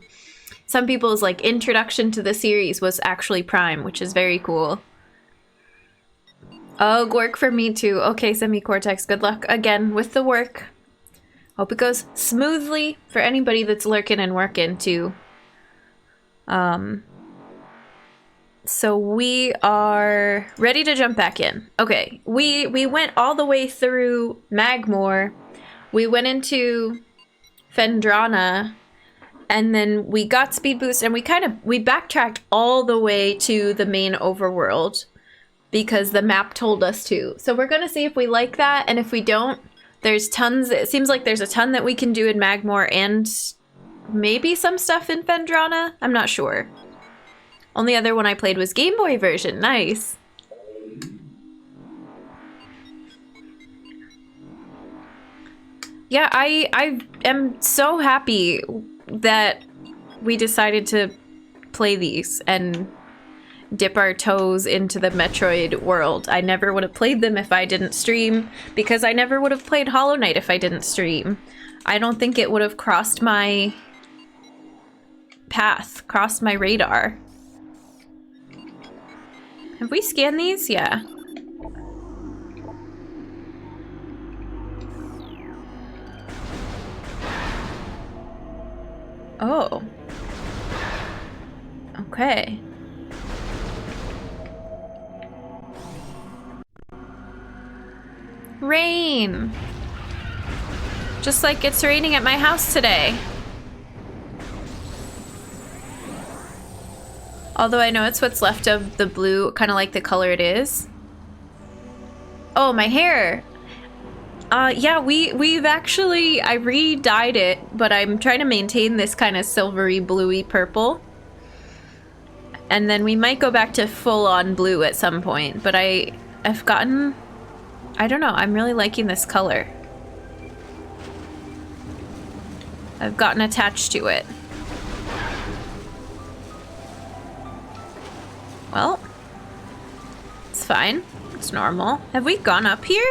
people's like introduction to the series was actually Prime, which is very cool. Oh, work for me too. Okay, Semi-Cortex, good luck again with the work. Hope it goes smoothly for anybody that's lurking and working too. So we are ready to jump back in. Okay, we went all the way through Magmoor. We went into Fendrana, and then we got speed boost, and we backtracked all the way to the main overworld because the map told us to. So we're gonna see if we like that, and if we don't, there's tons. It seems like there's a ton that we can do in Magmoor and maybe some stuff in Fendrana. I'm not sure. Only other one I played was Game Boy version. Nice. Yeah, I am so happy that we decided to play these and dip our toes into the Metroid world. I never would have played them if I didn't stream, because I never would have played Hollow Knight if I didn't stream. I don't think it would have crossed my path, crossed my radar. Have we scanned these? Yeah. Oh. Okay. Rain! Just like it's raining at my house today. Although I know it's what's left of the blue, kind of like the color it is. Oh, my hair! Yeah, we've actually, I re-dyed it, but I'm trying to maintain this kind of silvery, bluey purple. And then we might go back to full-on blue at some point, but I've gotten, I don't know, I'm really liking this color. I've gotten attached to it. Well, it's fine. It's normal. Have we gone up here?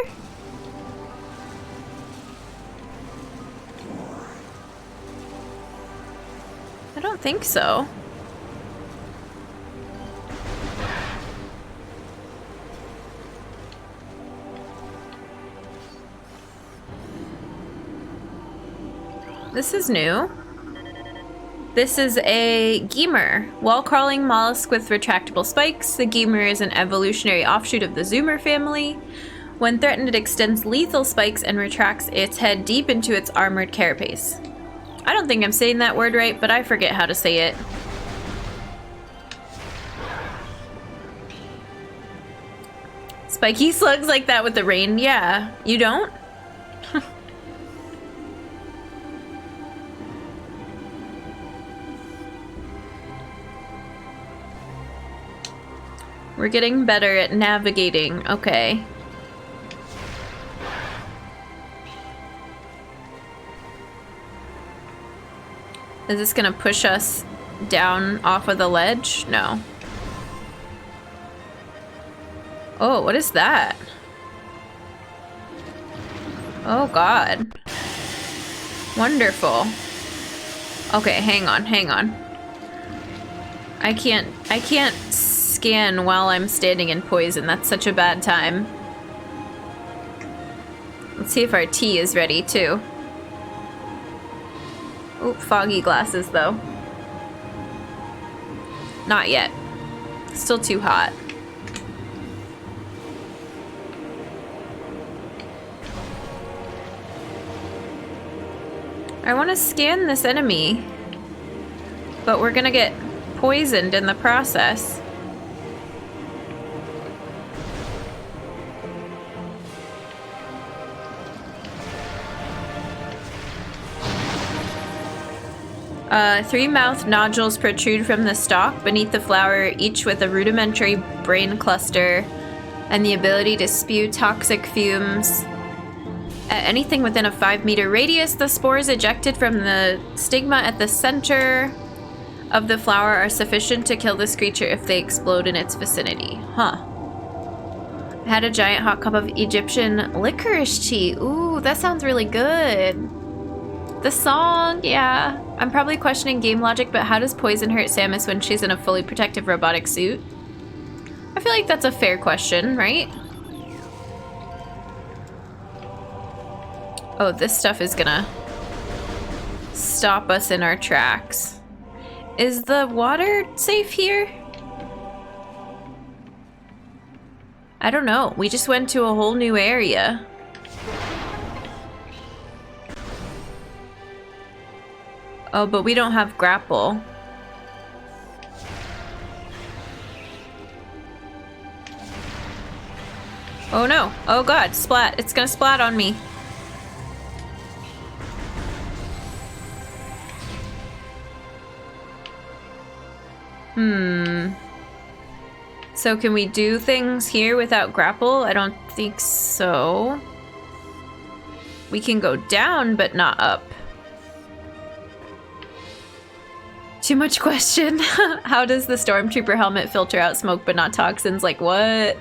I don't think so. This is new. This is a Gemur, wall-crawling mollusk with retractable spikes. The Gemur is an evolutionary offshoot of the Zoomer family. When threatened, it extends lethal spikes and retracts its head deep into its armored carapace. I don't think I'm saying that word right, but I forget how to say it. Spiky slugs like that with the rain? Yeah. You don't? We're getting better at navigating. Okay. Is this gonna push us down off of the ledge? No. Oh, what is that? Oh God. Wonderful. Okay, hang on, hang on. I can't scan while I'm standing in poison. That's such a bad time. Let's see if our tea is ready too. Oh, foggy glasses though. Not yet. Still too hot. I want to scan this enemy, but we're gonna get poisoned in the process. 3 mouth nodules protrude from the stalk beneath the flower, each with a rudimentary brain cluster and the ability to spew toxic fumes. At anything within a 5-meter radius, the spores ejected from the stigma at the center of the flower are sufficient to kill this creature if they explode in its vicinity. Huh. Had a giant hot cup of Egyptian licorice tea. Ooh, that sounds really good. The song, yeah. I'm probably questioning game logic, but how does poison hurt Samus when she's in a fully protective robotic suit? I feel like that's a fair question, right? Oh, this stuff is gonna stop us in our tracks. Is the water safe here? I don't know. We just went to a whole new area. Oh, but we don't have grapple. Oh no. Oh god, splat. It's gonna splat on me. So can we do things here without grapple? I don't think so. We can go down, but not up. Too much question. How does the stormtrooper helmet filter out smoke but not toxins? Like what?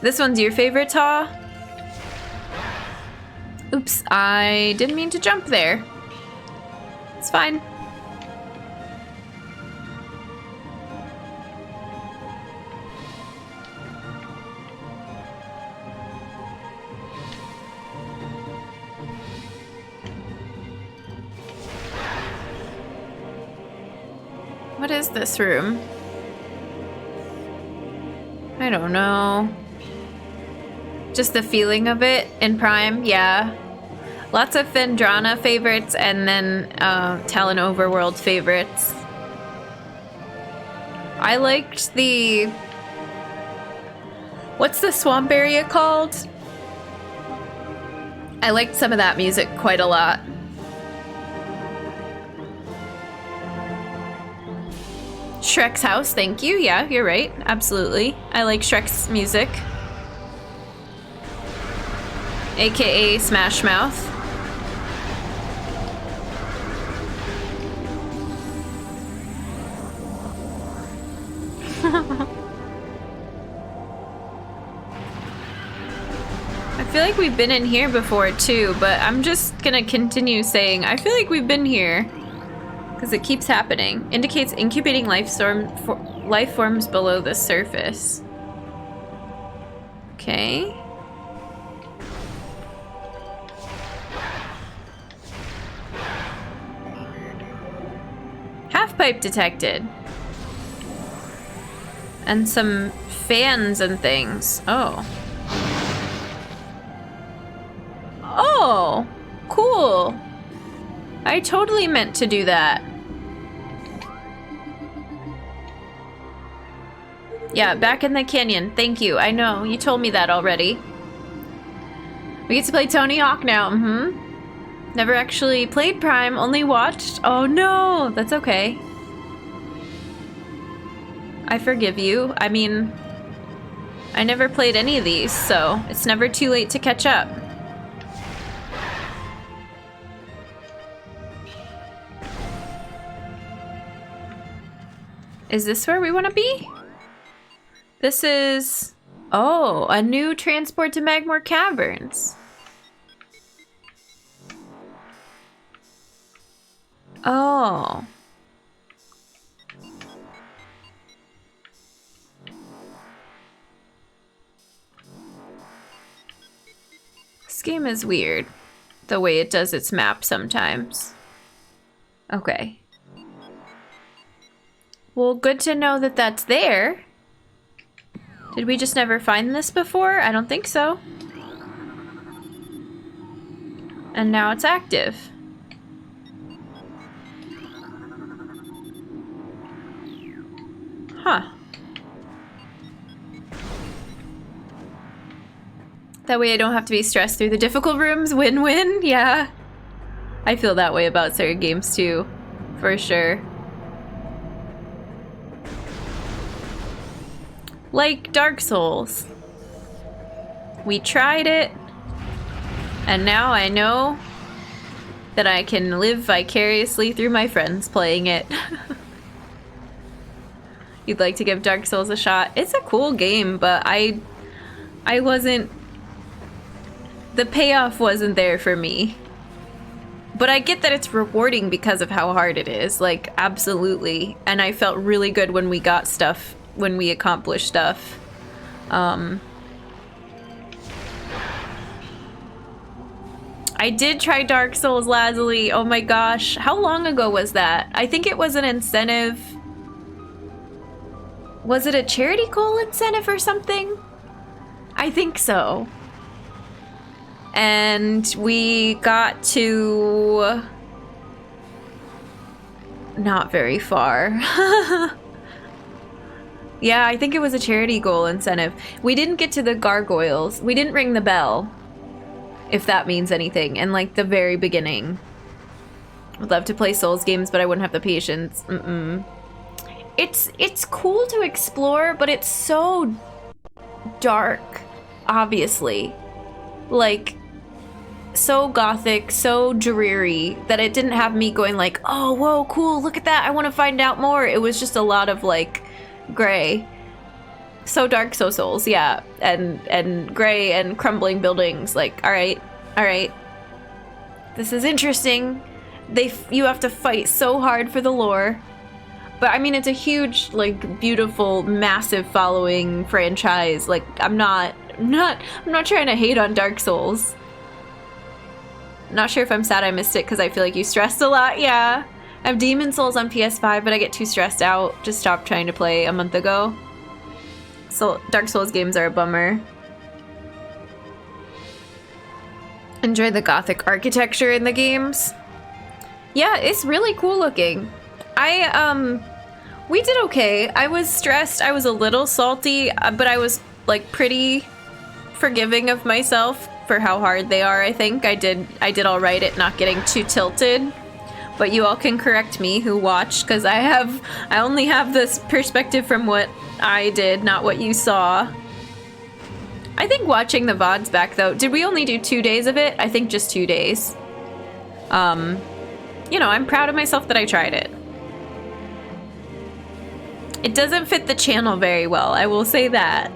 This one's your favorite, Ta? Oops, I didn't mean to jump there. It's fine. What is this room? I don't know. Just the feeling of it in Prime, yeah. Lots of Fendrana favorites and then Talon Overworld favorites. I liked the... What's the swamp area called? I liked some of that music quite a lot. Shrek's house, thank you. Yeah, you're right. Absolutely. I like Shrek's music. AKA Smash Mouth. I feel like we've been in here before too, but I'm just gonna continue saying I feel like we've been here. Because it keeps happening. Indicates incubating life forms below the surface. Okay. Half-pipe detected. And some fans and things. Oh. Oh! Cool! I totally meant to do that. Yeah, back in the canyon. Thank you. I know. You told me that already. We get to play Tony Hawk now. Never actually played Prime, only watched. Oh no! That's okay. I forgive you. I mean, I never played any of these, so it's never too late to catch up. Is this where we want to be? This is... Oh, a new transport to Magmoor Caverns. Oh. This game is weird, the way it does its map sometimes. Okay. Well, good to know that that's there. Did we just never find this before? I don't think so. And now it's active. Huh. That way I don't have to be stressed through the difficult rooms. Win-win, yeah. I feel that way about certain games too. for sure. Like Dark Souls. We tried it, and now I know that I can live vicariously through my friends playing it. You'd like to give Dark Souls a shot? It's a cool game, but I wasn't... The payoff wasn't there for me. But I get that it's rewarding because of how hard it is, like, absolutely. And I felt really good when we got stuff, when we accomplished stuff. I did try Dark Souls, Lazuli. Oh my gosh. How long ago was that? I think it was an incentive. Was it a charity goal incentive or something? I think so. And we got to... not very far. Yeah, I think it was a charity goal incentive. We didn't get to the gargoyles. We didn't ring the bell. If that means anything, in like the very beginning. I'd love to play Souls games, but I wouldn't have the patience. It's cool to explore, but it's so dark, obviously. Like, so gothic, so dreary, that it didn't have me going like, oh, whoa, cool, look at that, I want to find out more. It was just a lot of like, gray. So dark, so Souls, yeah. And gray and crumbling buildings. Like, all right. This is interesting. You have to fight so hard for the lore. But I mean, it's a huge, like, beautiful, massive following franchise. Like, I'm not trying to hate on Dark Souls. Not sure if I'm sad I missed it because I feel like you stressed a lot. Yeah. I have Demon Souls on PS5, but I get too stressed out. Just stopped trying to play a month ago. So Dark Souls games are a bummer. Enjoy the gothic architecture in the games. Yeah, it's really cool looking. We did okay. I was stressed. I was a little salty, but I was like pretty forgiving of myself for how hard they are. I think I did all right at not getting too tilted. But you all can correct me who watched, because I only have this perspective from what I did, not what you saw. I think watching the VODs back though, did we only do 2 days of it? I think just 2 days. You know, I'm proud of myself that I tried it. It doesn't fit the channel very well, I will say that.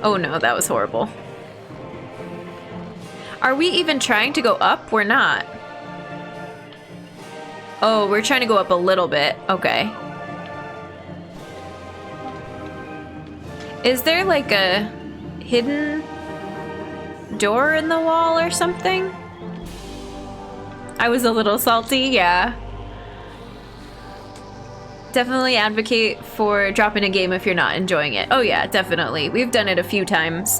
Oh no, that was horrible. Are we even trying to go up? We're not. Oh, we're trying to go up a little bit. Okay. Is there like a hidden door in the wall or something? I was a little salty, yeah. Definitely advocate for dropping a game if you're not enjoying it. Oh yeah, definitely. We've done it a few times.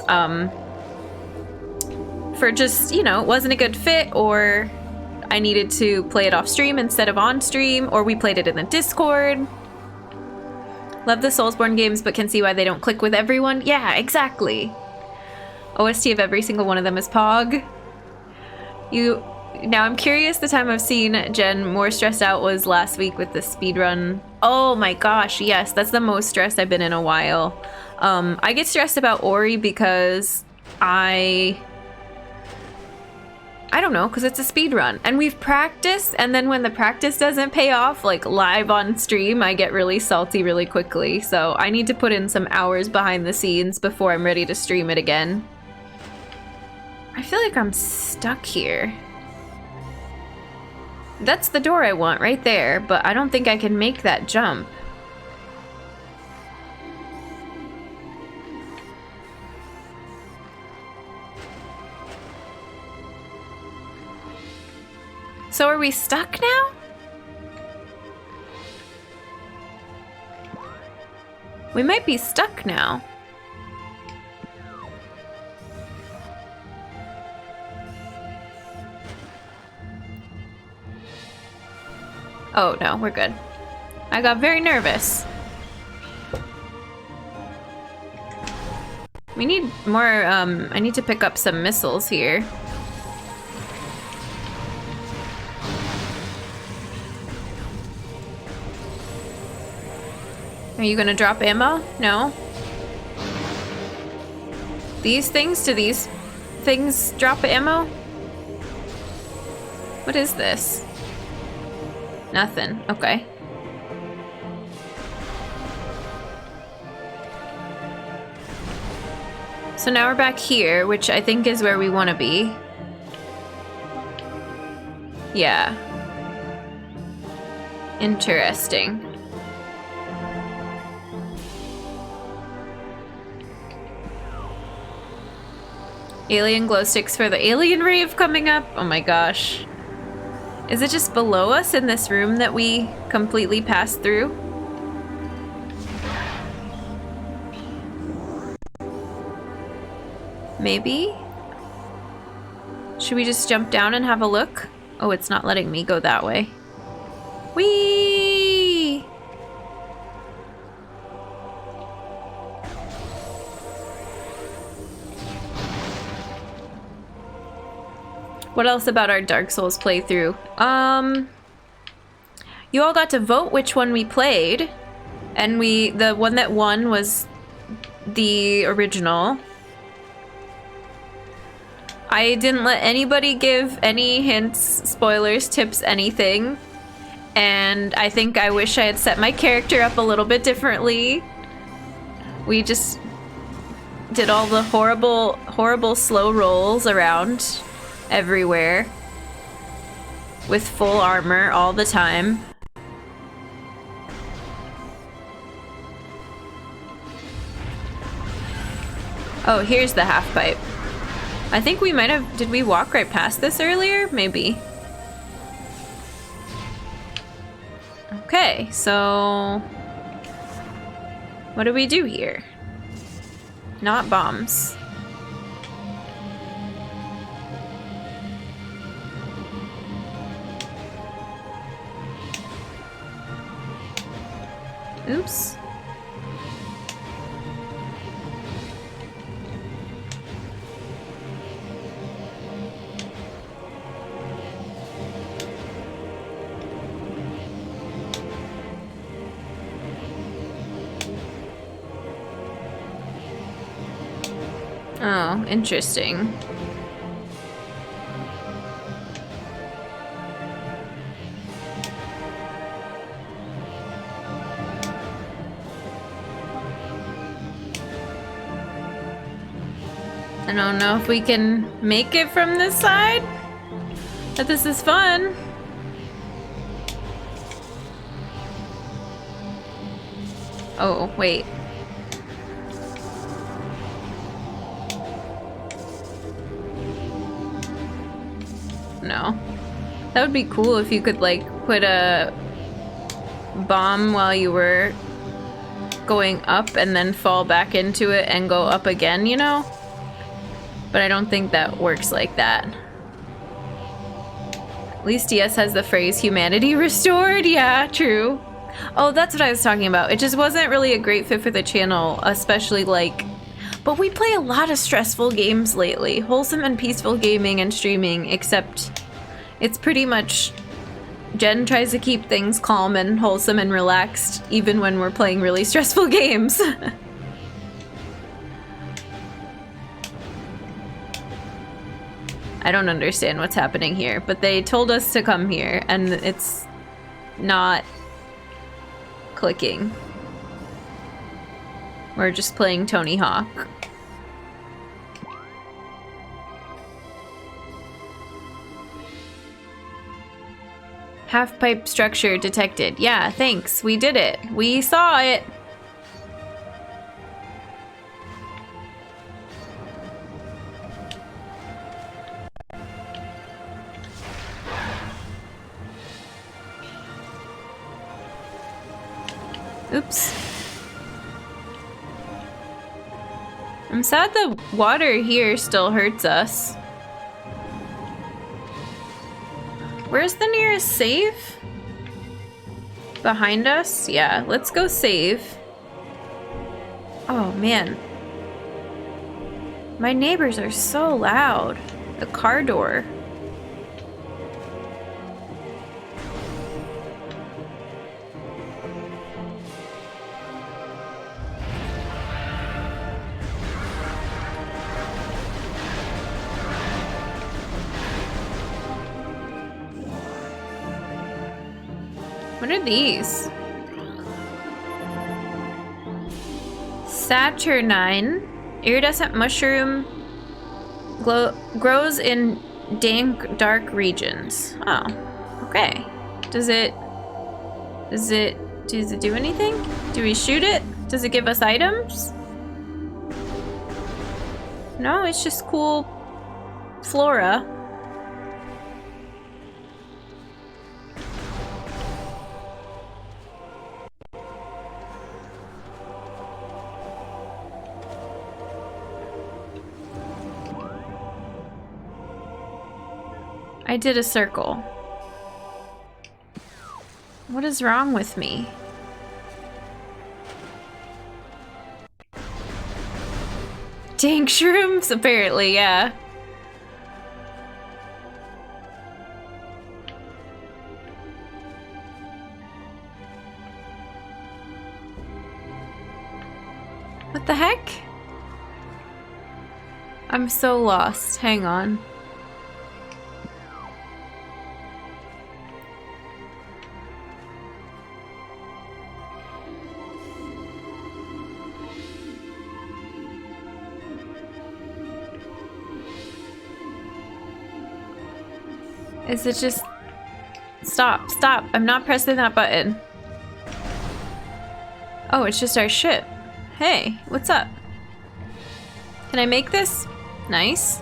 For just, you know, it wasn't a good fit, or I needed to play it off stream instead of on stream, or we played it in the Discord. Love the Soulsborne games, but can see why they don't click with everyone. Yeah, exactly. OST of every single one of them is Pog. Now I'm curious, the time I've seen Jen more stressed out was last week with the speedrun. Oh my gosh, yes, that's the most stressed I've been in a while. I get stressed about Ori because I don't know, because it's a speed run and we've practiced, and then when the practice doesn't pay off, like live on stream, I get really salty really quickly. So I need to put in some hours behind the scenes before I'm ready to stream it again. I feel like I'm stuck here. That's the door I want right there, but I don't think I can make that jump. So are we stuck now? We might be stuck now. Oh no, we're good. I got very nervous. We need more, I need to pick up some missiles here. you gonna drop ammo? No. These things? Do these things drop ammo? What is this? Nothing. Okay. So now we're back here, which I think is where we want to be. Yeah. Interesting. Alien glow sticks for the alien rave coming up. Oh my gosh. Is it just below us in this room that we completely passed through? Maybe? Should we just jump down and have a look? Oh, it's not letting me go that way. Whee! What else about our Dark Souls playthrough? You all got to vote which one we played, and the one that won was the original. I didn't let anybody give any hints, spoilers, tips, anything. And I think I wish I had set my character up a little bit differently. We just did all the horrible slow rolls around everywhere with full armor all the time. Oh, here's the half pipe. I think we might have... Did we walk right past this earlier? Maybe. Okay, so... What do we do here? Not bombs. Oops. Oh, interesting. I don't know if we can make it from this side, but this is fun. Oh, wait. No. That would be cool if you could, like, put a bomb while you were going up and then fall back into it and go up again, you know? But I don't think that works like that. At least DS has the phrase humanity restored. Yeah, true. Oh, that's what I was talking about. It just wasn't really a great fit for the channel, especially like... But we play a lot of stressful games lately. Wholesome and peaceful gaming and streaming, except it's pretty much... Jen tries to keep things calm and wholesome and relaxed, even when we're playing really stressful games. I don't understand what's happening here, but they told us to come here, and it's not clicking. We're just playing Tony Hawk. Half-pipe structure detected. Yeah, thanks. We did it. We saw it. Oops. I'm sad the water here still hurts us. Where's the nearest save? Behind us? Yeah, let's go save. Oh man. My neighbors are so loud. The car door. What are these? Saturnine. Iridescent mushroom grows in dank, dark regions. Oh, okay. Does it do anything? Do we shoot it? Does it give us items? No, it's just cool flora. I did a circle. What is wrong with me? Dank shrooms, apparently, yeah. What the heck? I'm so lost. Hang on. Is it just... Stop, stop. I'm not pressing that button. Oh, it's just our ship. Hey, what's up? Can I make this? Nice.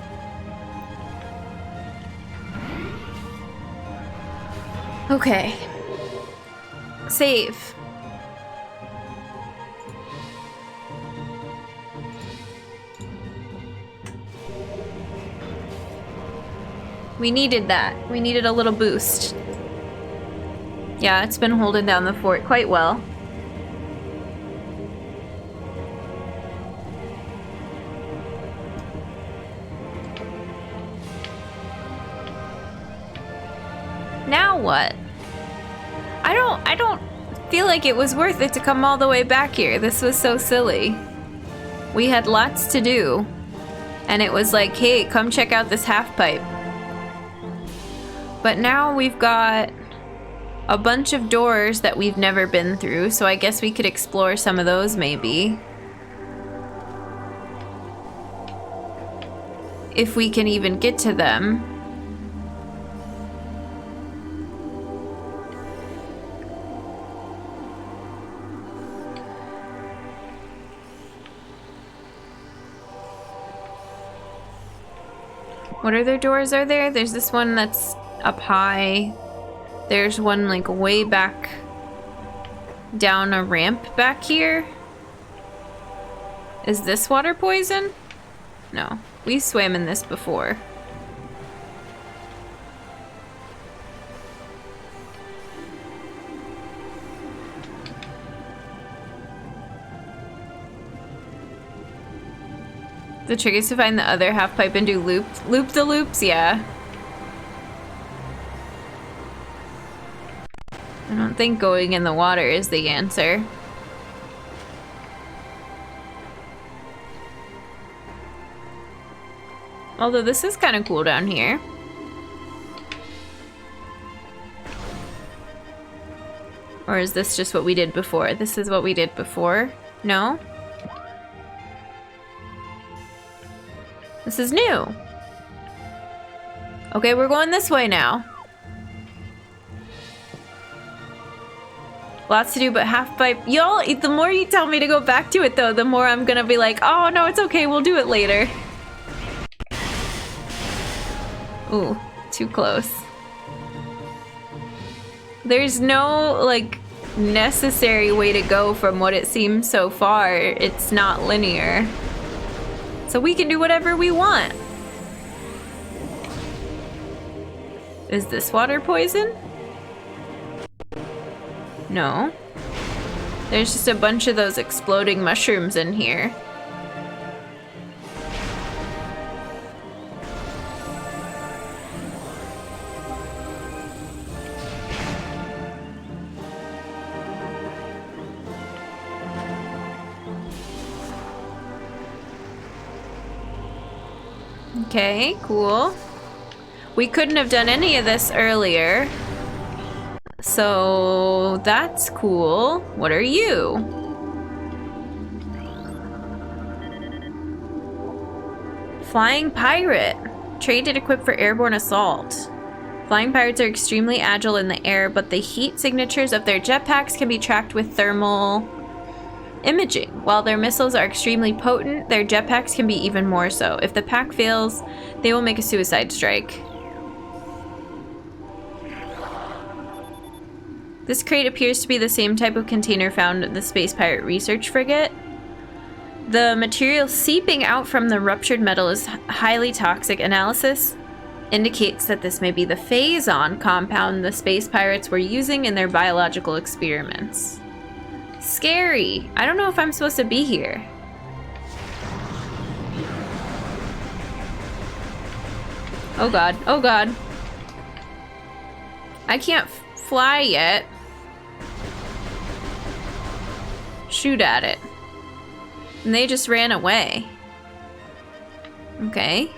Okay. Save. We needed that. We needed a little boost. Yeah, it's been holding down the fort quite well. Now what? I don't feel like it was worth it to come all the way back here. This was so silly. We had lots to do. And it was like, hey, come check out this half pipe. But now we've got a bunch of doors that we've never been through, so I guess we could explore some of those maybe. If we can even get to them. What other doors are there? There's this one that's up high. There's one like way back down a ramp back here. Is this water poison? No, we swam in this before. The trick is to find the other half pipe and do loop-the-loops, yeah. I don't think going in the water is the answer. Although this is kind of cool down here. Or is this just what we did before? This is what we did before? No? This is new. Okay, we're going this way now. Lots to do, but half pipe. Y'all, the more you tell me to go back to it, though, the more I'm gonna be like, oh, no, it's okay, we'll do it later. Ooh, too close. There's no, like, necessary way to go from what it seems so far. It's not linear. So we can do whatever we want. Is this water poison? No. There's just a bunch of those exploding mushrooms in here. Okay, cool. We couldn't have done any of this earlier. So that's cool. What are you? Flying pirate. Traded equipped for airborne assault. Flying pirates are extremely agile in the air, but the heat signatures of their jetpacks can be tracked with thermal imaging. While their missiles are extremely potent, their jetpacks can be even more so. If the pack fails, they will make a suicide strike. This crate appears to be the same type of container found in the Space Pirate Research Frigate. The material seeping out from the ruptured metal is highly toxic. Analysis indicates that this may be the phazon compound the space pirates were using in their biological experiments. Scary. I don't know if I'm supposed to be here. Oh god. Oh god. I can't fly yet. Shoot at it. And they just ran away. Okay.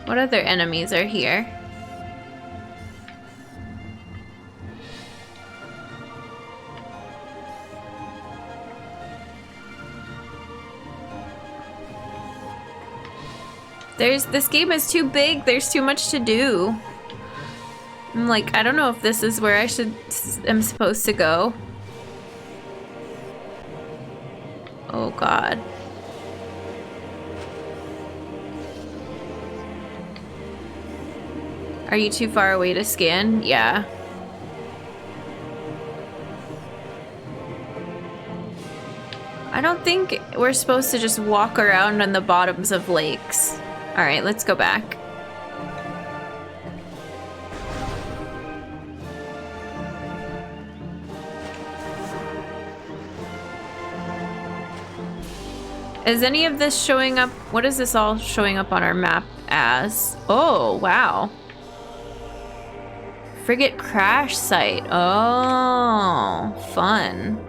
What other enemies are here? This game is too big. There's too much to do. I'm like, I don't know if this is where am supposed to go. Oh god. Are you too far away to scan? Yeah. I don't think we're supposed to just walk around on the bottoms of lakes. Alright, let's go back. Is any of this showing up? What is this all showing up on our map as? Oh, wow. Frigate crash site. Oh, fun.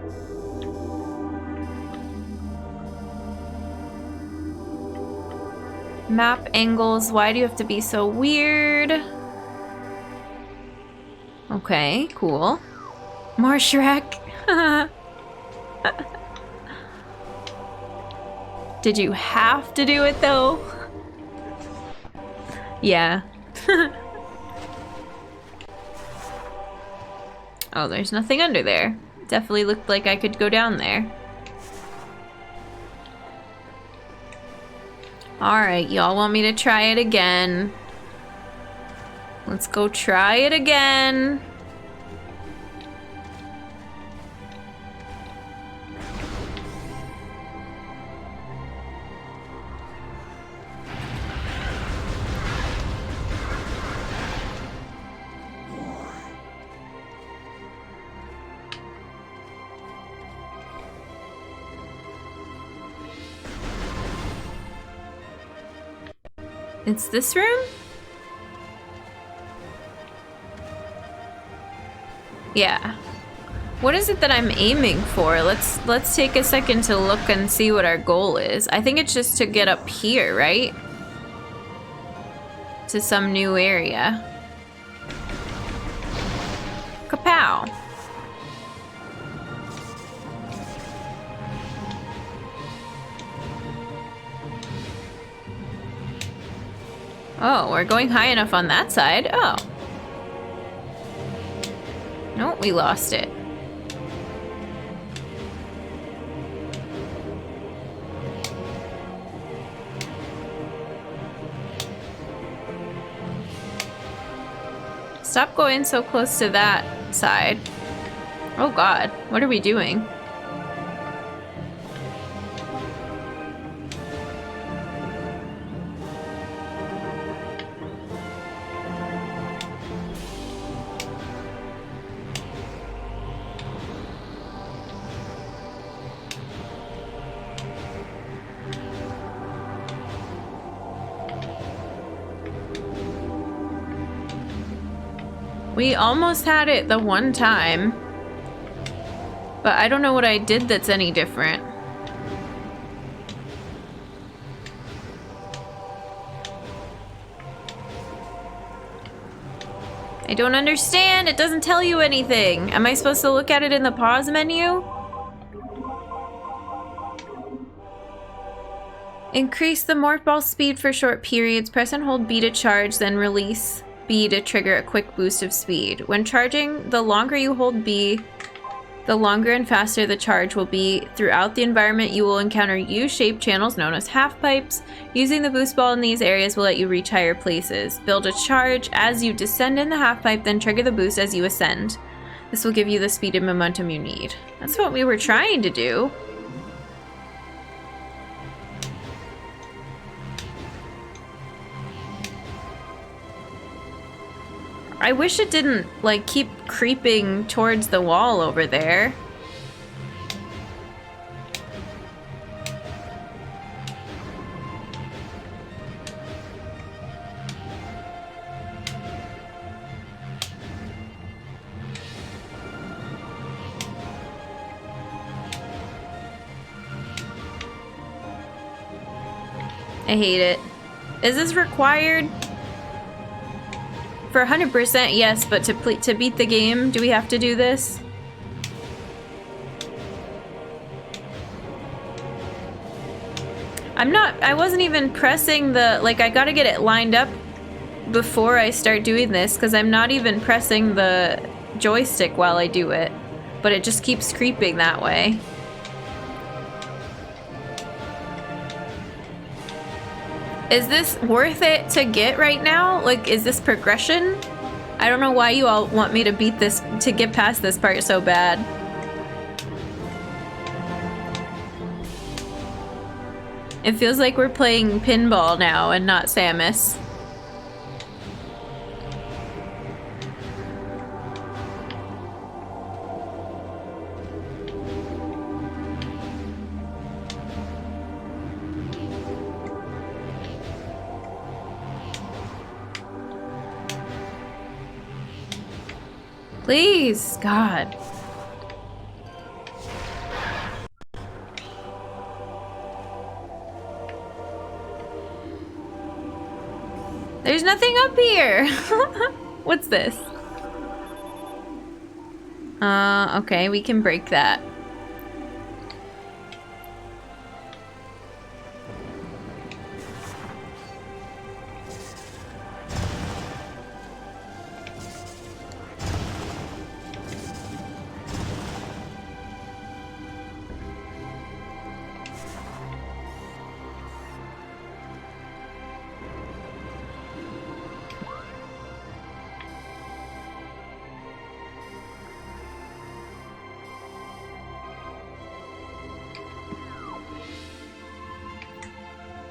Map angles. Why do you have to be so weird? Okay, cool. More Shrek. Did you have to do it though? Yeah. Oh, there's nothing under there. Definitely looked like I could go down there. Alright, y'all want me to try it again. Let's go try it again. It's this room? Yeah. What is it that I'm aiming for? Let's take a second to look and see what our goal is. I think it's just to get up here, right? To some new area. Kapow. Oh, we're going high enough on that side. Oh. Nope, we lost it. Stop going so close to that side. Oh god, what are we doing? We almost had it the one time, but I don't know what I did that's any different. I don't understand. It doesn't tell you anything. Am I supposed to look at it in the pause menu? Increase the morph ball speed for short periods. Press and hold B to charge, then release B to trigger a quick boost of speed. When charging, the longer you hold B, the longer and faster the charge will be. Throughout the environment, you will encounter U-shaped channels known as half pipes. Using the boost ball in these areas will let you reach higher places. Build a charge as you descend in the half pipe, then trigger the boost as you ascend. This will give you the speed and momentum you need. That's what we were trying to do. I wish it didn't, like, keep creeping towards the wall over there. I hate it. Is this required? For 100%, yes, but to beat the game, do we have to do this? I wasn't even pressing the, like, I gotta get it lined up before I start doing this, because I'm not even pressing the joystick while I do it. But it just keeps creeping that way. Is this worth it to get right now? Like, is this progression? I don't know why you all want me to beat this, to get past this part so bad. It feels like we're playing pinball now and not Samus. Please, God. There's nothing up here. What's this? Okay, we can break that.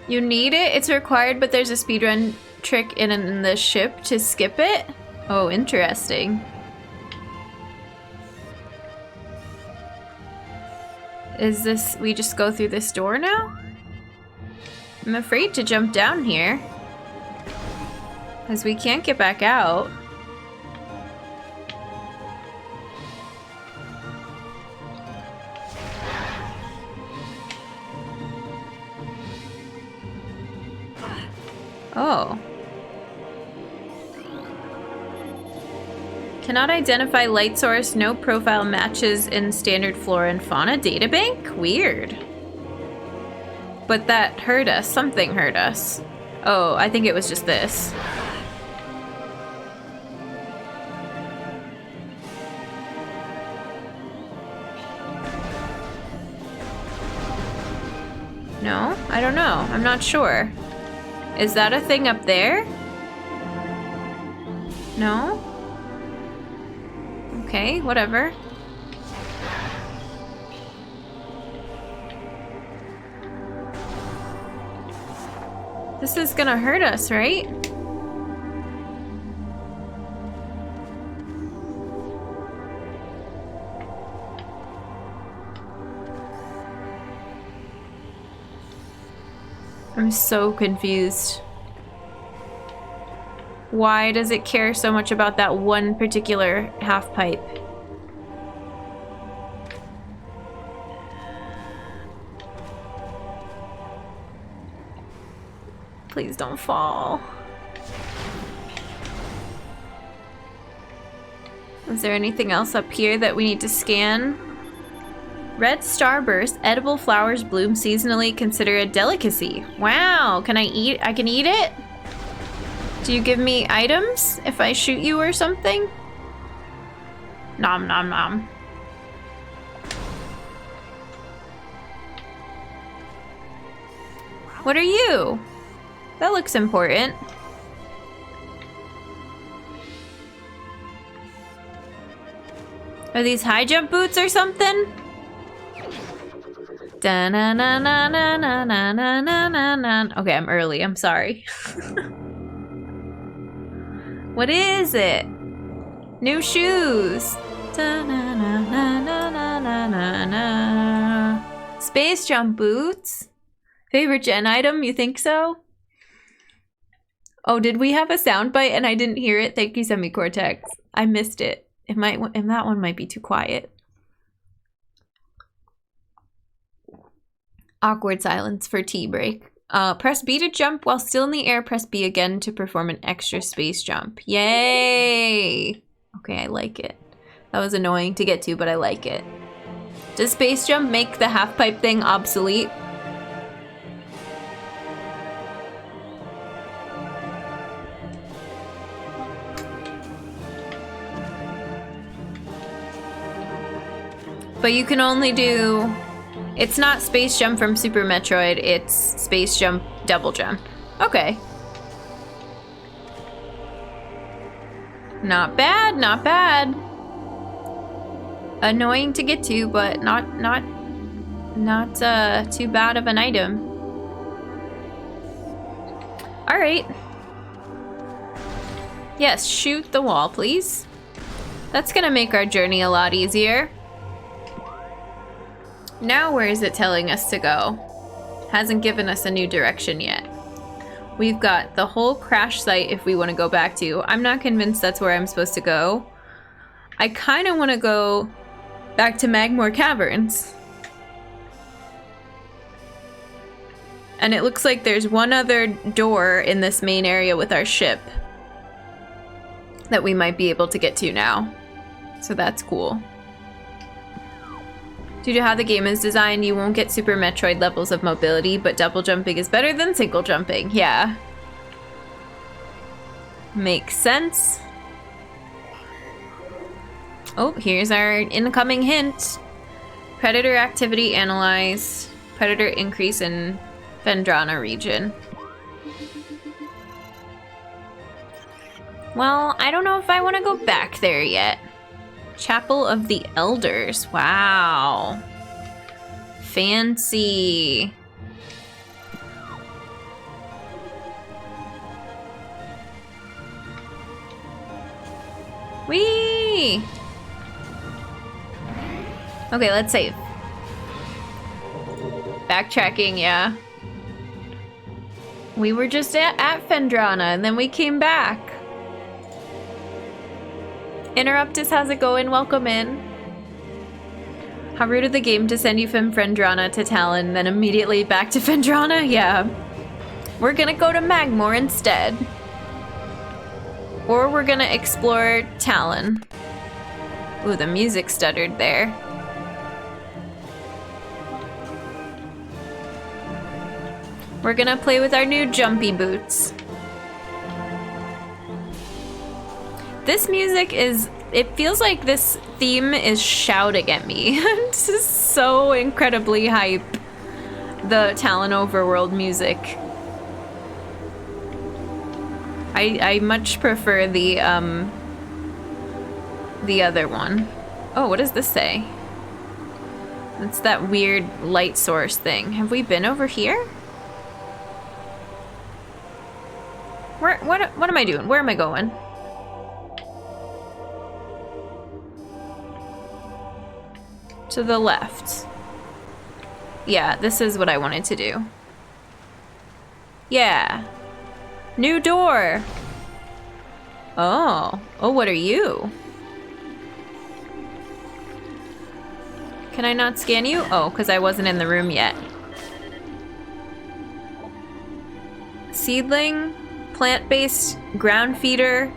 You need it? It's required, but there's a speedrun trick in the ship to skip it? Oh, interesting. Is this... we just go through this door now? I'm afraid to jump down here. Because we can't get back out. Oh. Cannot identify light source, no profile matches in standard flora and fauna databank? Weird. But that hurt us. Something hurt us. Oh, I think it was just this. No? I don't know. I'm not sure. Is that a thing up there? No? Okay, whatever. This is gonna hurt us, right? I'm so confused. Why does it care so much about that one particular half pipe? Please don't fall. Is there anything else up here that we need to scan? Red starburst, edible flowers bloom seasonally, consider a delicacy. Wow, can I eat? I can eat it? Do you give me items if I shoot you or something? Nom nom nom. What are you? That looks important. Are these high jump boots or something? Da na na na na na na na na na na. Okay, I'm early. I'm sorry. What is it? New shoes. Da na na na na na na na na. Space jump boots. Favorite gen item? You think so? Oh, did we have a soundbite and I didn't hear it? Thank you, Semi-Cortex. I missed it. And that one might be too quiet. Awkward silence for tea break. Press B to jump while still in the air. Press B again to perform an extra space jump. Yay! Okay, I like it. That was annoying to get to, but I like it. Does space jump make the half pipe thing obsolete? But you can only do... It's not space jump from Super Metroid, it's space jump double jump. Okay. Not bad, not bad. Annoying to get to, but not too bad of an item. Alright. Yes, shoot the wall, please. That's gonna make our journey a lot easier. Now where is it telling us to go? Hasn't given us a new direction yet. We've got the whole crash site if we want to go back to. I'm not convinced that's where I'm supposed to go. I kind of want to go back to Magmoor Caverns. And it looks like there's one other door in this main area with our ship that we might be able to get to now. So that's cool. Due to how the game is designed, you won't get Super Metroid levels of mobility, but double jumping is better than single jumping. Yeah. Makes sense. Oh, here's our incoming hint. Predator activity analyzed. Predator increase in Fendrana region. Well, I don't know if I want to go back there yet. Chapel of the Elders. Wow. Fancy. Whee! Okay, let's save. Backtracking, yeah. We were just at Fendrana and then we came back. Interruptus, how's it going? Welcome in. How rude of the game to send you from Fendrana to Talon, then immediately back to Fendrana? Yeah. We're gonna go to Magmoor instead. Or we're gonna explore Talon. Ooh, the music stuttered there. We're gonna play with our new jumpy boots. This music is, it feels like this theme is shouting at me. This is so incredibly hype. The Talon Overworld music. I much prefer the other one. Oh, what does this say? It's that weird light source thing. Have we been over here? What am I doing? Where am I going? To the left. Yeah, this is what I wanted to do. Yeah. New door. Oh. Oh, what are you? Can I not scan you? Oh, because I wasn't in the room yet. Seedling, plant-based ground feeder,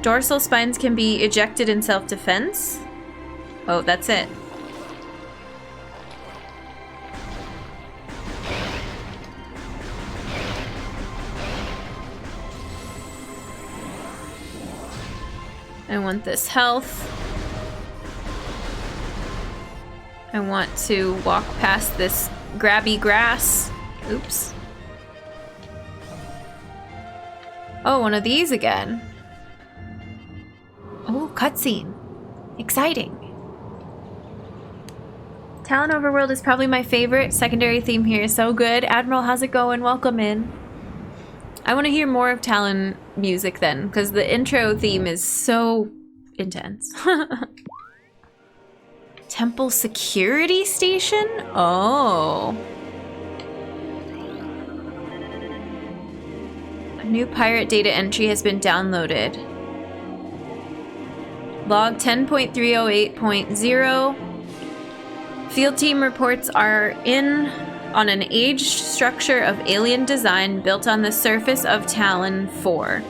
Dorsal spines can be ejected in self-defense. Oh, that's it. I want this health. I want to walk past this grabby grass. Oops. Oh, one of these again. Oh, cutscene. Exciting. Talon Overworld is probably my favorite. Secondary theme here is so good. Admiral, how's it going? Welcome in. I want to hear more of Talon music then, because the intro theme is so intense. Temple security station? Oh. A new pirate data entry has been downloaded. Log 10.308.0. Field team reports are in on an aged structure of alien design built on the surface of Talon 4.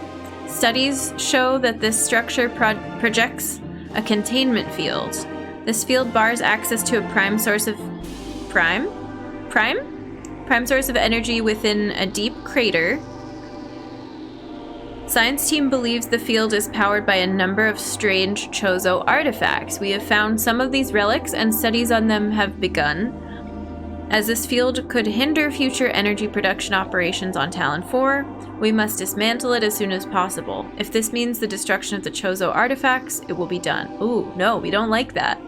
Studies show that this structure projects a containment field. This field bars access to a prime source of source of energy within a deep crater. Science team believes the field is powered by a number of strange Chozo artifacts. We have found some of these relics and studies on them have begun. As this field could hinder future energy production operations on Talon 4, we must dismantle it as soon as possible. If this means the destruction of the Chozo artifacts, it will be done. Ooh, no, we don't like that.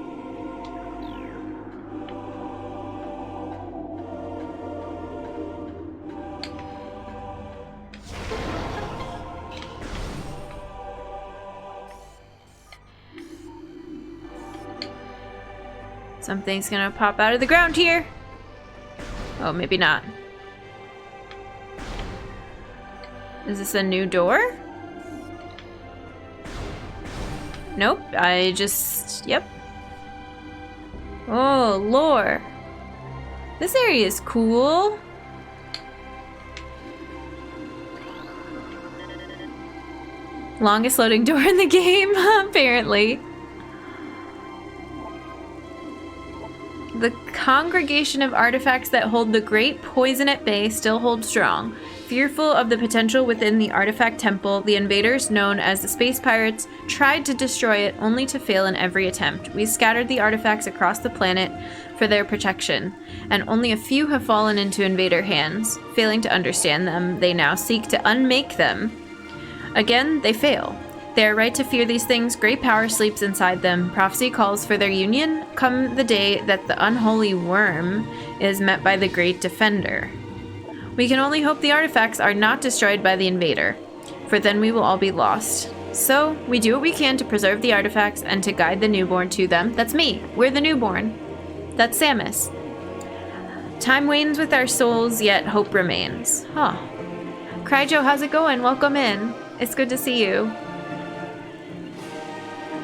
Something's gonna pop out of the ground here. Oh, maybe not. Is this a new door? Nope, yep. Oh, lore. This area is cool. Longest loading door in the game, apparently. The congregation of artifacts that hold the great poison at bay still hold strong. Fearful of the potential within the artifact temple, the invaders, known as the Space Pirates, tried to destroy it only to fail in every attempt. We scattered the artifacts across the planet for their protection, and only a few have fallen into invader hands. Failing to understand them, they now seek to unmake them. Again, they fail. They are right to fear these things. Great power sleeps inside them. Prophecy calls for their union come the day that the unholy worm is met by the great defender. We can only hope the artifacts are not destroyed by the invader, for then we will all be lost. So, we do what we can to preserve the artifacts and to guide the newborn to them. That's me. We're the newborn. That's Samus. Time wanes with our souls, yet hope remains. Huh. Cryjo, how's it going? Welcome in. It's good to see you.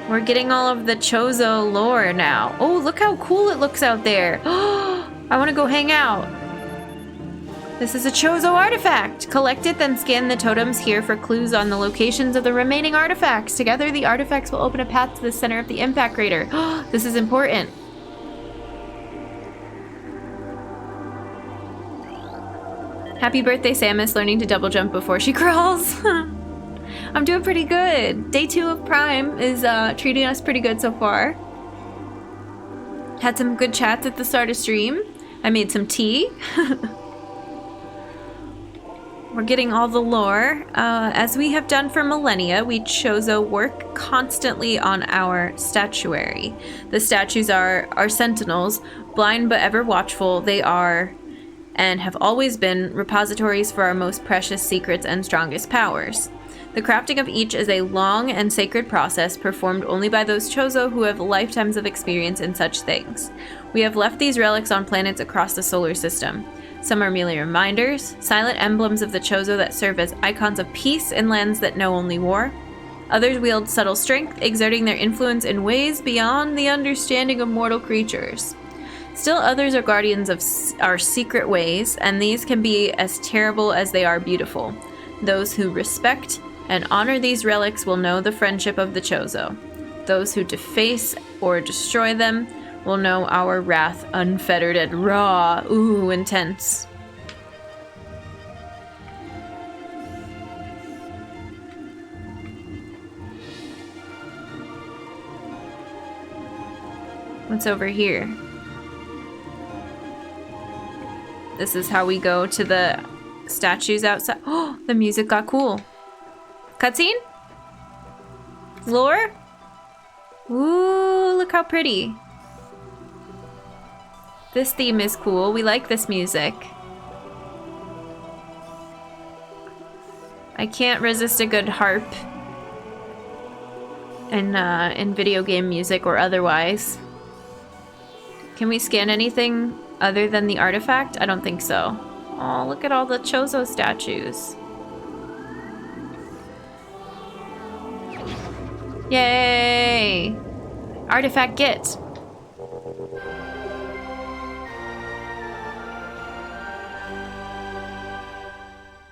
We're getting all of the Chozo lore now. Oh, look how cool it looks out there. I want to go hang out. This is a Chozo artifact. Collect it, then scan the totems here for clues on the locations of the remaining artifacts. Together, the artifacts will open a path to the center of the impact crater. This is important. Happy birthday, Samus, learning to double jump before she crawls. I'm doing pretty good. Day 2 of Prime is treating us pretty good so far. Had some good chats at the start of stream. I made some tea. We're getting all the lore. As we have done for millennia, we Chozo work constantly on our statuary. The statues are our sentinels, blind but ever watchful. They are, and have always been, repositories for our most precious secrets and strongest powers. The crafting of each is a long and sacred process performed only by those Chozo who have lifetimes of experience in such things. We have left these relics on planets across the solar system. Some are merely reminders, silent emblems of the Chozo that serve as icons of peace in lands that know only war. Others wield subtle strength, exerting their influence in ways beyond the understanding of mortal creatures. Still others are guardians of our secret ways, and these can be as terrible as they are beautiful. Those who respect and honor these relics will know the friendship of the Chozo. Those who deface or destroy them will know our wrath unfettered and raw. Ooh, intense. What's over here? This is how we go to the statues outside. Oh, the music got cool. Cutscene? Lore? Ooh, look how pretty. This theme is cool. We like this music. I can't resist a good harp in video game music or otherwise. Can we scan anything other than the artifact? I don't think so. Oh, look at all the Chozo statues. Yay! Artifact get.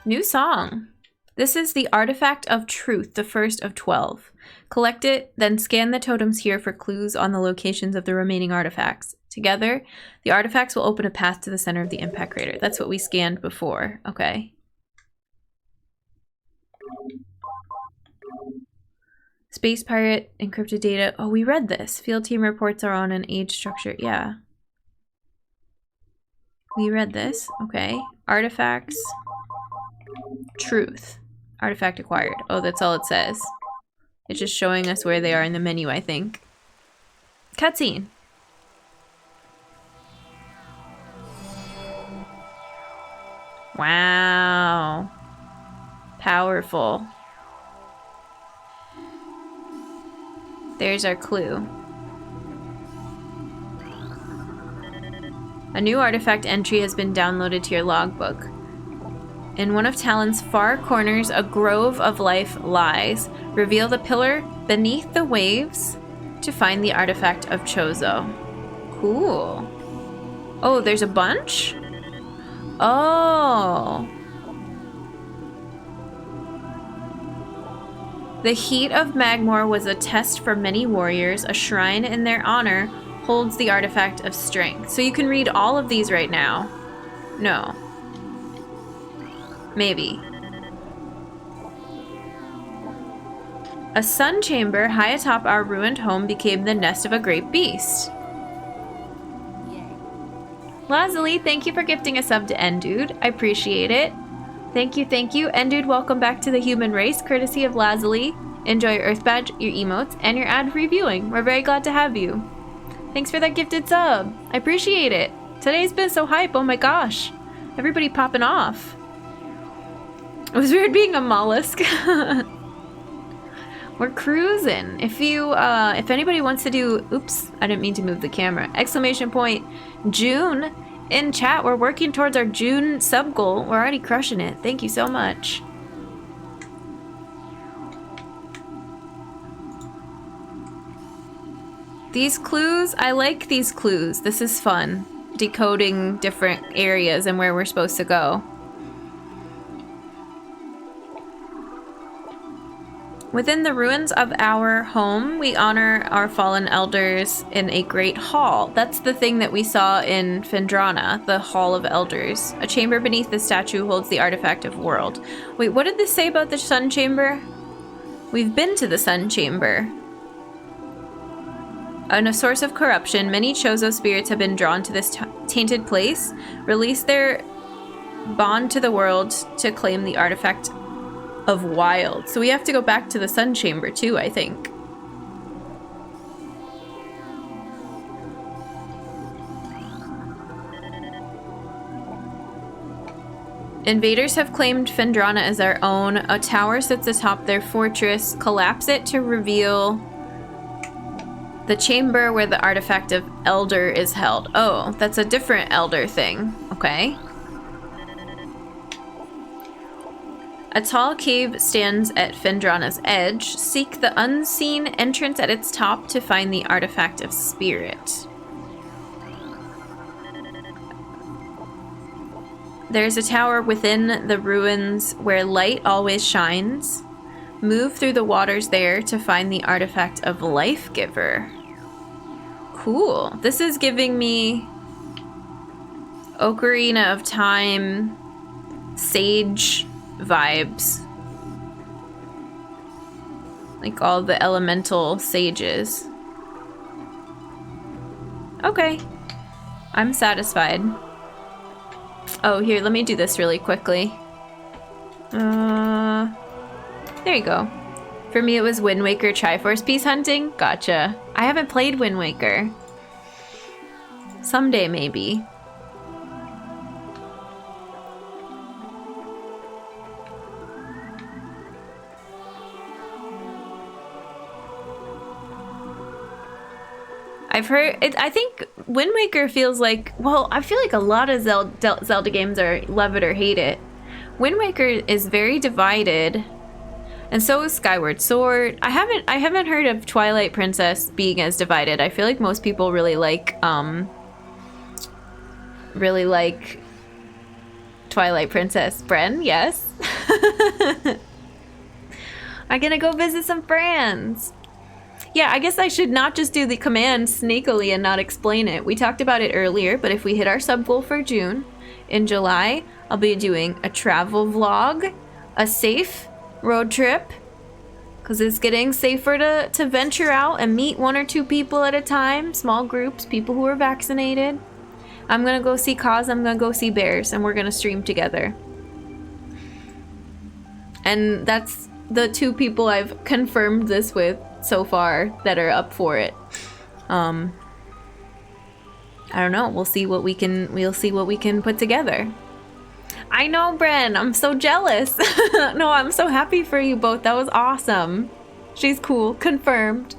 New song. This is the Artifact of Truth, the first of 12. Collect it, then scan the totems here for clues on the locations of the remaining artifacts. Together, the artifacts will open a path to the center of the impact crater. That's what we scanned before. Okay. Space Pirate, encrypted data. Oh, we read this. Field team reports are on an age structure. Yeah. We read this. Okay. Artifacts. Truth. Artifact acquired. Oh, that's all it says. It's just showing us where they are in the menu, I think. Cutscene. Wow. Powerful. There's our clue. A new artifact entry has been downloaded to your logbook. In one of Talon's far corners, a grove of life lies. Reveal the pillar beneath the waves to find the artifact of Chozo. Cool. Oh, there's a bunch? Oh. The heat of Magmoor was a test for many warriors. A shrine in their honor holds the artifact of strength. So you can read all of these right now. No. Maybe. A Sunchamber high atop our ruined home became the nest of a great beast. Lazuli, thank you for gifting a sub to Endude. I appreciate it. Thank you, thank you. Endude, welcome back to the human race, courtesy of Lazuli. Enjoy your Earth Badge, your emotes, and your ad-free viewing. We're very glad to have you. Thanks for that gifted sub. I appreciate it. Today's been so hype, oh my gosh. Everybody popping off. It was weird being a mollusk. We're cruising. If anybody wants to do, oops, I didn't mean to move the camera. Exclamation point, June in chat. We're working towards our June sub goal. We're already crushing it. Thank you so much. These clues, I like these clues. This is fun. Decoding different areas and where we're supposed to go. Within the ruins of our home, we honor our fallen elders in a great hall. That's the thing that we saw in Fendrana, the Hall of Elders. A chamber beneath the statue holds the artifact of world. Wait, what did this say about the Sunchamber? We've been to the Sunchamber. And a source of corruption, many Chozo spirits have been drawn to this tainted place, release their bond to the world to claim the artifact of wild. So we have to go back to the Sunchamber too, I think. Invaders have claimed Fendrana as their own. A tower sits atop their fortress. Collapse it to reveal the chamber where the artifact of Elder is held. Oh, that's a different Elder thing. Okay. A tall cave stands at Fendrana's edge. Seek the unseen entrance at its top to find the artifact of spirit. There's a tower within the ruins where light always shines. Move through the waters there to find the artifact of Life Giver. Cool. This is giving me Ocarina of Time sage vibes. Like all the elemental sages. Okay. I'm satisfied. Oh, here, let me do this really quickly. There you go. For me, it was Wind Waker Triforce piece hunting. Gotcha. I haven't played Wind Waker. Someday, maybe. I've heard it. I think Wind Waker feels like, well, I feel like a lot of Zelda games are love it or hate it. Wind Waker is very divided, and so is Skyward Sword. I haven't heard of Twilight Princess being as divided. I feel like most people really like Twilight Princess. Bren, yes. I'm gonna go visit some friends. Yeah, I guess I should not just do the command sneakily and not explain it. We talked about it earlier, but if we hit our sub goal for June, in July, I'll be doing a travel vlog, a safe road trip, because it's getting safer to venture out and meet 1 or 2 people at a time, small groups, people who are vaccinated. I'm gonna go see Kaz, I'm gonna go see Bears, and we're gonna stream together. And that's the 2 people I've confirmed this with so far that are up for it. I don't know. We'll see what we can put together. I know, Bren. I'm so jealous. No, I'm so happy for you both. That was awesome. She's cool. Confirmed.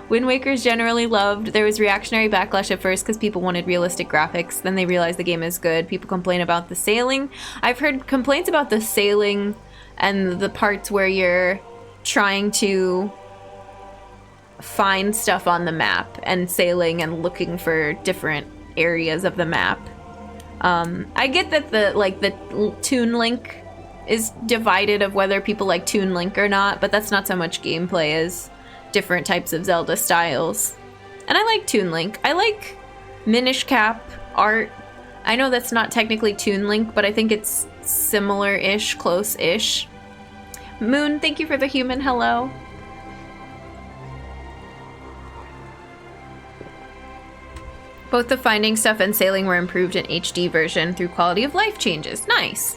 Wind Waker is generally loved. There was reactionary backlash at first because people wanted realistic graphics. Then they realized the game is good. People complain about the sailing. I've heard complaints about the sailing and the parts where you're trying to find stuff on the map and sailing and looking for different areas of the map. I get that the Toon Link is divided of whether people like Toon Link or not, but that's not so much gameplay as different types of Zelda styles. And I like Toon Link. I like Minish Cap art. I know that's not technically Toon Link, but I think it's similar-ish, close-ish. Moon, thank you for the human hello. Both the finding stuff and sailing were improved in HD version through quality of life changes. Nice.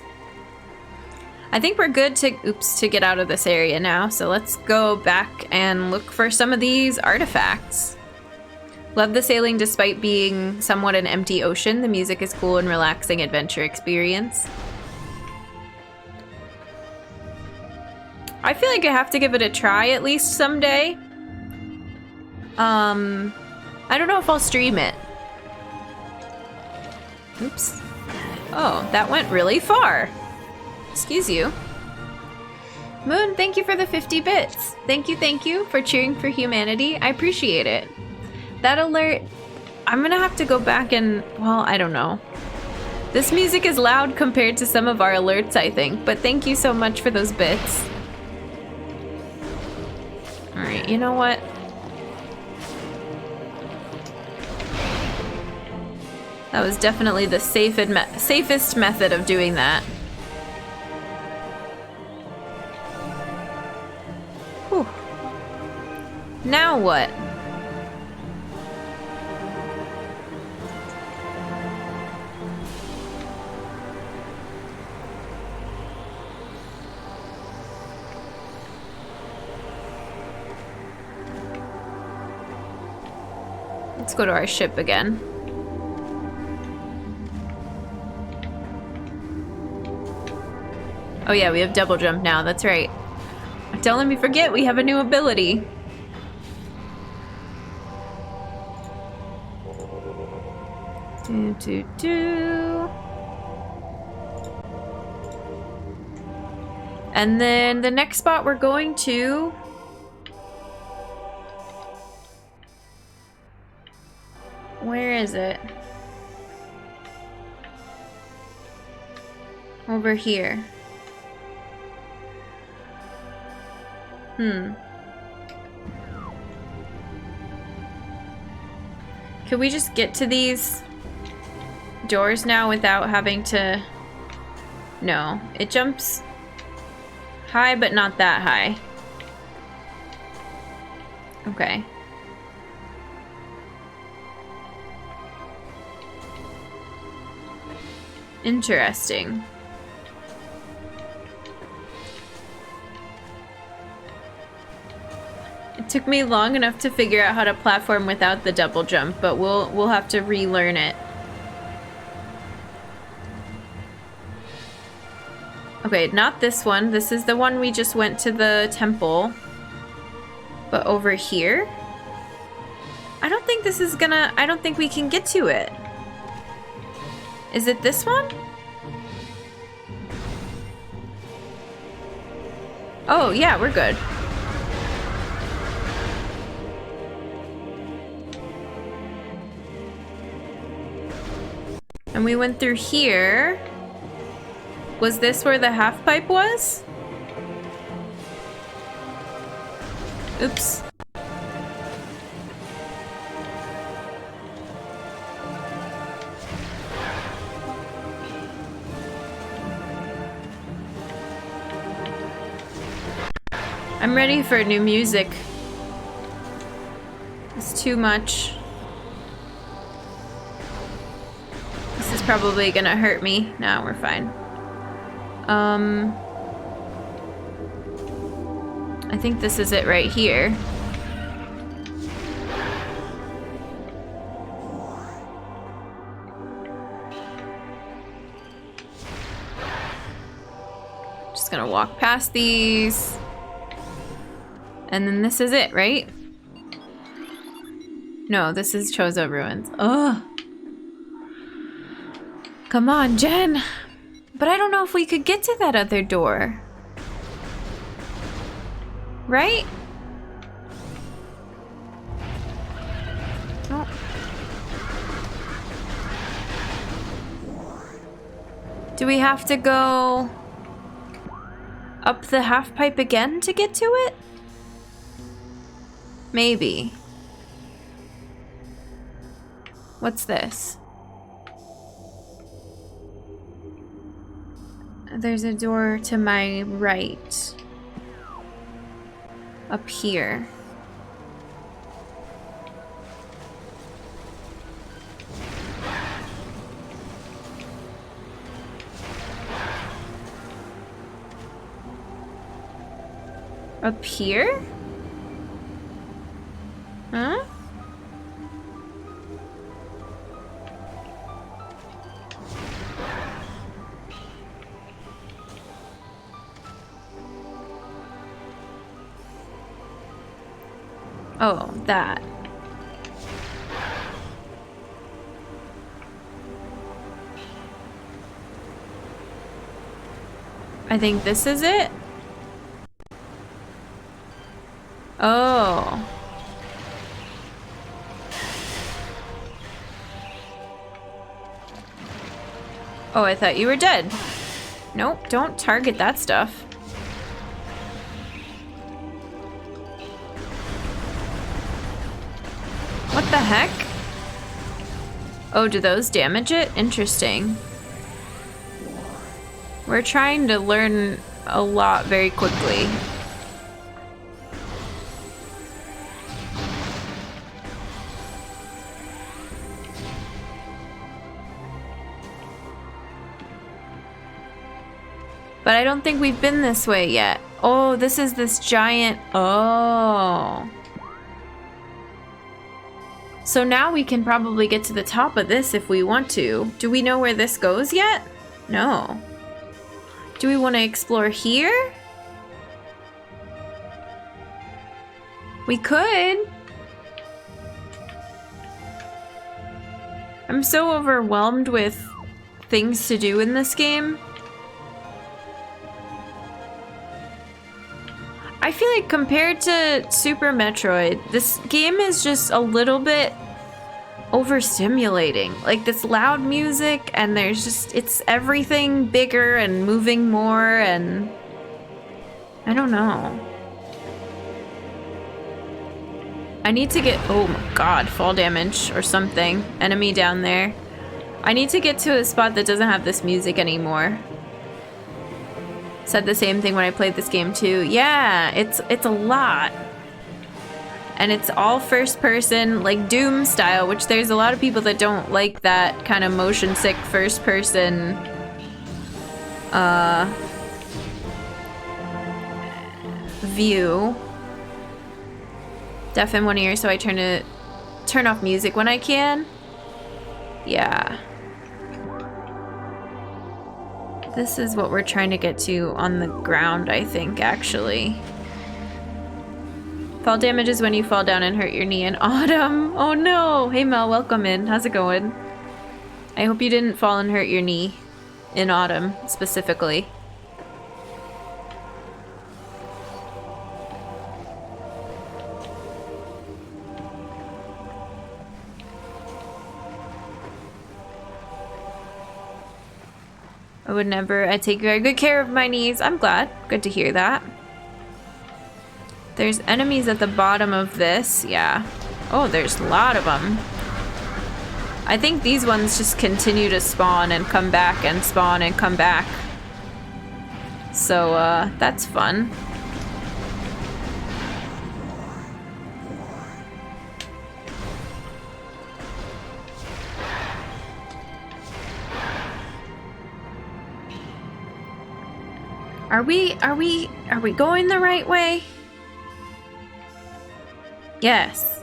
I think we're good to get out of this area now, so let's go back and look for some of these artifacts. Love the sailing despite being somewhat an empty ocean. The music is cool and relaxing adventure experience. I feel like I have to give it a try at least someday. I don't know if I'll stream it. Oops. Oh, that went really far. Excuse you. Moon, thank you for the 50 bits. Thank you for cheering for humanity. I appreciate it. That alert, I'm gonna have to go back and, well, I don't know. This music is loud compared to some of our alerts, I think, but thank you so much for those bits. Alright, you know what? That was definitely the safest method of doing that. Whew. Now what? Let's go to our ship again. Oh yeah, we have double jump now, that's right. Don't let me forget, we have a new ability. And then the next spot we're going to... Where is it? Over here. Can we just get to these doors now without having to... No, it jumps high, but not that high. Okay. Interesting. It took me long enough to figure out how to platform without the double jump, but we'll have to relearn it. Okay, not this one. This is the one we just went to the temple. But over here? I don't think this is gonna... I don't think we can get to it. Is it this one? Oh, yeah, we're good. And we went through here. Was this where the half pipe was? Oops. I'm ready for new music. It's too much. This is probably gonna hurt me. No, we're fine. I think this is it right here. Just gonna walk past these. And then this is it, right? No, this is Chozo Ruins. Ugh. Come on, Jen. But I don't know if we could get to that other door. Right? Oh. Do we have to go up the half pipe again to get to it? Maybe. What's this? There's a door to my right. Up here. Up here? Huh? Oh, that. I think this is it. Oh. Oh, I thought you were dead. Nope, don't target that stuff. What the heck? Oh, do those damage it? Interesting. We're trying to learn a lot very quickly. But I don't think we've been this way yet. Oh, this is this giant... Oh. So now we can probably get to the top of this if we want to. Do we know where this goes yet? No. Do we want to explore here? We could. I'm so overwhelmed with things to do in this game. I feel like compared to Super Metroid, this game is just a little bit overstimulating. Like this loud music and there's just, it's everything bigger and moving more and I don't know. I need to get... Oh my god, fall damage or something. Enemy down there. I need to get to a spot that doesn't have this music anymore. Said the same thing when I played this game too. Yeah, it's a lot. And it's all first person, like Doom style, which there's a lot of people that don't like that kind of motion sick first person view. Deaf in one ear, so I turn off music when I can. Yeah. This is what we're trying to get to on the ground, I think, actually. Fall damage is when you fall down and hurt your knee in autumn. Oh no! Hey Mel, welcome in. How's it going? I hope you didn't fall and hurt your knee in autumn, specifically. I would never. I take very good care of my knees. I'm glad. Good to hear that. There's enemies at the bottom of this. Yeah. Oh, there's a lot of them. I think these ones just continue to spawn and come back and spawn and come back. So, that's fun. Are we going the right way? Yes.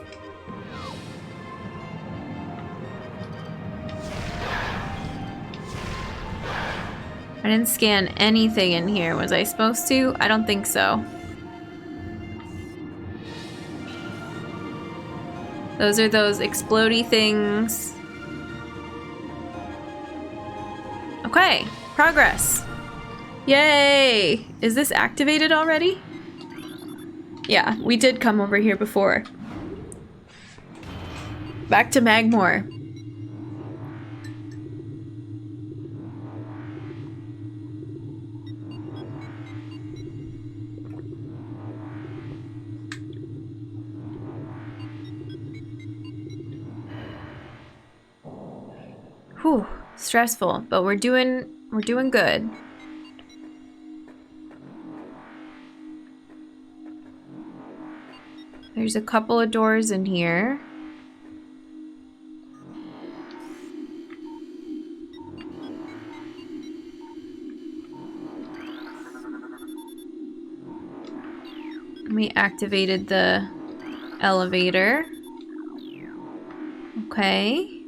I didn't scan anything in here. Was I supposed to? I don't think so. Those are those explodey things. Okay, progress. Yay! Is this activated already? Yeah, we did come over here before. Back to Magmoor. Whew, stressful, but we're doing good. There's a couple of doors in here. We activated the elevator. Okay.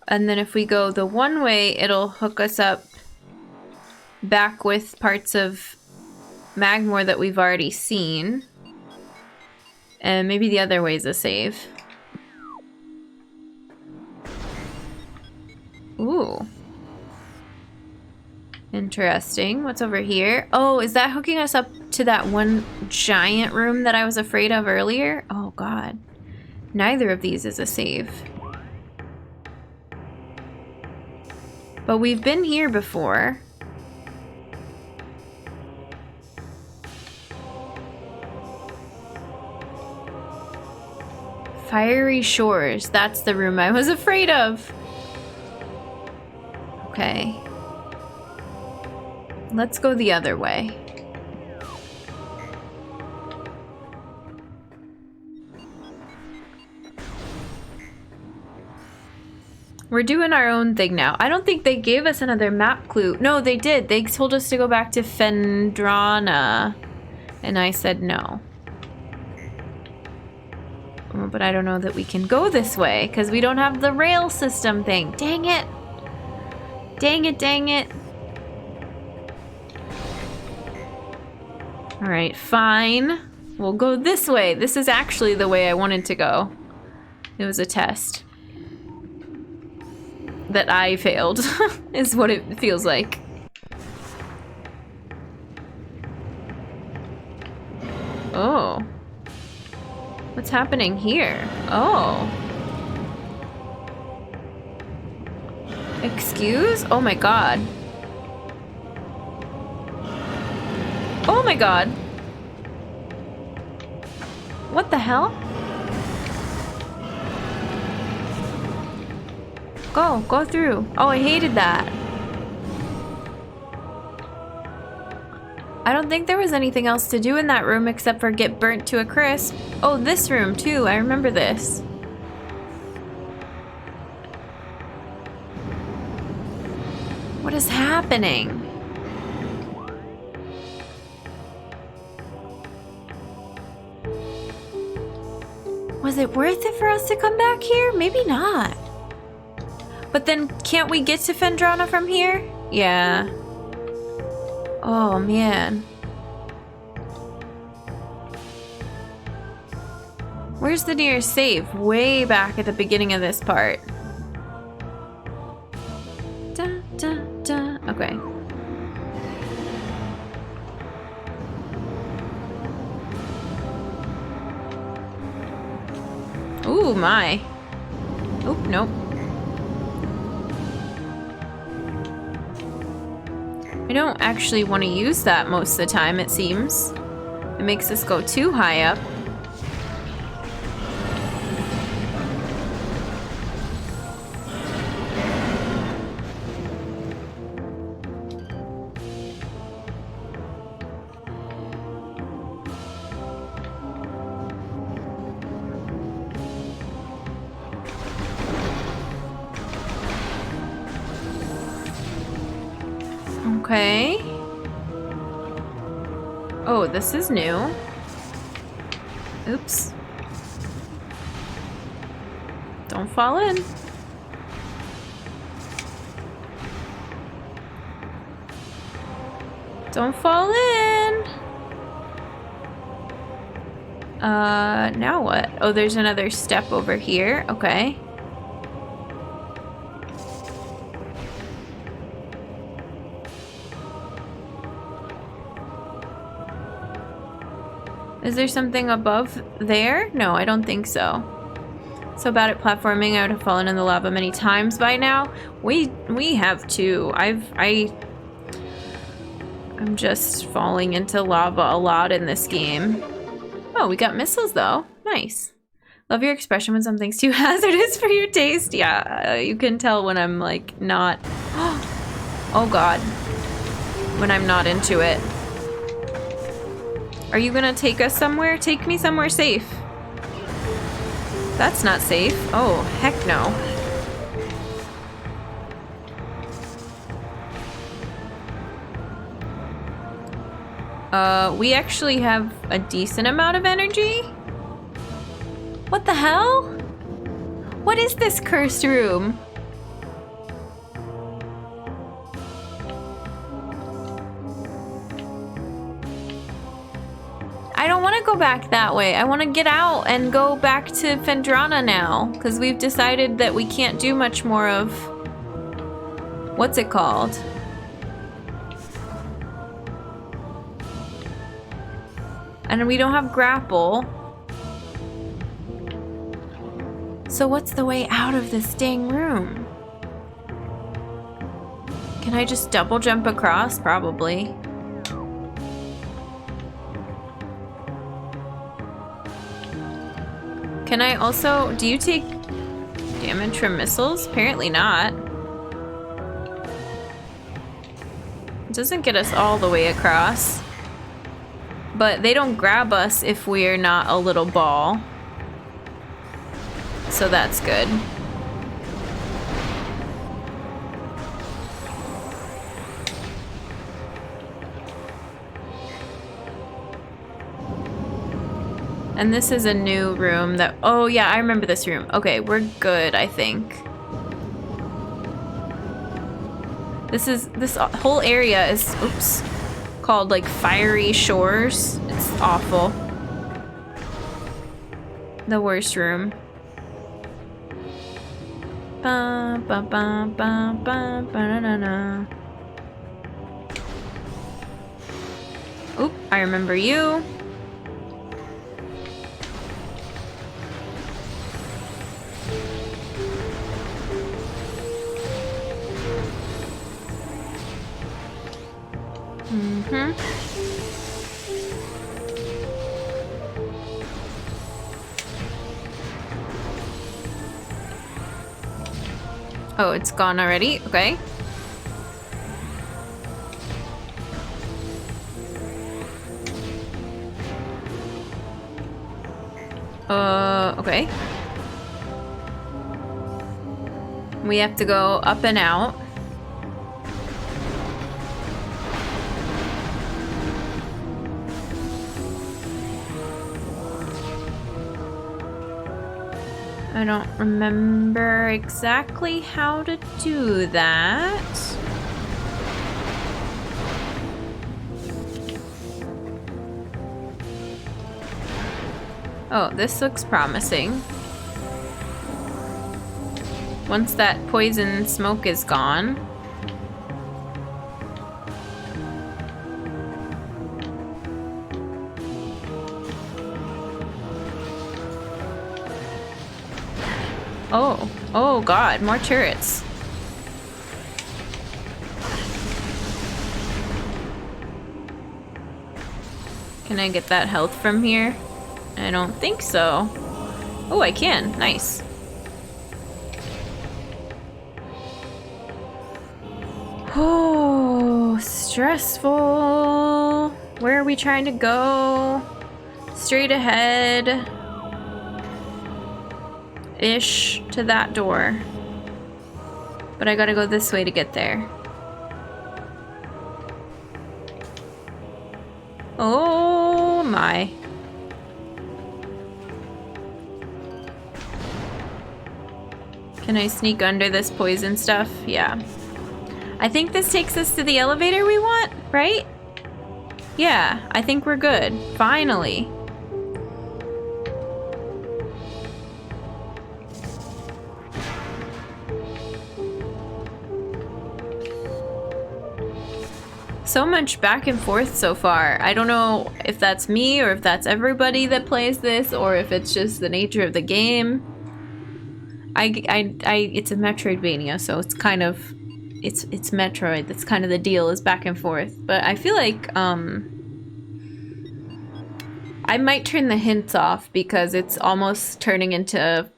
And then if we go the one way, it'll hook us up back with parts of Magmoor that we've already seen. And maybe the other way's a save. Ooh. Interesting. What's over here? Oh, is that hooking us up to that one giant room that I was afraid of earlier? Oh god. Neither of these is a save. But we've been here before. Fiery Shores. That's the room I was afraid of. Okay. Let's go the other way. We're doing our own thing now. I don't think they gave us another map clue. No, they did. They told us to go back to Fendrana. And I said no. Oh, but I don't know that we can go this way because we don't have the rail system thing. Dang it. Dang it, dang it. All right, fine. We'll go this way. This is actually the way I wanted to go. It was a test. That I failed, is what it feels like. Oh. What's happening here? Oh. Excuse? Oh my god. Oh my god. What the hell? Go through. Oh, I hated that. I don't think there was anything else to do in that room except for get burnt to a crisp. Oh, this room too. I remember this. What is happening? Was it worth it for us to come back here? Maybe not. But then can't we get to Fendrana from here? Yeah. Oh man. Where's the nearest save? Way back at the beginning of this part. Da, da, da. Okay. Ooh, my. Oh, nope. I don't actually want to use that most of the time, it seems. It makes us go too high up. Okay. Oh, this is new. Oops. Don't fall in. Don't fall in. Now what? Oh, there's another step over here. Okay. Is there something above there? No, I don't think so. So bad at platforming, I would have fallen in the lava many times by now. We have too. I'm just falling into lava a lot in this game. Oh, we got missiles though. Nice. Love your expression when something's too hazardous for your taste. Yeah, you can tell when I'm like not. Oh god. When I'm not into it. Are you gonna take us somewhere? Take me somewhere safe. That's not safe. Oh, heck no. We actually have a decent amount of energy. What the hell? What is this cursed room? I don't want to go back that way. I want to get out and go back to Fendrana now, because we've decided that we can't do much more of... What's it called? And we don't have grapple. So what's the way out of this dang room? Can I just double jump across? Probably. Can I also... Do you take damage from missiles? Apparently not. It doesn't get us all the way across. But they don't grab us if we're not a little ball. So that's good. And this is a new room that... Oh yeah, I remember this room. Okay, we're good, I think. This whole area is... Oops. Called like Fiery Shores. It's awful. The worst room. Ba, ba, ba, ba, ba, ba, na, na. Oop, I remember you. Oh, it's gone already? Okay. Okay. We have to go up and out. I don't remember exactly how to do that. Oh, this looks promising. Once that poison smoke is gone. Oh god, more turrets. Can I get that health from here? I don't think so. Oh, I can. Nice. Oh, stressful. Where are we trying to go? Straight ahead. Ish to that door. But I gotta go this way to get there. Oh my. Can I sneak under this poison stuff? Yeah. I think this takes us to the elevator we want, right? Yeah, I think we're good. Finally. So much back and forth so far. I don't know if that's me or if that's everybody that plays this or if it's just the nature of the game. It's a Metroidvania, so it's kind of, it's Metroid. That's kind of the deal, is back and forth. But I feel like I might turn the hints off because it's almost turning into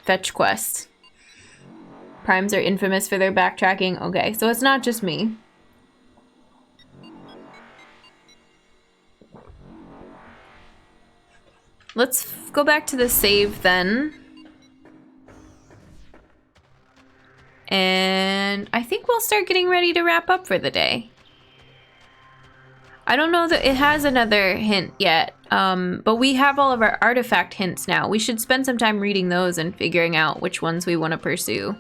fetch quests. Primes are infamous for their backtracking. Okay, so it's not just me. Let's go back to the save then. And I think we'll start getting ready to wrap up for the day. I don't know that it has another hint yet, but we have all of our artifact hints now. We should spend some time reading those and figuring out which ones we want to pursue.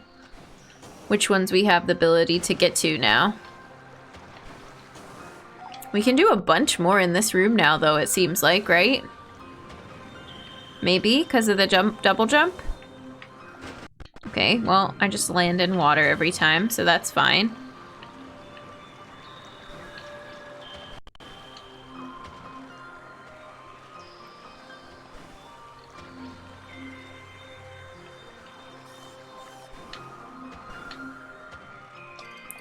Which ones we have the ability to get to now. We can do a bunch more in this room now, though, it seems like, right? Maybe, because of the double jump? Okay, well, I just land in water every time, so that's fine.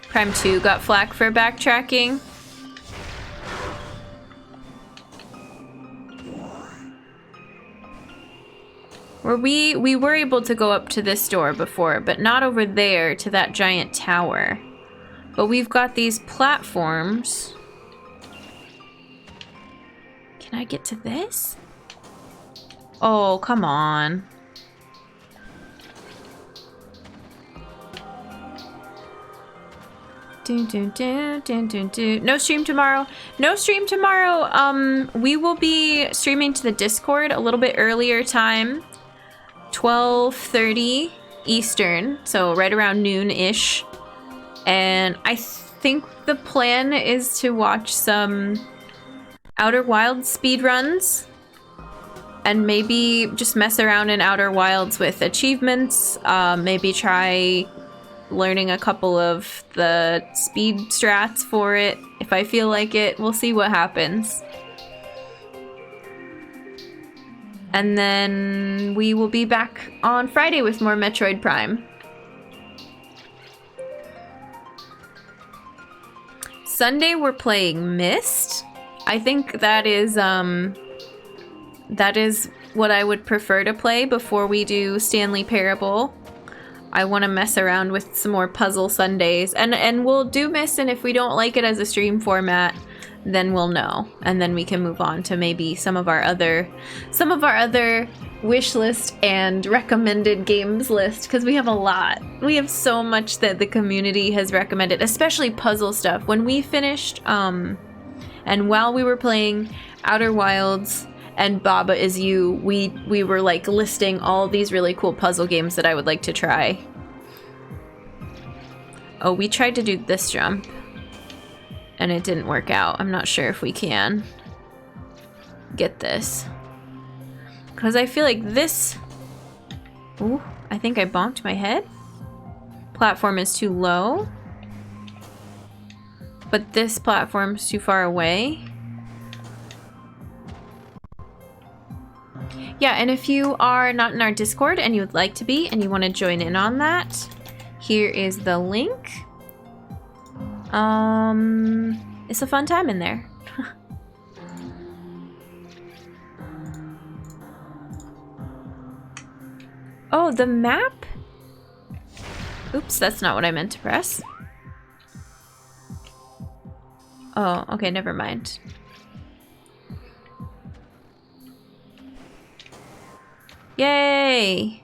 Prime 2 got flack for backtracking. We were able to go up to this door before, but not over there to that giant tower. But we've got these platforms. Can I get to this? Oh, come on. No stream tomorrow. No stream tomorrow. We will be streaming to the Discord a little bit earlier time. 12:30 Eastern, so right around noon-ish. And I think the plan is to watch some Outer Wilds speedruns and maybe just mess around in Outer Wilds with achievements. Maybe try learning a couple of the speed strats for it. If I feel like it, we'll see what happens. And then we will be back on Friday with more Metroid Prime. Sunday we're playing Myst. I think that is what I would prefer to play before we do Stanley Parable. I want to mess around with some more puzzle Sundays, and we'll do miss, and if we don't like it as a stream format, then we'll know, and then we can move on to maybe some of our other wish list and recommended games list, because we have a lot. We have so much that the community has recommended, especially puzzle stuff. When we finished and while we were playing Outer Wilds and Baba Is You, we were like listing all these really cool puzzle games that I would like to try. Oh, we tried to do this jump and it didn't work out. I'm not sure if we can get this, because I feel like this... Ooh, I think I bonked my head. Platform is too low, but this platform's too far away. Yeah, and if you are not in our Discord and you would like to be and you want to join in on that, here is the link. It's a fun time in there. Oh, the map? Oops, that's not what I meant to press. Oh, okay, never mind. Yay!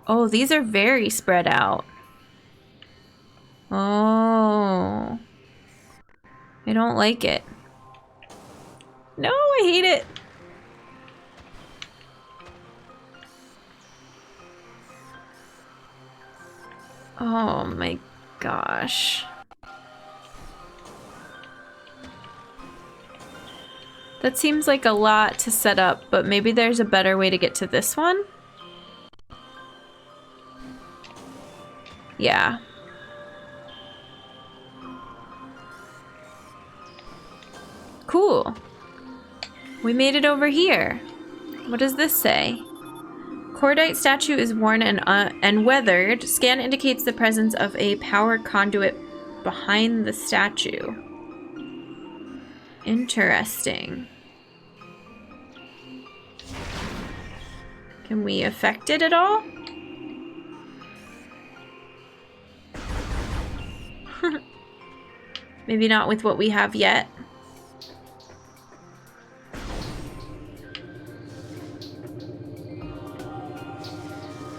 Oh, these are very spread out. Oh. I don't like it. No, I hate it. Oh my gosh. That seems like a lot to set up, but maybe there's a better way to get to this one? Yeah. Cool. We made it over here. What does this say? Cordite statue is worn and weathered. Scan indicates the presence of a power conduit behind the statue. Interesting. Can we affect it at all? Maybe not with what we have yet.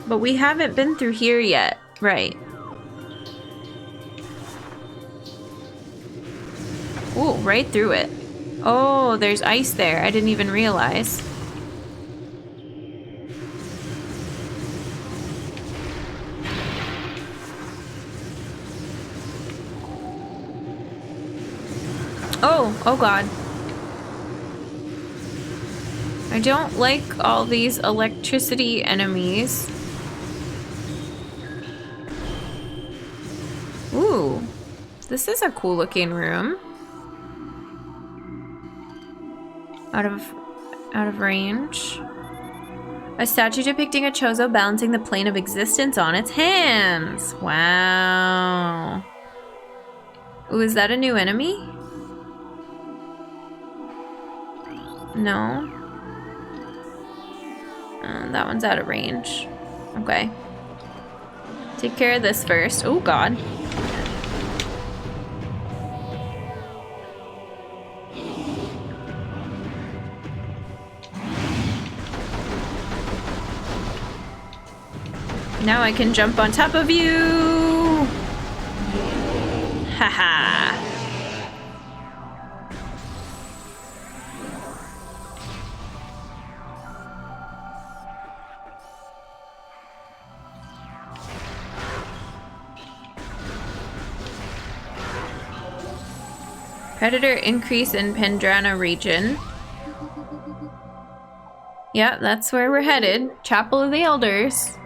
But we haven't been through here yet, right? Ooh, right through it. Oh, there's ice there. I didn't even realize. Oh god. I don't like all these electricity enemies. Ooh, this is a cool looking room. Out of range. A statue depicting a Chozo balancing the plane of existence on its hands. Wow. Ooh, is that a new enemy? No. That one's out of range. Okay. Take care of this first. Oh god. Now I can jump on top of you! Haha! Predator increase in Fendrana region. Yeah, that's where we're headed. Chapel of the Elders.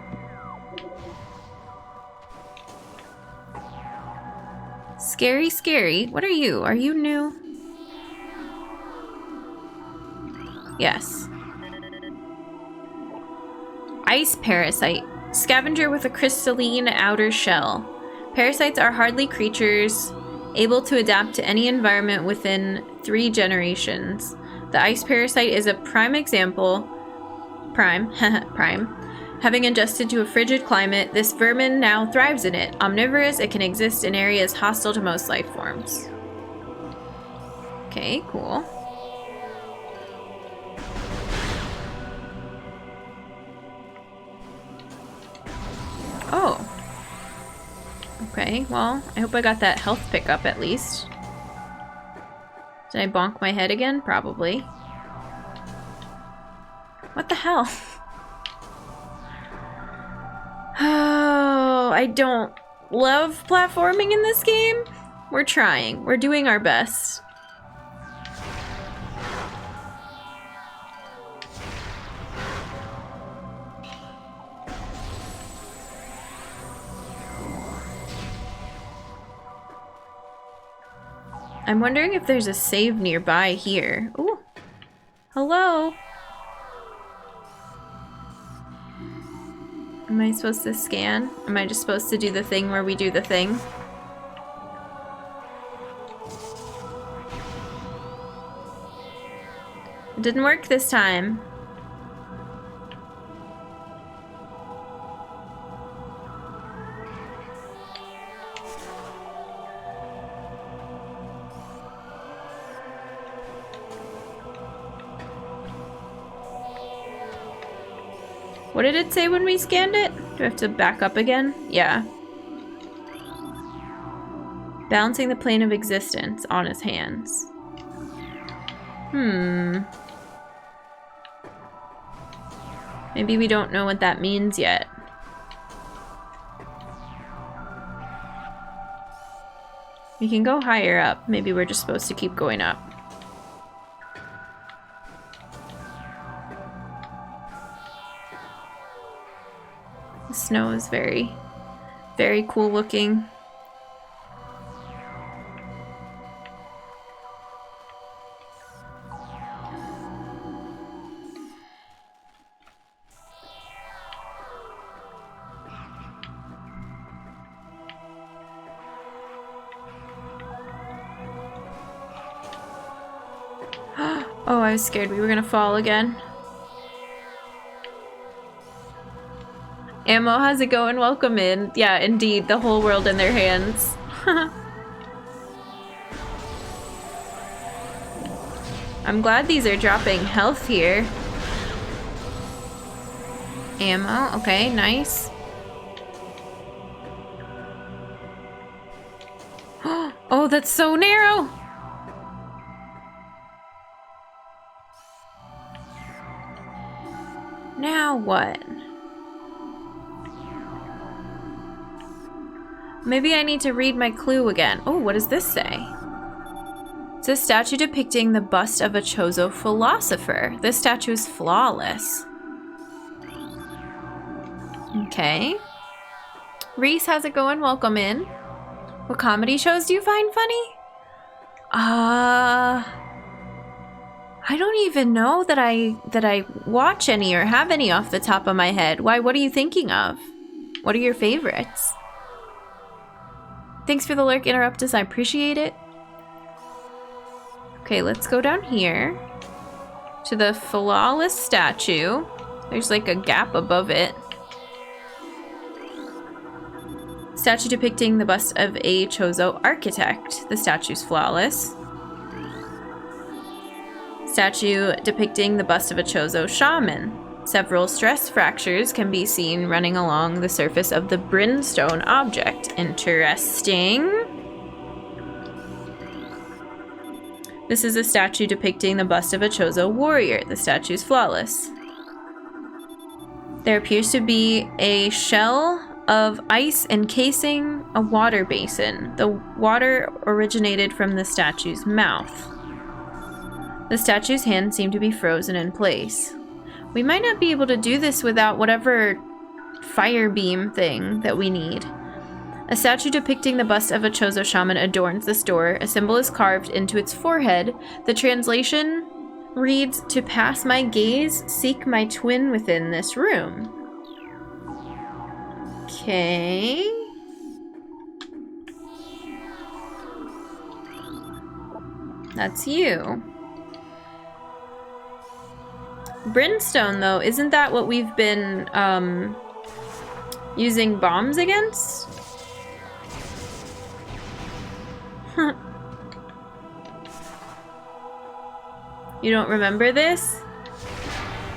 Scary, scary. What are you? Are you new? Yes. Ice parasite. Scavenger with a crystalline outer shell. Parasites are hardy creatures able to adapt to any environment within 3 generations. The ice parasite is a prime example. Prime. Having adjusted to a frigid climate, this vermin now thrives in it. Omnivorous, it can exist in areas hostile to most life forms. Okay, cool. Oh. Okay, well, I hope I got that health pickup at least. Did I bonk my head again? Probably. What the hell? Oh, I don't love platforming in this game. We're trying. We're doing our best. I'm wondering if there's a save nearby here. Ooh. Hello. Am I supposed to scan? Am I just supposed to do the thing where we do the thing? It didn't work this time. What did it say when we scanned it? Do I have to back up again? Yeah. Balancing the plane of existence on his hands. Maybe we don't know what that means yet. We can go higher up. Maybe we're just supposed to keep going up. The snow is very, very cool looking. Oh, I was scared we were gonna fall again. Ammo, how's it going? Welcome in. Yeah, indeed, the whole world in their hands. I'm glad these are dropping health here. Ammo, okay, nice. Oh, that's so narrow! Now what? Maybe I need to read my clue again. Oh, what does this say? It's a statue depicting the bust of a Chozo philosopher. This statue is flawless. Okay. Reese, how's it going? Welcome in. What comedy shows do you find funny? I don't even know that I watch any or have any off the top of my head. Why, what are you thinking of? What are your favorites? Thanks for the lurk, Interruptus. I appreciate it. Okay, let's go down here to the flawless statue. There's like a gap above it. Statue depicting the bust of a Chozo architect. The statue's flawless. Statue depicting the bust of a Chozo shaman. Several stress fractures can be seen running along the surface of the brimstone object. Interesting. This is a statue depicting the bust of a Chozo warrior. The statue's flawless. There appears to be a shell of ice encasing a water basin. The water originated from the statue's mouth. The statue's hands seem to be frozen in place. We might not be able to do this without whatever fire beam thing that we need. A statue depicting the bust of a Chozo shaman adorns this door. A symbol is carved into its forehead. The translation reads, "To pass my gaze, seek my twin within this room." Okay. That's you. Brimstone, though, isn't that what we've been using bombs against? You don't remember this?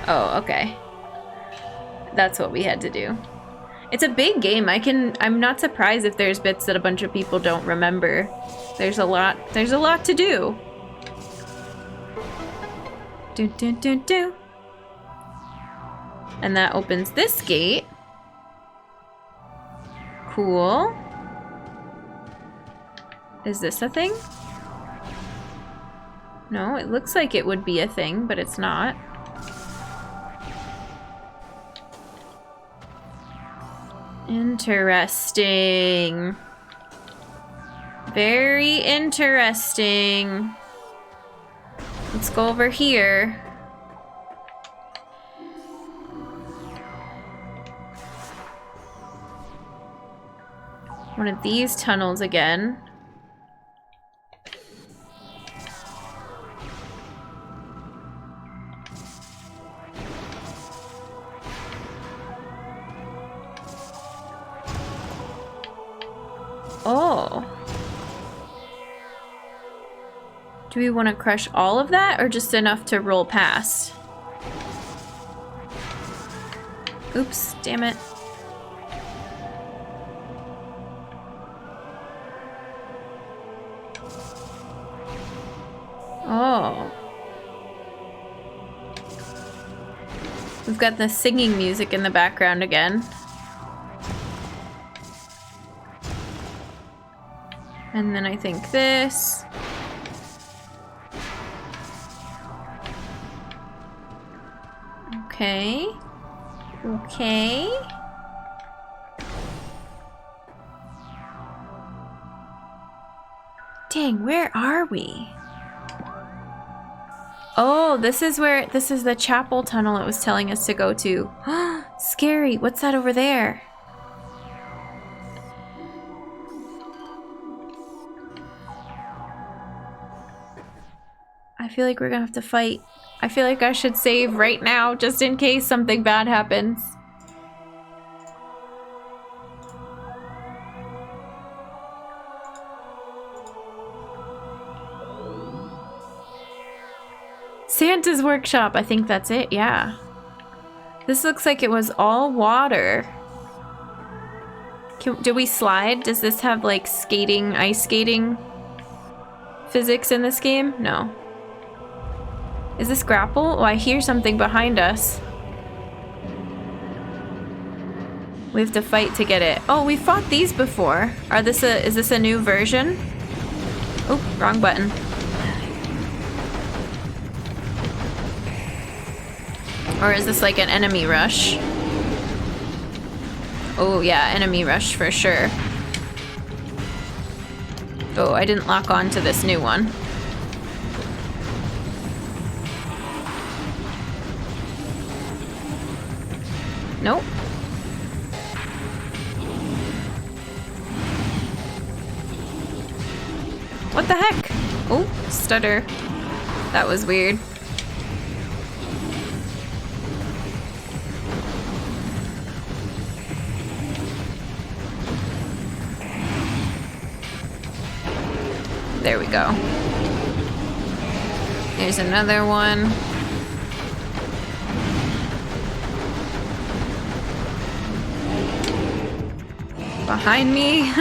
Oh, okay. That's what we had to do. It's a big game. I'm not surprised if there's bits that a bunch of people don't remember. There's a lot to do. Do. And that opens this gate. Cool. Is this a thing? No, it looks like it would be a thing, but it's not. Interesting. Very interesting. Let's go over here. One of these tunnels again. Oh. Do we want to crush all of that or just enough to roll past? Oops, damn it. Oh. We've got the singing music in the background again. And then I think this. Okay. Okay. Dang, where are we? Oh, this is the chapel tunnel it was telling us to go to. Scary. What's that over there? I feel like we're gonna have to fight. I feel like I should save right now just in case something bad happens. Santa's workshop, I think that's it, yeah. This looks like it was all water. Do we slide? Does this have like skating, ice skating physics in this game? No. Is this grapple? Oh, I hear something behind us. We have to fight to get it. Oh, we fought these before. Is this a new version? Oh, wrong button. Or is this like an enemy rush? Oh yeah, enemy rush for sure. Oh, I didn't lock on to this new one. Nope. What the heck? Oh, stutter. That was weird. There we go. Here's another one. Behind me.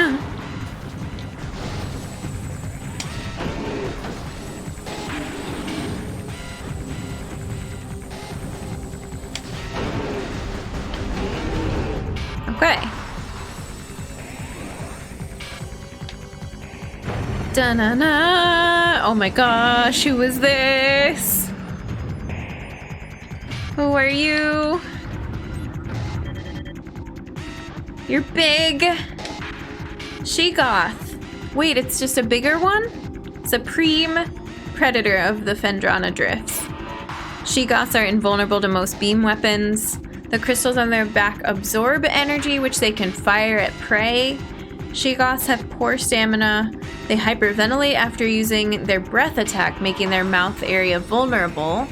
Okay. Da-na-na! Oh my gosh, who is this? Who are you? You're big. Sheegoth. Wait, it's just a bigger one? Supreme predator of the Fendrana Drifts. Sheegoths are invulnerable to most beam weapons. The crystals on their back absorb energy, which they can fire at prey. Sheegoths have poor stamina. They hyperventilate after using their breath attack, making their mouth area vulnerable.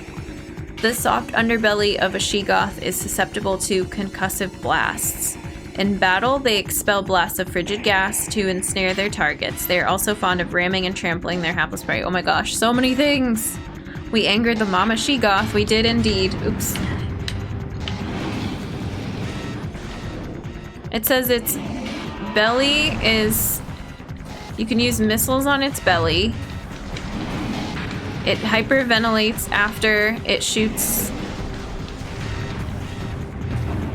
The soft underbelly of a she-goth is susceptible to concussive blasts. In battle, they expel blasts of frigid gas to ensnare their targets. They are also fond of ramming and trampling their hapless prey. Oh my gosh, so many things! We angered the mama she-goth. We did indeed. Oops. It says its belly is... You can use missiles on its belly. It hyperventilates after it shoots.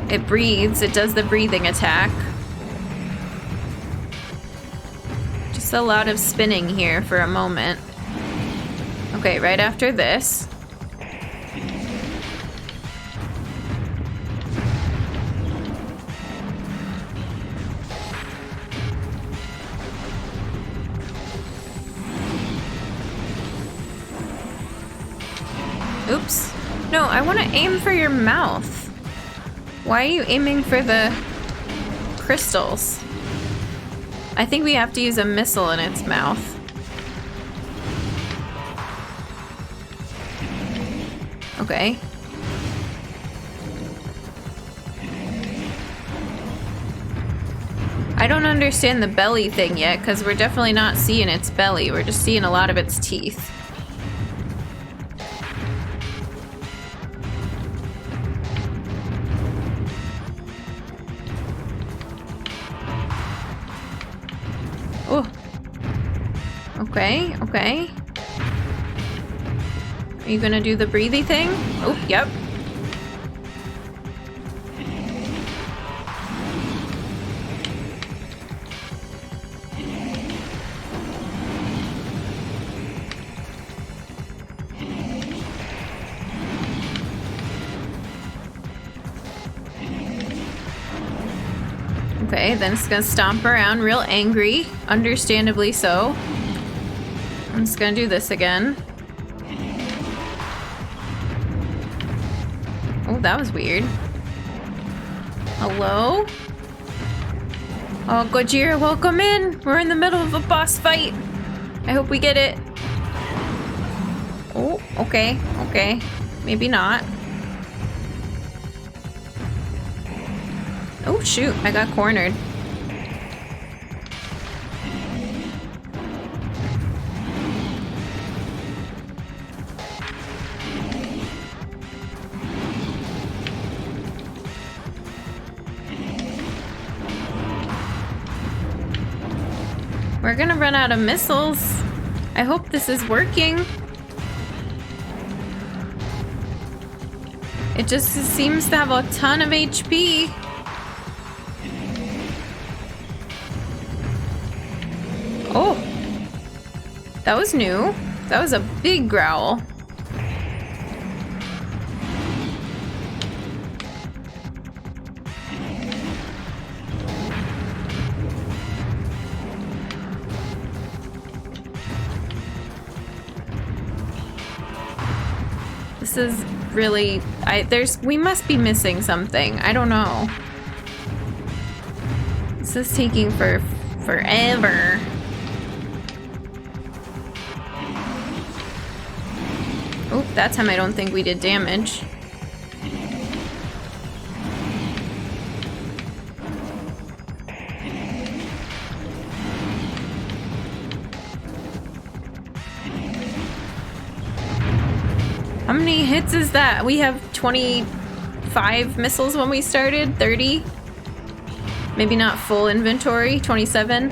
It breathes. It does the breathing attack. Just a lot of spinning here for a moment. Okay, right after this. Oops. No, I want to aim for your mouth. Why are you aiming for the crystals? I think we have to use a missile in its mouth. Okay. I don't understand the belly thing yet, because we're definitely not seeing its belly. We're just seeing a lot of its teeth. Oh. Okay, okay. Are you gonna do the breathy thing? Oh, yep. Okay, then it's gonna stomp around real angry, understandably so. I'm just gonna do this again. Oh, that was weird. Hello? Oh, Gojira, welcome in! We're in the middle of a boss fight! I hope we get it. Oh, okay, okay. Maybe not. Oh shoot, I got cornered. We're gonna run out of missiles. I hope this is working. It just seems to have a ton of HP. Oh, that was new. That was a big growl. This is really, we must be missing something. I don't know. This is taking forever. Oh, that time I don't think we did damage. How many hits is that? We have 25 missiles when we started, 30? Maybe not full inventory, 27?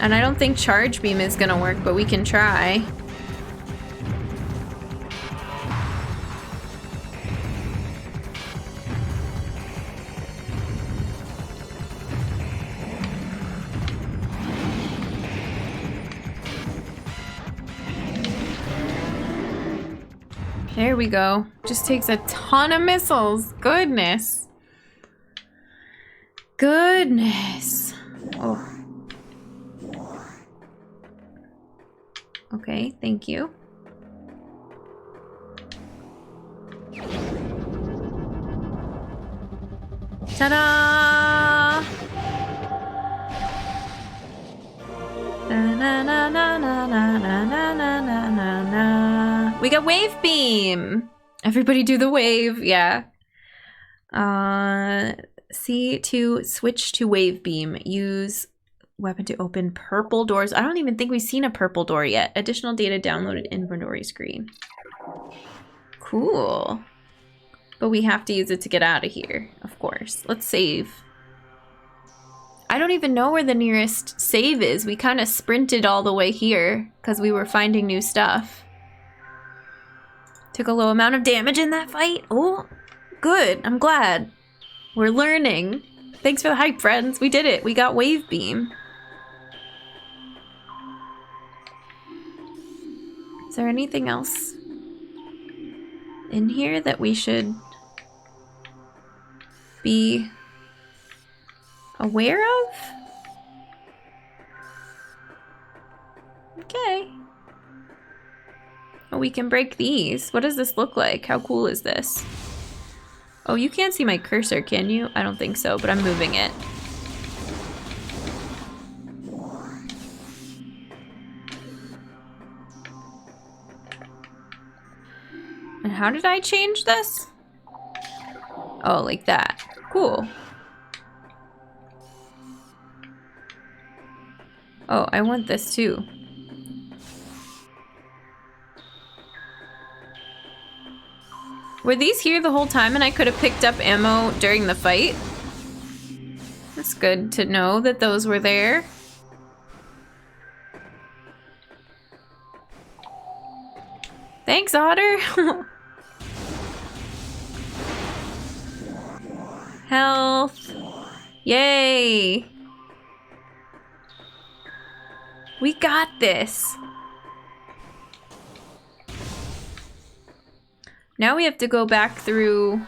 And I don't think charge beam is gonna work, but we can try. There we go. Just takes a ton of missiles. Goodness. Goodness. Oh. Okay, thank you. Ta-da! Na na na na na na na We got wave beam. Everybody do the wave. Yeah. C to switch to wave beam. Use weapon to open purple doors. I don't even think we've seen a purple door yet. Additional data downloaded inventory screen. Cool. But we have to use it to get out of here, of course. Let's save. I don't even know where the nearest save is. We kind of sprinted all the way here because we were finding new stuff. Took a low amount of damage in that fight. Oh, good. I'm glad. We're learning. Thanks for the hype, friends. We did it. We got wave beam. Is there anything else in here that we should be aware of? Okay. Oh, we can break these. What does this look like? How cool is this? Oh, you can't see my cursor, can you? I don't think so, but I'm moving it. And how did I change this? Oh, like that. Cool. Oh, I want this too. Were these here the whole time and I could have picked up ammo during the fight? That's good to know that those were there. Thanks, Otter. Health. Yay. We got this. Now we have to go back through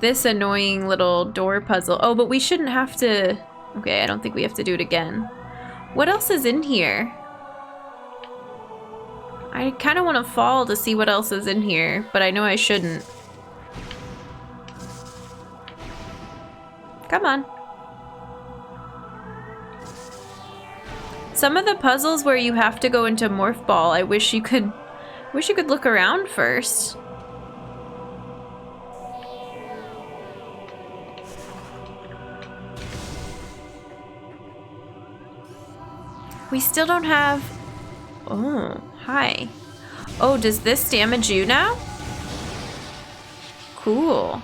this annoying little door puzzle. Oh, but we shouldn't have to... Okay, I don't think we have to do it again. What else is in here? I kind of want to fall to see what else is in here, but I know I shouldn't. Come on. Some of the puzzles where you have to go into Morph Ball, I wish you could look around first. We still don't have... Oh, hi. Oh, does this damage you now? Cool.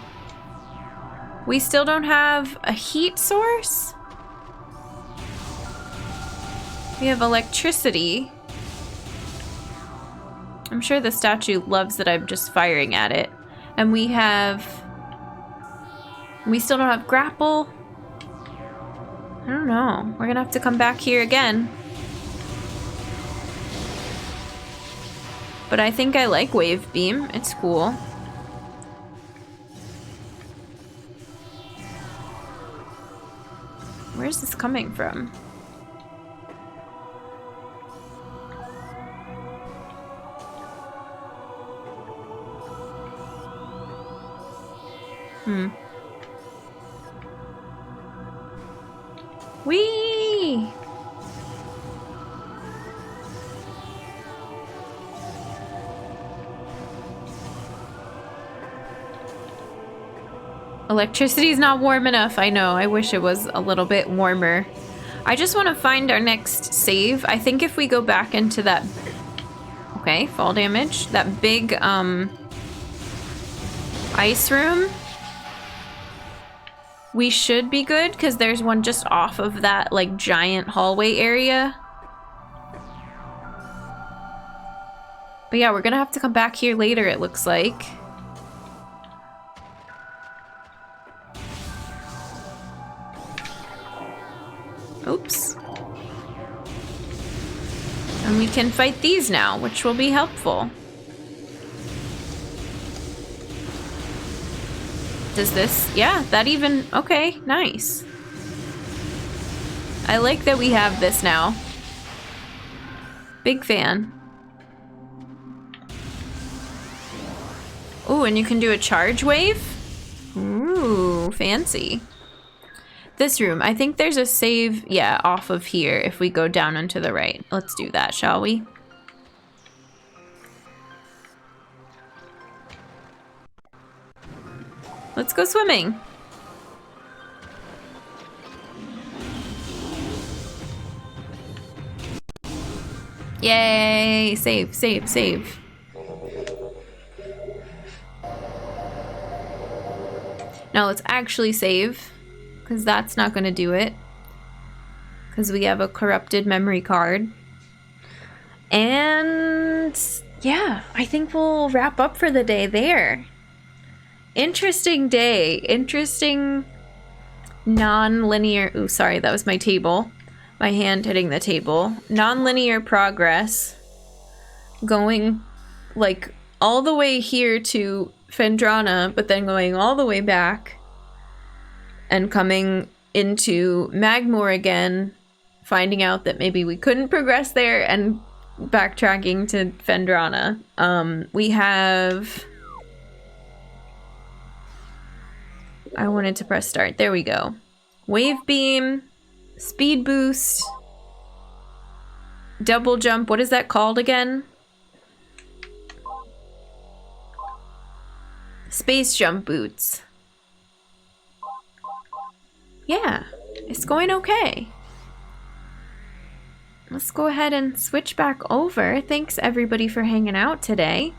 We still don't have a heat source? We have electricity. I'm sure the statue loves that I'm just firing at it. And we still don't have grapple. I don't know. We're gonna have to come back here again. But I think I like wave beam. It's cool. Where's this coming from? Whee! Electricity's not warm enough. I know. I wish it was a little bit warmer. I just want to find our next save. I think if we go back into that... Okay, fall damage. That big, ice room. We should be good, because there's one just off of that, like, giant hallway area. But yeah, we're gonna have to come back here later, it looks like. Oops. And we can fight these now, which will be helpful. Does this... Yeah, that even... Okay, nice. I like that we have this now. Big fan. Ooh, and you can do a charge wave? Ooh, fancy. This room, I think there's a save, yeah, off of here if we go down and to the right. Let's do that, shall we? Let's go swimming. Yay! Save, save, save. Now let's actually save, because that's not going to do it. Because we have a corrupted memory card. And yeah, I think we'll wrap up for the day there. Interesting day. Interesting non-linear... Ooh, sorry, that was my table. My hand hitting the table. Non-linear progress. Going, like, all the way here to Fendrana, but then going all the way back. And coming into Magmoor again. Finding out that maybe we couldn't progress there, and backtracking to Fendrana. We have... I wanted to press start. There we go. Wave beam, speed boost, double jump. What is that called again? Space jump boots. Yeah, it's going okay. Let's go ahead and switch back over. Thanks everybody for hanging out today.